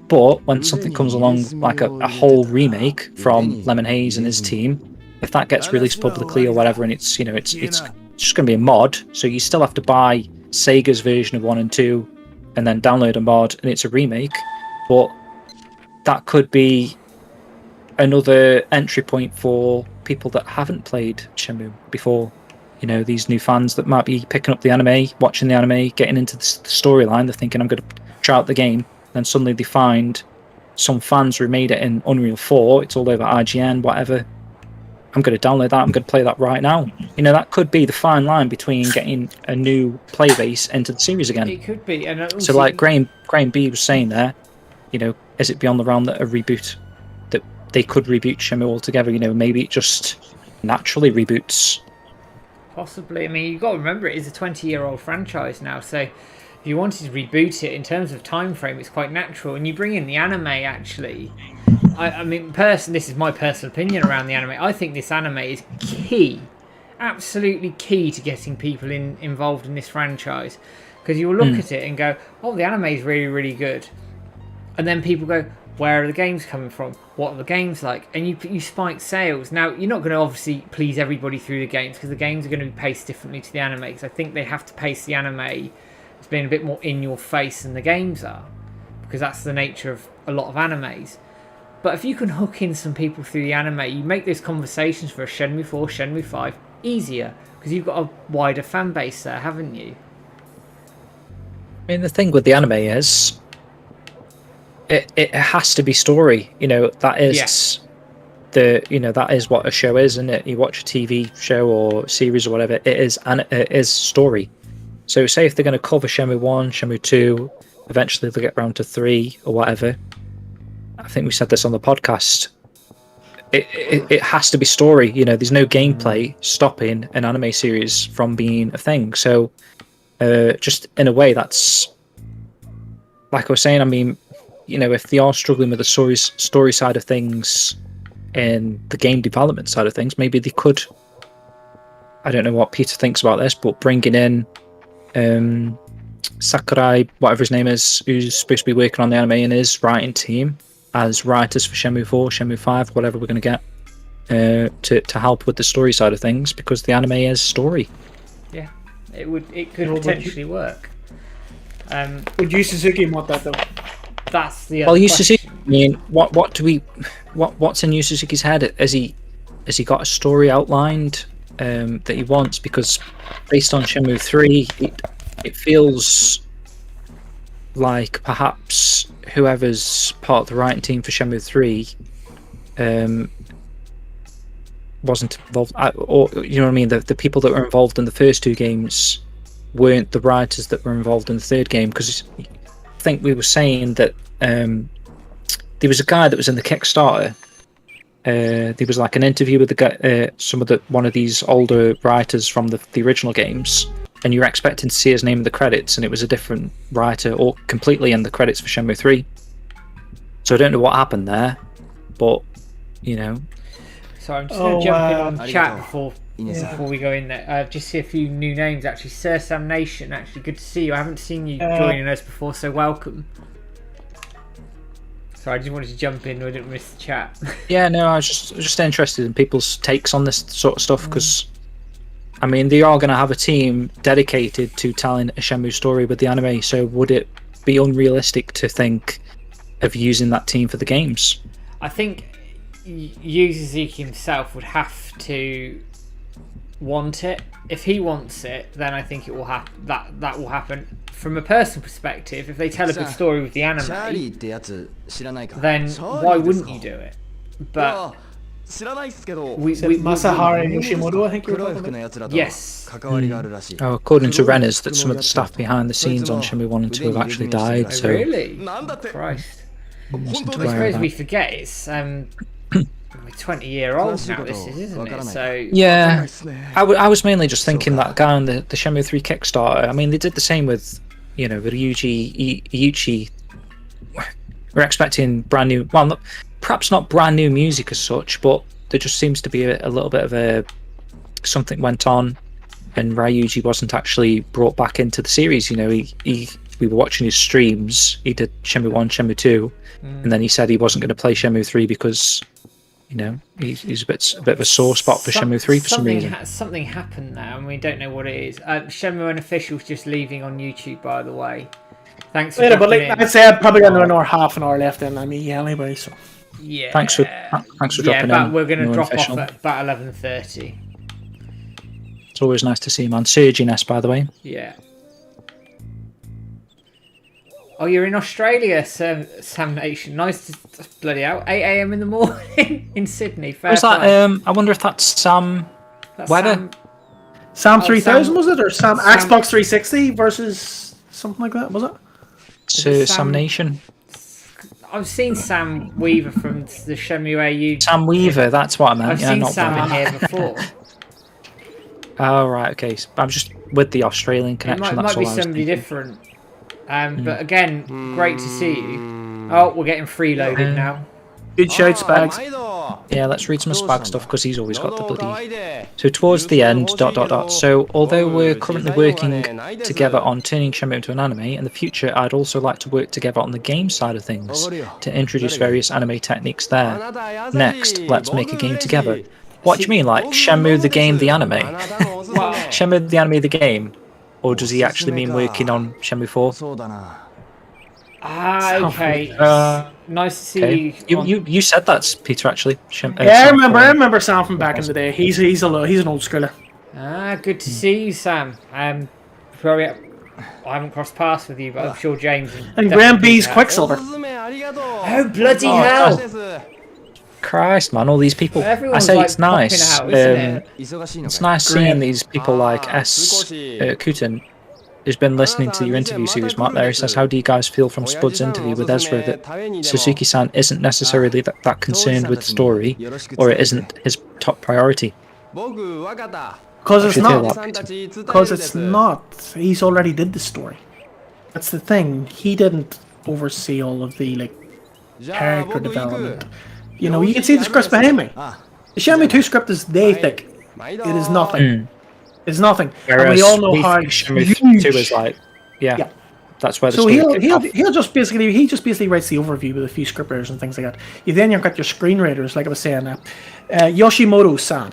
But when something comes along, like a whole remake from Lemon Haze and his team, if that gets released publicly or whatever, and it's just going to be a mod, so you still have to buy Sega's version of 1 and 2, and then download a mod, and it's a remake, but that could be another entry point for people that haven't played Shenmue before. These new fans that might be picking up the anime, watching the anime, getting into the storyline, they're thinking, I'm going to try out the game, then suddenly they find some fans remade it in Unreal 4, it's all over IGN, whatever. I'm going to download that, I'm going to play that right now. That could be the fine line between getting a new play base into the series again. It could be. And also, so like Graham B was saying there, is it beyond the realm that they could reboot Shenmue altogether? Maybe it just naturally reboots. Possibly. I mean, you've got to remember, it is a 20-year-old franchise now, so if you wanted to reboot it in terms of time frame, it's quite natural. And you bring in the anime, actually. I mean, this is my personal opinion around the anime. I think this anime is key, absolutely key to getting people involved in this franchise. Because you'll look at it and go, oh, the anime is really, really good. And then people go, where are the games coming from? What are the games like? And you spike sales. Now, you're not going to obviously please everybody through the games, because the games are going to be paced differently to the anime. Because I think they have to pace the anime as being a bit more in your face than the games are, because that's the nature of a lot of animes. But if you can hook in some people through the anime, you make those conversations for a Shenmue 4, Shenmue 5 easier, because you've got a wider fan base there, haven't you? I mean, the thing with the anime is, it has to be story. That is that is what a show is, isn't it? You watch a TV show or series or whatever, it is story. So say if they're going to cover Shenmue 1, Shenmue 2, eventually they'll get around to 3 or whatever. I think we said this on the podcast. It has to be story. There's no gameplay stopping an anime series from being a thing. So just in a way, that's like I was saying. I mean, if they are struggling with the story side of things and the game development side of things, maybe they could. I don't know what Peter thinks about this, but bringing in Sakurai, whatever his name is, who's supposed to be working on the anime in his writing team, as writers for Shenmue 4, Shenmue 5, whatever we're going to get, to help with the story side of things, because the anime is story. Yeah. It could potentially work. Would Yu Suzuki want that though? That's the other Well, Yu question. Suzuki. I mean, what's in Yu Suzuki's head? Has he got a story outlined that he wants? Because based on Shenmue 3, it feels like perhaps whoever's part of the writing team for Shenmue 3 wasn't involved, or you know what I mean. The people that were involved in the first 2 games weren't the writers that were involved in the 3rd game. Because I think we were saying that there was a guy that was in the Kickstarter. There was like an interview with the guy, one of these older writers from the original games, and you were expecting to see his name in the credits, and it was a different writer, or completely in the credits for Shenmue 3. So I don't know what happened there, but you know. So I'm just going to jump in on chat before we go in there. Just see a few new names actually. Sir Sam Nation, actually good to see you. I haven't seen you joining us before, so welcome. Sorry, I just wanted to jump in. I didn't miss the chat. Yeah, no, I was just interested in people's takes on this sort of stuff, because I mean, they are going to have a team dedicated to telling a Shenmue story with the anime. So would it be unrealistic to think of using that team for the games? I think Yu Suzuki himself would have to want it. If he wants it, then I think it will happen. That will happen. From a personal perspective, if they tell a good story with the anime, then why wouldn't you do it? But Masahara Yoshimoto, I think you were talking about. yes. Oh, according to Renners, that some of the staff behind the scenes on Shenmue 1 and 2 have actually died. So Really? Christ. I suppose we forget it's 20-year-old now. This is, isn't it? So yeah, I was mainly just thinking that guy on the Shenmue 3 Kickstarter. I mean, they did the same with, you know, with Ryuji Iuchi. We're expecting brand new, well, perhaps not brand new music as such, but there just seems to be a little bit of something went on, and Ryuji wasn't actually brought back into the series. You know, we were watching his streams. He did Shenmue 1, Shenmue 2, and then he said he wasn't going to play Shenmue 3 because, you know, he's a bit of a sore spot for Shenmue 3 for some reason. Something happened now, and we don't know what it is. Shenmue Unofficial's just leaving on YouTube, by the way. Thanks for But in. I'd say I've probably got another half an hour left in me anyway. So Yeah. Thanks for dropping in. We're going to drop Unofficial. off at about 11:30. It's always nice to see him on Surginess, by the way. Yeah. Oh, you're in Australia, Sam Nation. Nice to bloody hell. 8 a.m. in the morning in Sydney. Fair Was that? play. I wonder if that's Sam That's Weather. Sam 3000 Sam- was it, or Sam Xbox 360 versus something like that? Was it? Sam Nation. I've seen Sam Weaver from the Shenmue AU. Sam Weaver. That's what I meant. I've yeah, seen not Sam on Weather. here before. Oh right, okay. So I'm just with the Australian It connection. might That's be all I was somebody thinking. different. But again, great to see you. Oh, we're getting freeloaded now. Good shout, Spags. Yeah, let's read some of Spag stuff because he's always got the bloody. So towards the end, ... So although we're currently working together on turning Shenmue into an anime, in the future I'd also like to work together on the game side of things to introduce various anime techniques there. Next, let's make a game together. What do you mean, like Shenmue the game, the anime? Shenmue the anime, the game? Or does he actually mean working on Shenmue 4? Okay. Nice to see you. You said that, Peter, actually. Yeah, I remember Sam from back in the day. He's an old schooler. Good to see you, Sam. Probably, I haven't crossed paths with you, but I'm sure James. And Graham B's Quicksilver. Oh bloody hell! Christ, man, all these people. Everyone's I say like it's nice. popping out, isn't it? It's nice seeing these people like Kutin, who's been listening to your interview series. Mark there, he says, how do you guys feel from Spud's interview with Ezra that Suzuki-san isn't necessarily that concerned with the story, or it isn't his top priority? Because it's not. Because it's not. He's already did the story. That's the thing. He didn't oversee all of the character development. You know, you can see the scripts behind me. The Shenmue 2 script is day thick. It is nothing. It's nothing. Whereas and we all know how Shenmue huge. 2 is like, yeah. That's where the So story he'll just basically writes the overview with a few scripters and things like that. You've got your screenwriters, like I was saying, Yoshimoto-san.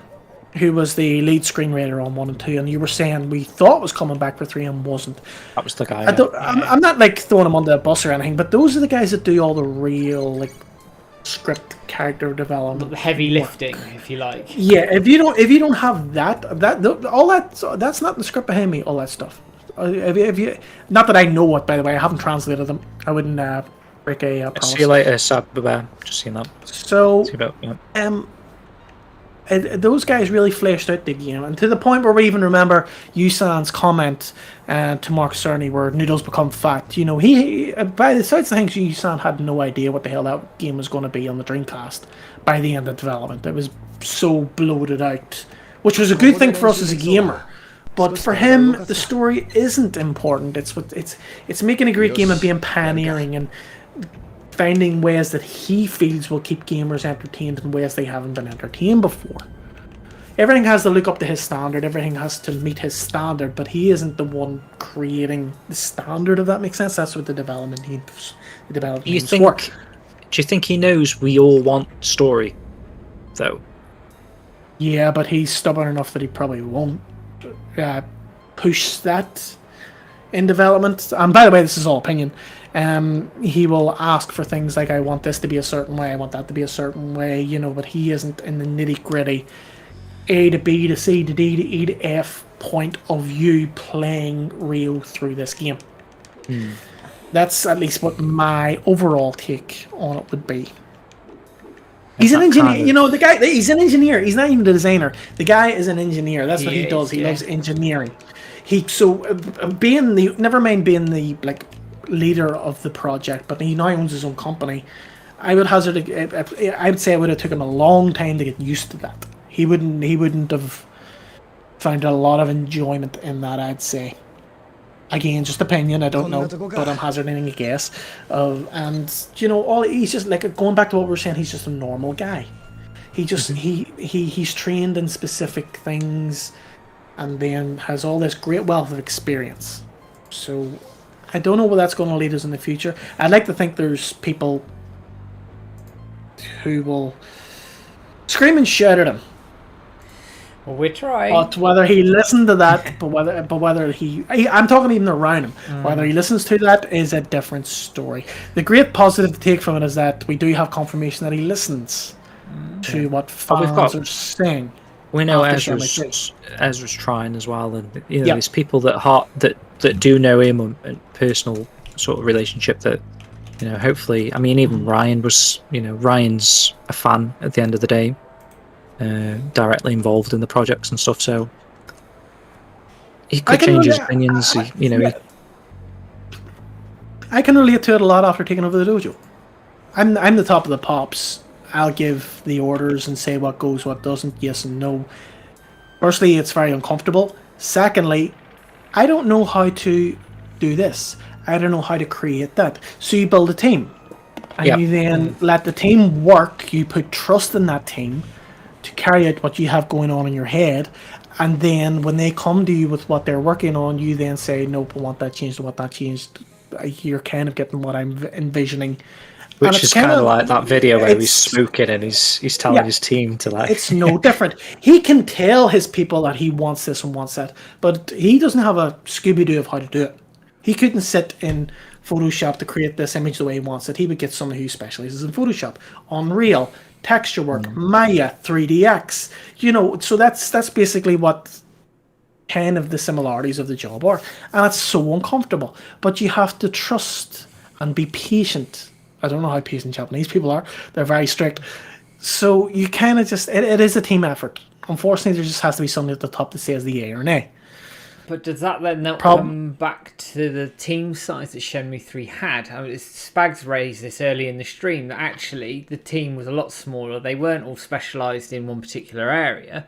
who was the lead screenwriter on 1 and 2, and you were saying we thought was coming back for 3 and wasn't. That was the guy. I'm not like throwing him on the bus or anything, but those are the guys that do all the real like script character development, the heavy lifting, if you like. Yeah, if you don't have that's not the script behind me. All that stuff. If you, not that I know it, by the way, I haven't translated them. I wouldn't break a promise. See you later, Sab. Just seen that. So, Yeah. Those guys really fleshed out the game, and to the point where we even remember Yusan's comment to Mark Cerny where noodles become fat. You know, he by the sides of things, Yusan had no idea what the hell that game was going to be on the Dreamcast by the end of development. It was so bloated out, which was a good thing for us as a gamer. But for him, the story isn't important. It's making a great game and being pioneering and finding ways that he feels will keep gamers entertained in ways they haven't been entertained before. Everything has to look up to his standard. Everything has to meet his standard, but he isn't the one creating the standard, if that makes sense. That's what the development teams work. Do you think he knows we all want story, though? Yeah, but he's stubborn enough that he probably won't push that in development. And by the way, this is all opinion. He will ask for things like, I want this to be a certain way, I want that to be a certain way, you know, but he isn't in the nitty-gritty A to B to C to D to E to F point of view playing real through this game. That's at least what my overall take on it would be. He's an engineer, you know, the guy, he's an engineer, he's not even the designer. The guy is an engineer, that's what he does, he loves engineering. Never mind being the, like, leader of the project, but he now owns his own company. I would say it would have taken him a long time to get used to that. He wouldn't have found a lot of enjoyment in that, I'd say. Again, just opinion, I don't know, but I'm hazarding a guess. And you know, he's just like, going back to what we were saying, he's just a normal guy. He just he's trained in specific things, and then has all this great wealth of experience. So I don't know where that's going to lead us in the future. I'd like to think there's people who will scream and shout at him. Well, we're trying. But whether he listened to that, whether I'm talking even around him, whether he listens to that is a different story. The great positive to take from it is that we do have confirmation that he listens to what fans are saying. We know Ezra's trying as well, and you know, there's people that do know him and personal sort of relationship that, you know, hopefully, I mean, even Ryan was, you know, Ryan's a fan at the end of the day, directly involved in the projects and stuff, so he could change his opinions. I can relate to it a lot after taking over the dojo. I'm the top of the pops. I'll give the orders and say what goes, what doesn't, yes and no. Firstly, it's very uncomfortable. Secondly, I don't know how to do this. I don't know how to create that. So you build a team. And you then let the team work. You put trust in that team to carry out what you have going on in your head. And then when they come to you with what they're working on, you then say, nope, I want that changed, I want that changed. You're kind of getting what I'm envisioning. Which is kind of like that video where he's smoking and he's telling his team to, like... It's no different. He can tell his people that he wants this and wants that, but he doesn't have a Scooby-Doo of how to do it. He couldn't sit in Photoshop to create this image the way he wants it. He would get someone who specializes in Photoshop, Unreal, texture work, Maya, 3DX. You know, so that's basically what kind of the similarities of the job are. And it's so uncomfortable. But you have to trust and be patient. I don't know how patient Japanese people are. They're very strict. So you kind of just... It is a team effort. Unfortunately, there just has to be somebody at the top that says the yay or nay. But does that then not come back to the team size that Shenmue 3 had? I mean, Spags raised this early in the stream, that actually the team was a lot smaller. They weren't all specialised in one particular area.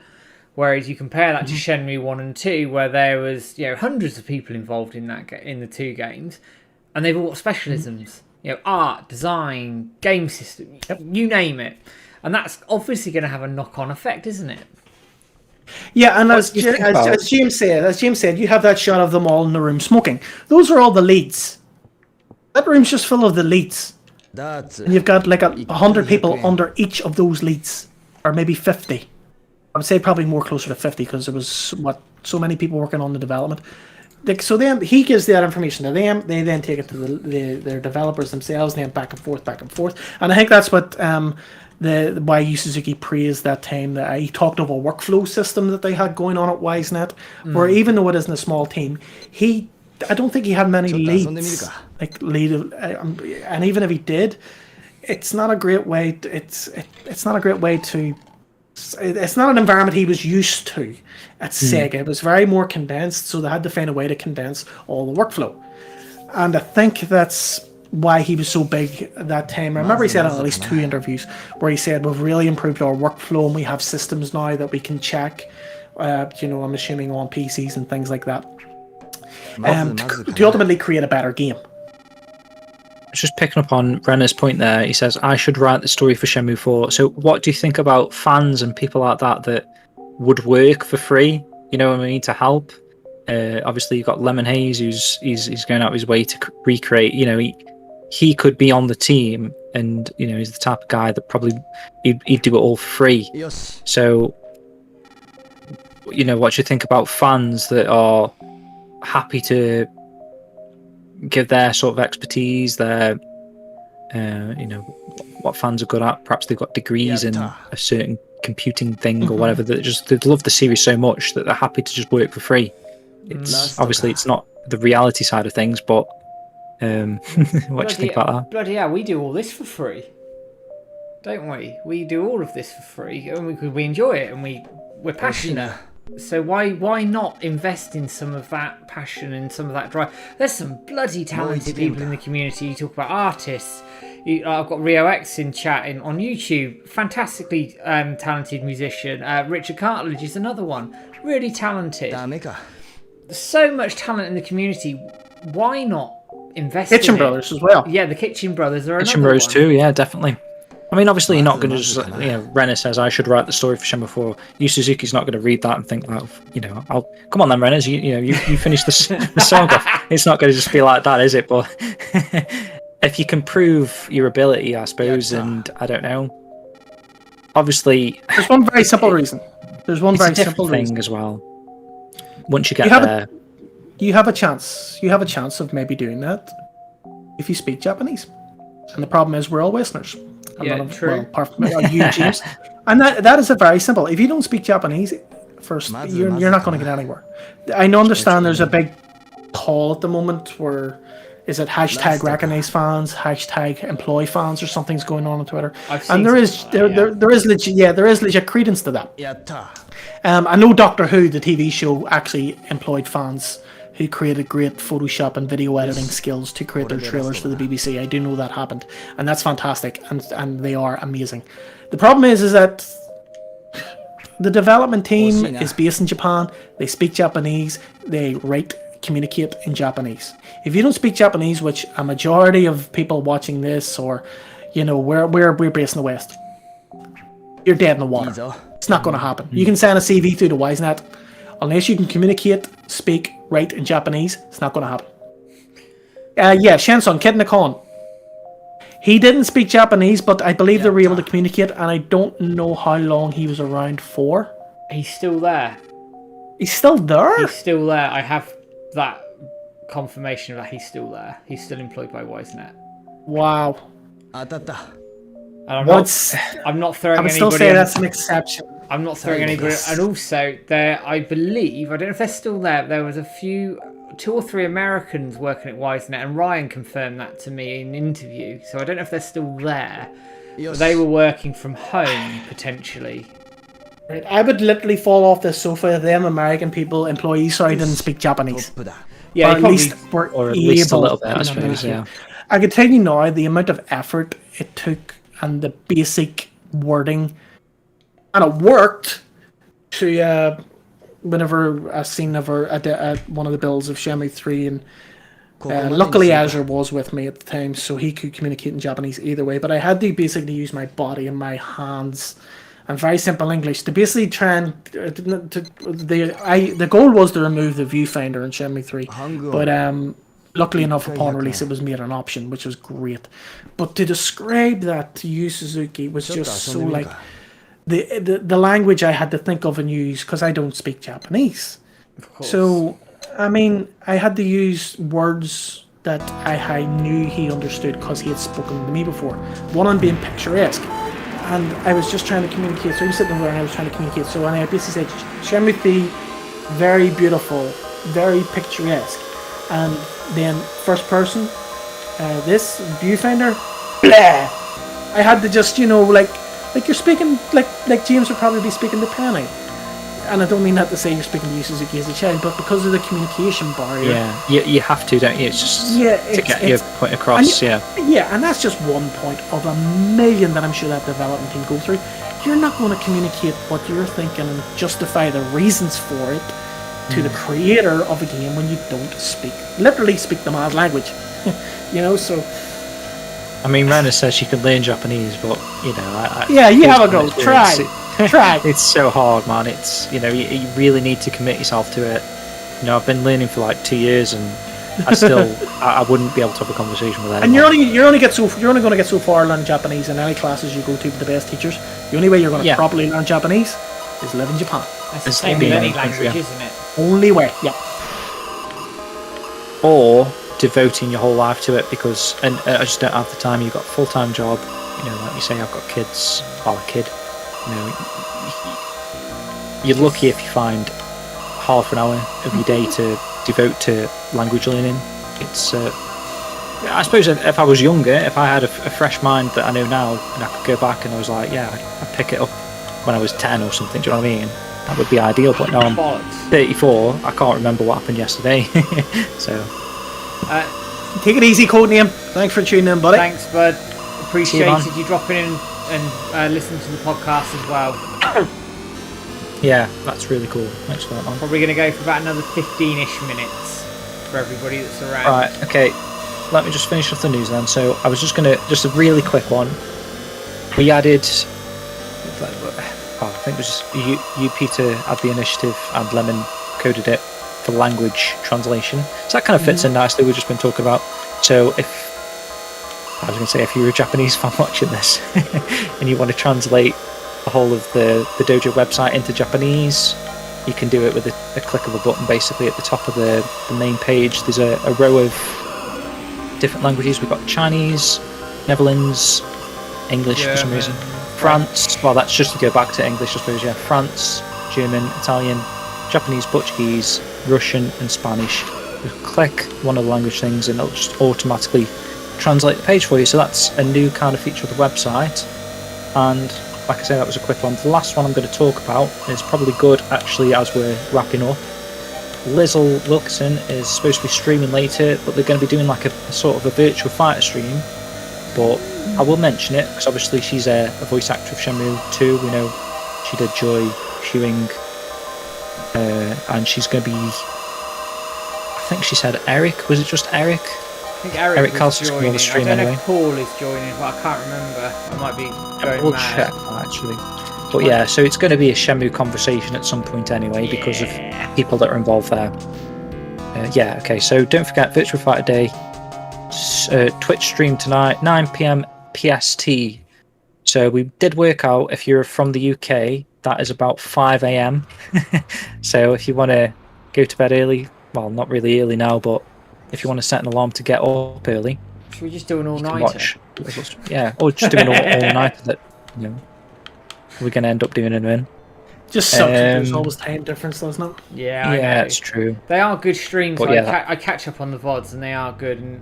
Whereas you compare that to Shenmue 1 and 2, where there was, you know, hundreds of people involved in the two games, and they've all got specialisms. You know, art, design, game system, you name it. And that's obviously going to have a knock-on effect, isn't it? Yeah, and as James said, you have that shot of them all in the room smoking. Those are all the leads. That room's just full of the leads. And you've got like 100 people under each of those leads, or maybe 50. I would say probably more closer to 50 because there was so many people working on the development. Like, so then he gives that information to them. They then take it to their developers themselves, and then back and forth. And I think that's what why Yu Suzuki praised that time. That he talked of a workflow system that they had going on at WiseNet, where even though it isn't a small team, I don't think he had many leads. And even if he did, it's not a great way. It's not a great way to. It's not an environment he was used to at Sega. It was very more condensed, so they had to find a way to condense all the workflow. And I think that's why he was so big at that time. I remember he said in at least 2 interviews where he said, we've really improved our workflow and we have systems now that we can check, I'm assuming on PCs and things like that, to ultimately create a better game. Just picking up on Renner's point there, he says, I should write the story for Shenmue 4. So what do you think about fans and people like that would work for free, you know what I mean, to help? Obviously, you've got Lemon Haze, he's going out of his way to recreate, he could be on the team, and, he's the type of guy that probably, he'd do it all for free. Yes. So, what do you think about fans that are happy to give their sort of expertise, their what fans are good at? Perhaps they've got degrees in a certain computing thing or whatever, that they love the series so much that they're happy to just work for free. It's obviously it's not the reality side of things, but what do you think about that? Bloody hell, we do all this for free, don't we? We do all of this for free, and we enjoy it, and we're passionate. So why not invest in some of that passion and some of that drive? There's some bloody talented people in the community. You talk about artists. I've got Rio X in chat on YouTube. Fantastically talented musician. Richard Cartledge is another one. Really talented. There's so much talent in the community. Why not invest in Kitchen Brothers as well. Yeah, the Kitchen Brothers are Kitchen another Bros one. too, yeah, definitely. I mean, obviously, you're not going to just, Renner says, I should write the story for Shenmue 4. Yu Suzuki's not going to read that and think, I'll come on then, Renner, you finish the song off. It's not going to just be like that, is it? But if you can prove your ability, I suppose, and I don't know. Obviously, there's one very simple reason. There's one very simple thing reason as well. Once you get there, you have a chance. You have a chance of maybe doing that if you speak Japanese. And the problem is, we're all Westerners. True. Well, apart from you, James. And that is a very simple. If you don't speak Japanese first, you're not going to get anywhere. I understand there's a big call at the moment where is it hashtag recognize fans, hashtag employ fans, or something's going on Twitter. And there is legit credence to that. I know Doctor Who, the TV show, actually employed fans who created great Photoshop and video editing skills to create their trailers for the BBC. I do know that happened, and that's fantastic, and they are amazing. The problem is that the development team is based in Japan. They speak Japanese. They communicate in Japanese. If you don't speak Japanese, which a majority of people watching this, or we're based in the West, you're dead in the water. It's not going to happen. You can send a CV through the WiseNet. Unless you can communicate, speak, write in Japanese, it's not going to happen. Shenson, Kid Nikon. He didn't speak Japanese, but I believe they were able to communicate, and I don't know how long he was around for. He's still there. He's still there? He's still there. I have that confirmation that he's still there. He's still employed by WiseNet. Wow. And I'm not throwing anybody. I'm still saying that's an exception. I'm not throwing anybody. And also, I believe, I don't know if they're still there, there was 2 or 3 Americans working at WiseNet, and Ryan confirmed that to me in an interview. So I don't know if they're still there. But they were working from home, potentially. Right. I would literally fall off the sofa if them American employees, didn't speak Japanese. Yeah, or at least a little bit, I suppose, yeah. I can tell you now, the amount of effort it took and the basic wording, and it worked to whenever I seen one of the builds of Shenmue 3, and luckily Azure was with me at the time, so he could communicate in Japanese either way, but I had to basically use my body and my hands and very simple English to basically try and the goal was to remove the viewfinder in Shenmue 3, but luckily enough upon release it was made an option, which was great. But to describe that to Yu Suzuki was just so like, the language I had to think of and use because I don't speak Japanese. Of course. So, I mean, I had to use words that I knew he understood because he had spoken to me before. One on being picturesque. And I was just trying to communicate. So he was sitting there and I was trying to communicate. So I basically said, Shenmue 3, very beautiful, very picturesque. And then first person, this viewfinder, blah. I had to just, like you're speaking, like James would probably be speaking to Penny. And I don't mean that to say you're speaking to Yu Suzuki as a child, but because of the communication barrier. Yeah, you have to, don't you? It's just to get your point across, Yeah, and that's just one point of a million that I'm sure that development team go through. You're not going to communicate what you're thinking and justify the reasons for it to the creator of a game when you don't literally speak the man's language. So... I mean, Rena says she can learn Japanese, but, you have a go. Try. It's so hard, man. It's, you really need to commit yourself to it. I've been learning for like 2 years, and I wouldn't be able to have a conversation with anyone. And you're only going to get so far learning Japanese in any classes you go to with the best teachers. The only way you're going to properly learn Japanese is live in Japan. That's the same with any language, isn't it? Only way, yeah. Or devoting your whole life to it, because I just don't have the time. You've got a full-time job. Like you say, I've got kids. Well, a kid. You're lucky if you find half an hour of your day to devote to language learning. It's I suppose if I was younger, if I had a fresh mind that I know now, and I could go back and I was like, I'd pick it up when I was 10 or something, do you know what I mean? That would be ideal, but now I'm 34, I can't remember what happened yesterday. So take it easy, Codename. Thanks for tuning in, buddy. Thanks, bud. Appreciated you dropping in and listening to the podcast as well. Yeah, that's really cool. Thanks for that, man. Probably going to go for about another 15-ish minutes for everybody that's around. Right, okay. Let me just finish off the news then. So I was just a really quick one. We added, I think it was you Peter, had the initiative, and Lemon coded it for language translation. So that kind of fits in nicely. We've just been talking about. So if you're a Japanese fan watching this and you want to translate the whole of the Dojo website into Japanese, you can do it with a click of a button. Basically, at the top of the main page, there's a row of different languages. We've got Chinese, Netherlands, English for some reason, France. Well, that's just to go back to English, I suppose. Yeah, France, German, Italian, Japanese, Portuguese, Russian, and Spanish. You click one of the language things, and it'll just automatically translate the page for you. So that's a new kind of feature of the website. And like I say, that was a quick one. The last one I'm going to talk about is probably good, actually, as we're wrapping up. Lizzle Wilkinson is supposed to be streaming later, but they're going to be doing like a sort of a virtual fighter stream. But I will mention it because obviously she's a voice actor of Shenmue 2. We know she did Joy Hewing, and she's going to be, I think she said Eric. Was it just Eric? I think Eric Carlson's going on the stream I don't know anyway. if Paul is joining, but I can't remember. I might be going We'll mad. check that actually. But yeah, so it's going to be a Shenmue conversation at some point anyway, because of people that are involved there. Okay, so don't forget Virtual Fighter Day, Twitch stream tonight, 9 PM PST. So we did work out, if you're from the UK, that is about 5 AM. So if you want to go to bed early, well, not really early now, but if you want to set an alarm to get up early, should we just do an all-nighter? Or just do an all-nighter that, we're going to end up doing it in. Just something. There's always time difference, doesn't it? Yeah, I know. Yeah, it's true. They are good streams. But I catch up on the VODs, and they are good,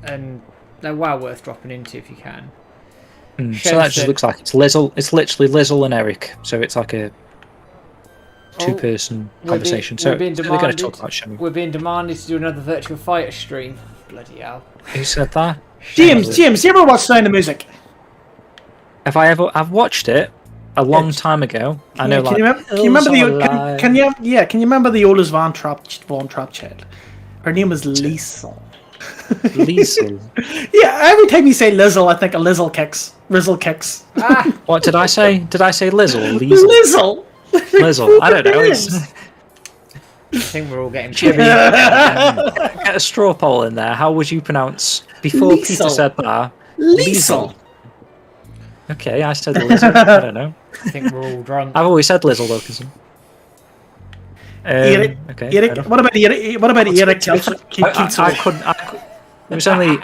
and they're well worth dropping into if you can. So that just looks like it's Lizzle. It's literally Lizzle and Eric. So it's like a two-person conversation. So they're going to talk about Shenmue. We're being demanded to do another Virtual Fighter stream. Bloody hell. Who said that? James, you ever watched Sound of Music? I've watched it a long time ago. I know. Can you remember the oldest Von Trapp child? Her name was Liesel. Liesel. Yeah, every time you say Lizzle, I think of Lizzle kicks. Rizzle kicks. What did I say? Did I say Lizzle? Lizzle. Lizzle. I don't know. I think we're all getting Jimmy. Get a straw poll in there. How would you pronounce before Peter said that? Liesel. Okay, I said Lizzle. I don't know. I think we're all drunk. I've always said Lizzle though, because. Eric, Okay. Eric, what about Eric? What about Eric? I couldn't. It was only.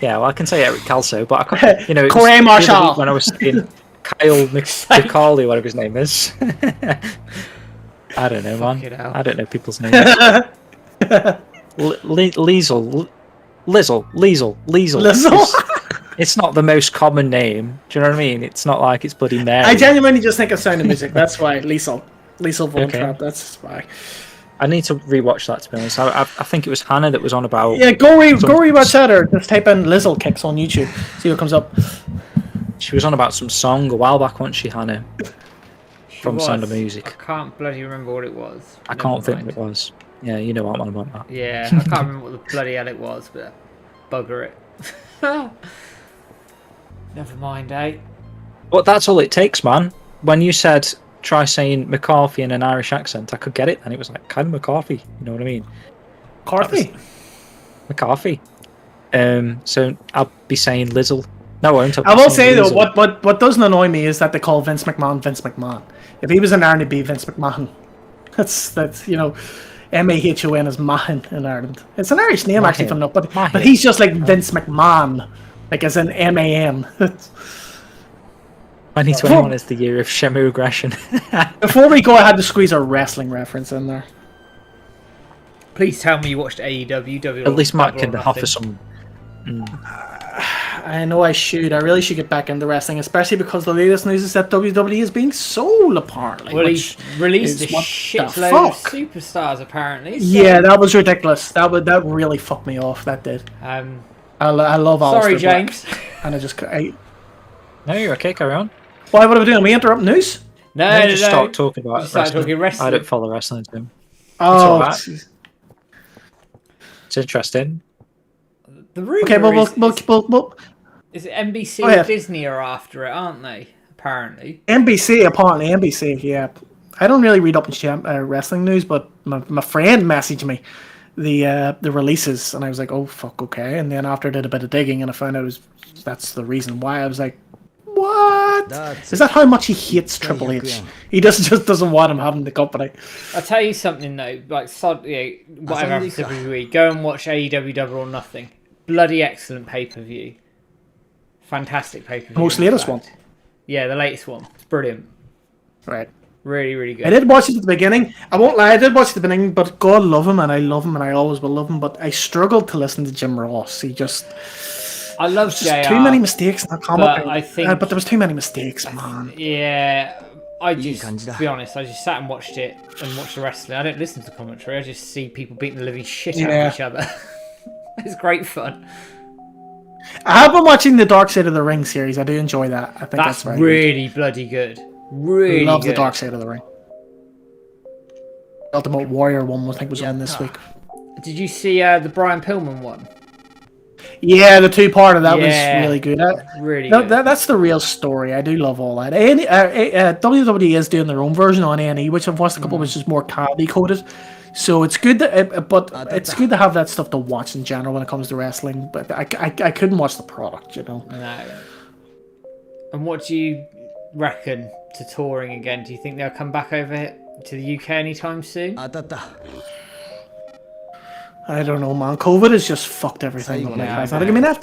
Yeah, well, I can say Eric Calso, but I couldn't. You know, it was Corey the other Marshall. week when I was saying Kyle McCauley, whatever his name is. I don't know, man. I don't know people's names. Liesel. It's not the most common name. Do you know what I mean? It's not like it's bloody Mary. I genuinely just think of Sound of Music. That's why Liesel Von Trapp. That's why. I need to rewatch that, to be honest. I think it was Hannah that was on about. Yeah, go rewatch that, or just type in Lizzle Kicks on YouTube. See what comes up. She was on about some song a while back, wasn't she, Hannah? From Sound of Music. I can't bloody remember what it was. I can't think what it was. Yeah, you know what I'm on about that. Yeah, I can't remember what the bloody hell it was, but bugger it. Never mind, eh? But that's all it takes, man. When you said try saying McCarthy in an Irish accent, I could get it, and it was like kind of McCarthy. You know what I mean? McCarthy. So I'll be saying Lizzle. No, I won't. I will say though, what doesn't annoy me is that they call Vince McMahon. If he was in Ireland, it'd be Vince McMahon. That's you know, MAHON is Mahon in Ireland. It's an Irish name actually, from but he's just like Vince McMahon, like as in MAN. 2021 is the year of Shenmue aggression. Before we go, I had to squeeze a wrestling reference in there. Please tell me you watched AEW. At least Matt can offer some. I know I should. I really should get back into wrestling, especially because the latest news is that WWE is being sold, apparently. Well, he's released a shitload of superstars, apparently. So. Yeah, that was ridiculous. That really fucked me off. That did. I love Aleister Sorry, James. Black, and No, you're okay. Carry on. Why? What are we doing? Are we interrupt news? No, just start talking about wrestling. I don't follow wrestling. So. Oh, it's interesting. The rumor is it NBC or Disney are after it, aren't they? Apparently. NBC, yeah. I don't really read up on wrestling news, but my friend messaged me the releases, and I was like, oh fuck, okay. And then after I did a bit of digging, and I found out that's the reason why. I was like, what? Is that how much he hates Triple H? He just doesn't want him having the company. I'll tell you something though, like whatever WWE, go and watch AEW Double or Nothing. Bloody excellent pay-per-view. Fantastic pay-per-view. Most latest one? Yeah, the latest one. It's brilliant. Right. Really, really good. I did watch it at the beginning. I won't lie, I did watch it at the beginning, but God love him, and I love him, and I always will love him, but I struggled to listen to Jim Ross. I love JR. Too many mistakes in the comment. But there was too many mistakes, man. Yeah, to be honest, I just sat and watched it and watched the wrestling. I don't listen to the commentary. I just see people beating the living shit out of each other. It's great fun. I have been watching the Dark Side of the Ring series. I do enjoy that. I think that's really bloody good. Really love good. the Dark Side of the Ring. Ultimate Warrior one, I think, was on this week. Did you see the Brian Pillman one? Yeah, the two-part of that was really good. Really good. That's the real story. I do love all that. WWE is doing their own version on A&E, which I've watched a couple, which is more comedy coded. So it's good, it's good to have that stuff to watch in general when it comes to wrestling. But I couldn't watch the product, you know. No. And what do you reckon to touring again? Do you think they'll come back over to the UK anytime soon? I don't know, man. COVID has just fucked everything up. I mean, I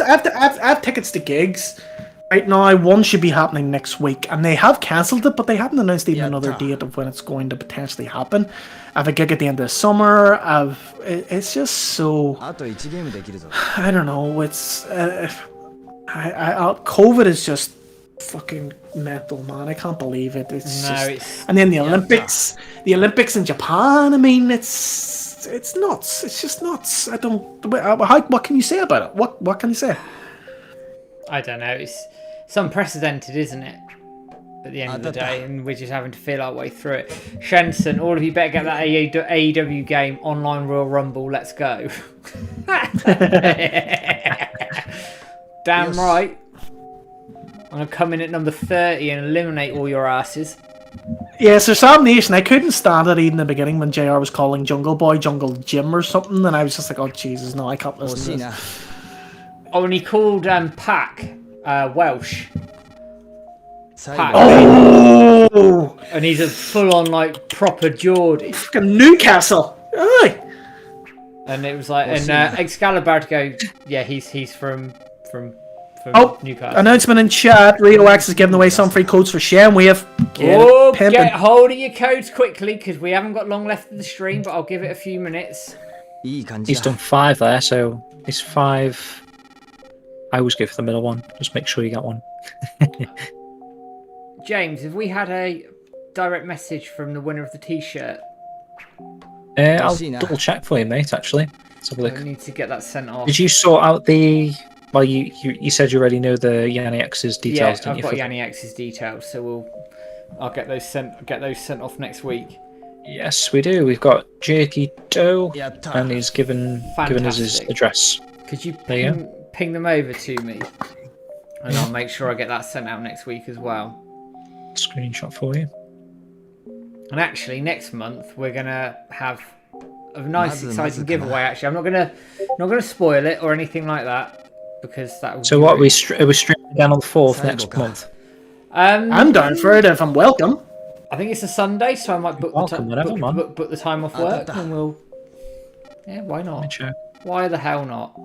have tickets to gigs right now. One should be happening next week, and they have cancelled it, but they haven't announced even another date of when it's going to potentially happen. I have a gig at the end of the summer. It's just so. I don't know. It's COVID is just fucking mental, man. I can't believe it. And then the Olympics in Japan. I mean, it's nuts. It's just nuts. What can you say about it? What can you say? I don't know. It's unprecedented, isn't it? At the end of the day, and we're just having to feel our way through it. Shenson, all of you better get that AEW game, Online Royal Rumble. Let's go. Damn right. I'm going to come in at number 30 and eliminate all your asses. Yeah, so Sam Nation, I couldn't stand it even in the beginning when JR was calling Jungle Boy Jungle Jim or something, and I was just like, oh Jesus, no, I can't listen to this. Oh, and he called Pac Welsh. pack. Oh! And he's a full-on, like, proper Geordie. Fucking Newcastle. Aye. And it was like, and Excalibur to go, yeah, he's from Newcastle. Announcement in chat. Rio X is giving away some free codes for Shenmue. Get hold of your codes quickly, because we haven't got long left of the stream, but I'll give it a few minutes. He's done 5 there, so it's 5. I always go for the middle one. Just make sure you get one. James, have we had a direct message from the winner of the t-shirt? I'll double check for you, mate, actually. Let's have a look. I need to get that sent off. Did you sort out the... Well, you said you already know the Yanni X's details, didn't you? I've got Yanni X's details, so I'll get those sent off next week. Yes, we do. We've got Jerky Doe, and he's given us his address. Could you ping them over to me? And I'll make sure I get that sent out next week as well. Screenshot for you. And actually, next month we're gonna have a nice, exciting giveaway. Actually, I'm not gonna spoil it or anything like that, because that would. So what are we streaming down on the 4th next month? I'm down for it if I'm welcome. I think it's a Sunday, so I might book book the time off work, and we'll. Yeah, why not? Why the hell not?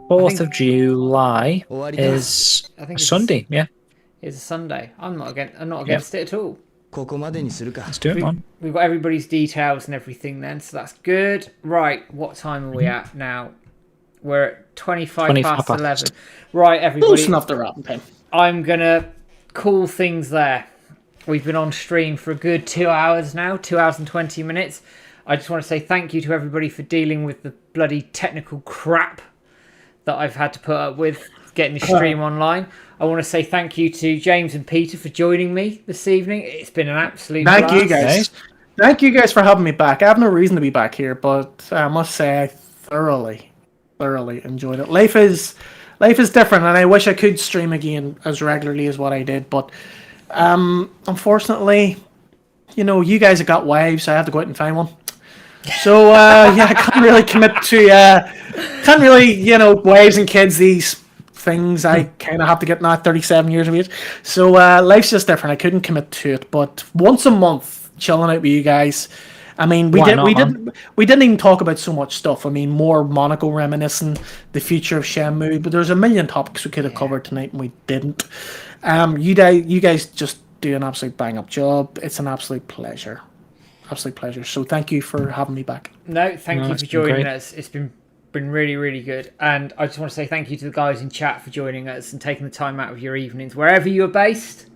4th of July is a Sunday. Yeah, it's a Sunday. I'm not against it at all. Let's do it, man. We've got everybody's details and everything then, so that's good. Right, what time are we at now? We're at 25 past 11. Right, everybody. Close enough to wrapping pin. I'm gonna call things there. We've been on stream for a good 2 hours now, 2 hours and 20 minutes. I just want to say thank you to everybody for dealing with the bloody technical crap that I've had to put up with getting the stream online. I want to say thank you to James and Peter for joining me this evening. It's been an absolute Thank you guys. Thank you guys for having me back. I have no reason to be back here, but I must say I thoroughly enjoyed it. Life is different, and I wish I could stream again as regularly as what I did, but unfortunately, you guys have got wives, so I have to go out and find one. So I can't really commit to wives and kids, these things I kind of have to get now at 37 years of age. So life's just different. I couldn't commit to it, but once a month chilling out with you guys. I mean, we didn't even talk about so much stuff. I mean, more Monaco reminiscing, the future of Shenmue, but there's a million topics we could have covered tonight and we didn't. You guys just do an absolute bang up job. It's an absolute pleasure. So thank you for having me back. No, thank you for joining us. It's been really, really good. And I just want to say thank you to the guys in chat for joining us and taking the time out of your evenings, wherever you're based,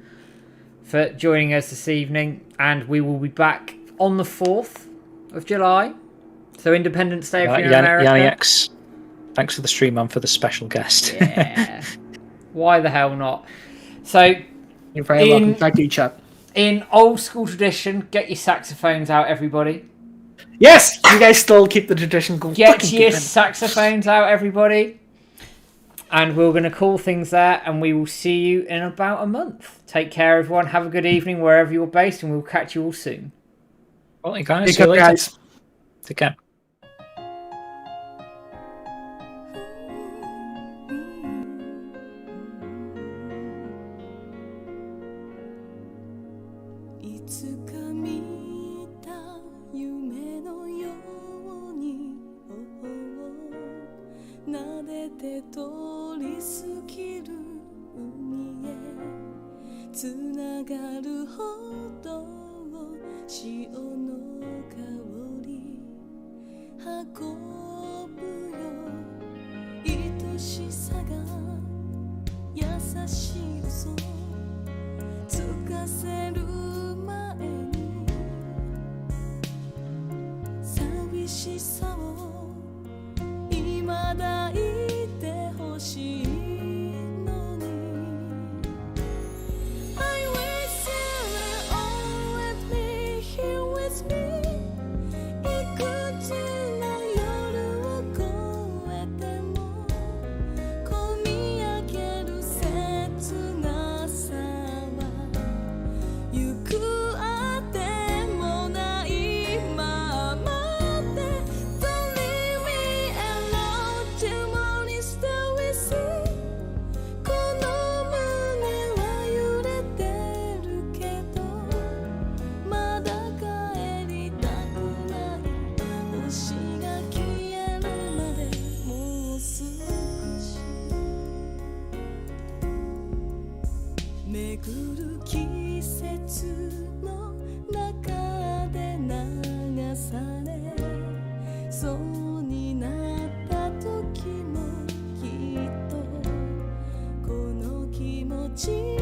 for joining us this evening. And we will be back on the 4th of July. So Independence Day if you're in America. Yanni X, thanks for the stream and for the special guest. Yeah. Why the hell not? So you're very welcome. Thank you, chat. In old school tradition, get your saxophones out, everybody. Yes, you guys still keep the tradition going. Get your saxophones out, everybody. And we're going to call things there, and we will see you in about a month. Take care, everyone. Have a good evening wherever you're based, and we'll catch you all soon. Well, guys. Take care, guys. Take care. See 季節の中で流されそうになった時もきっとこの気持ち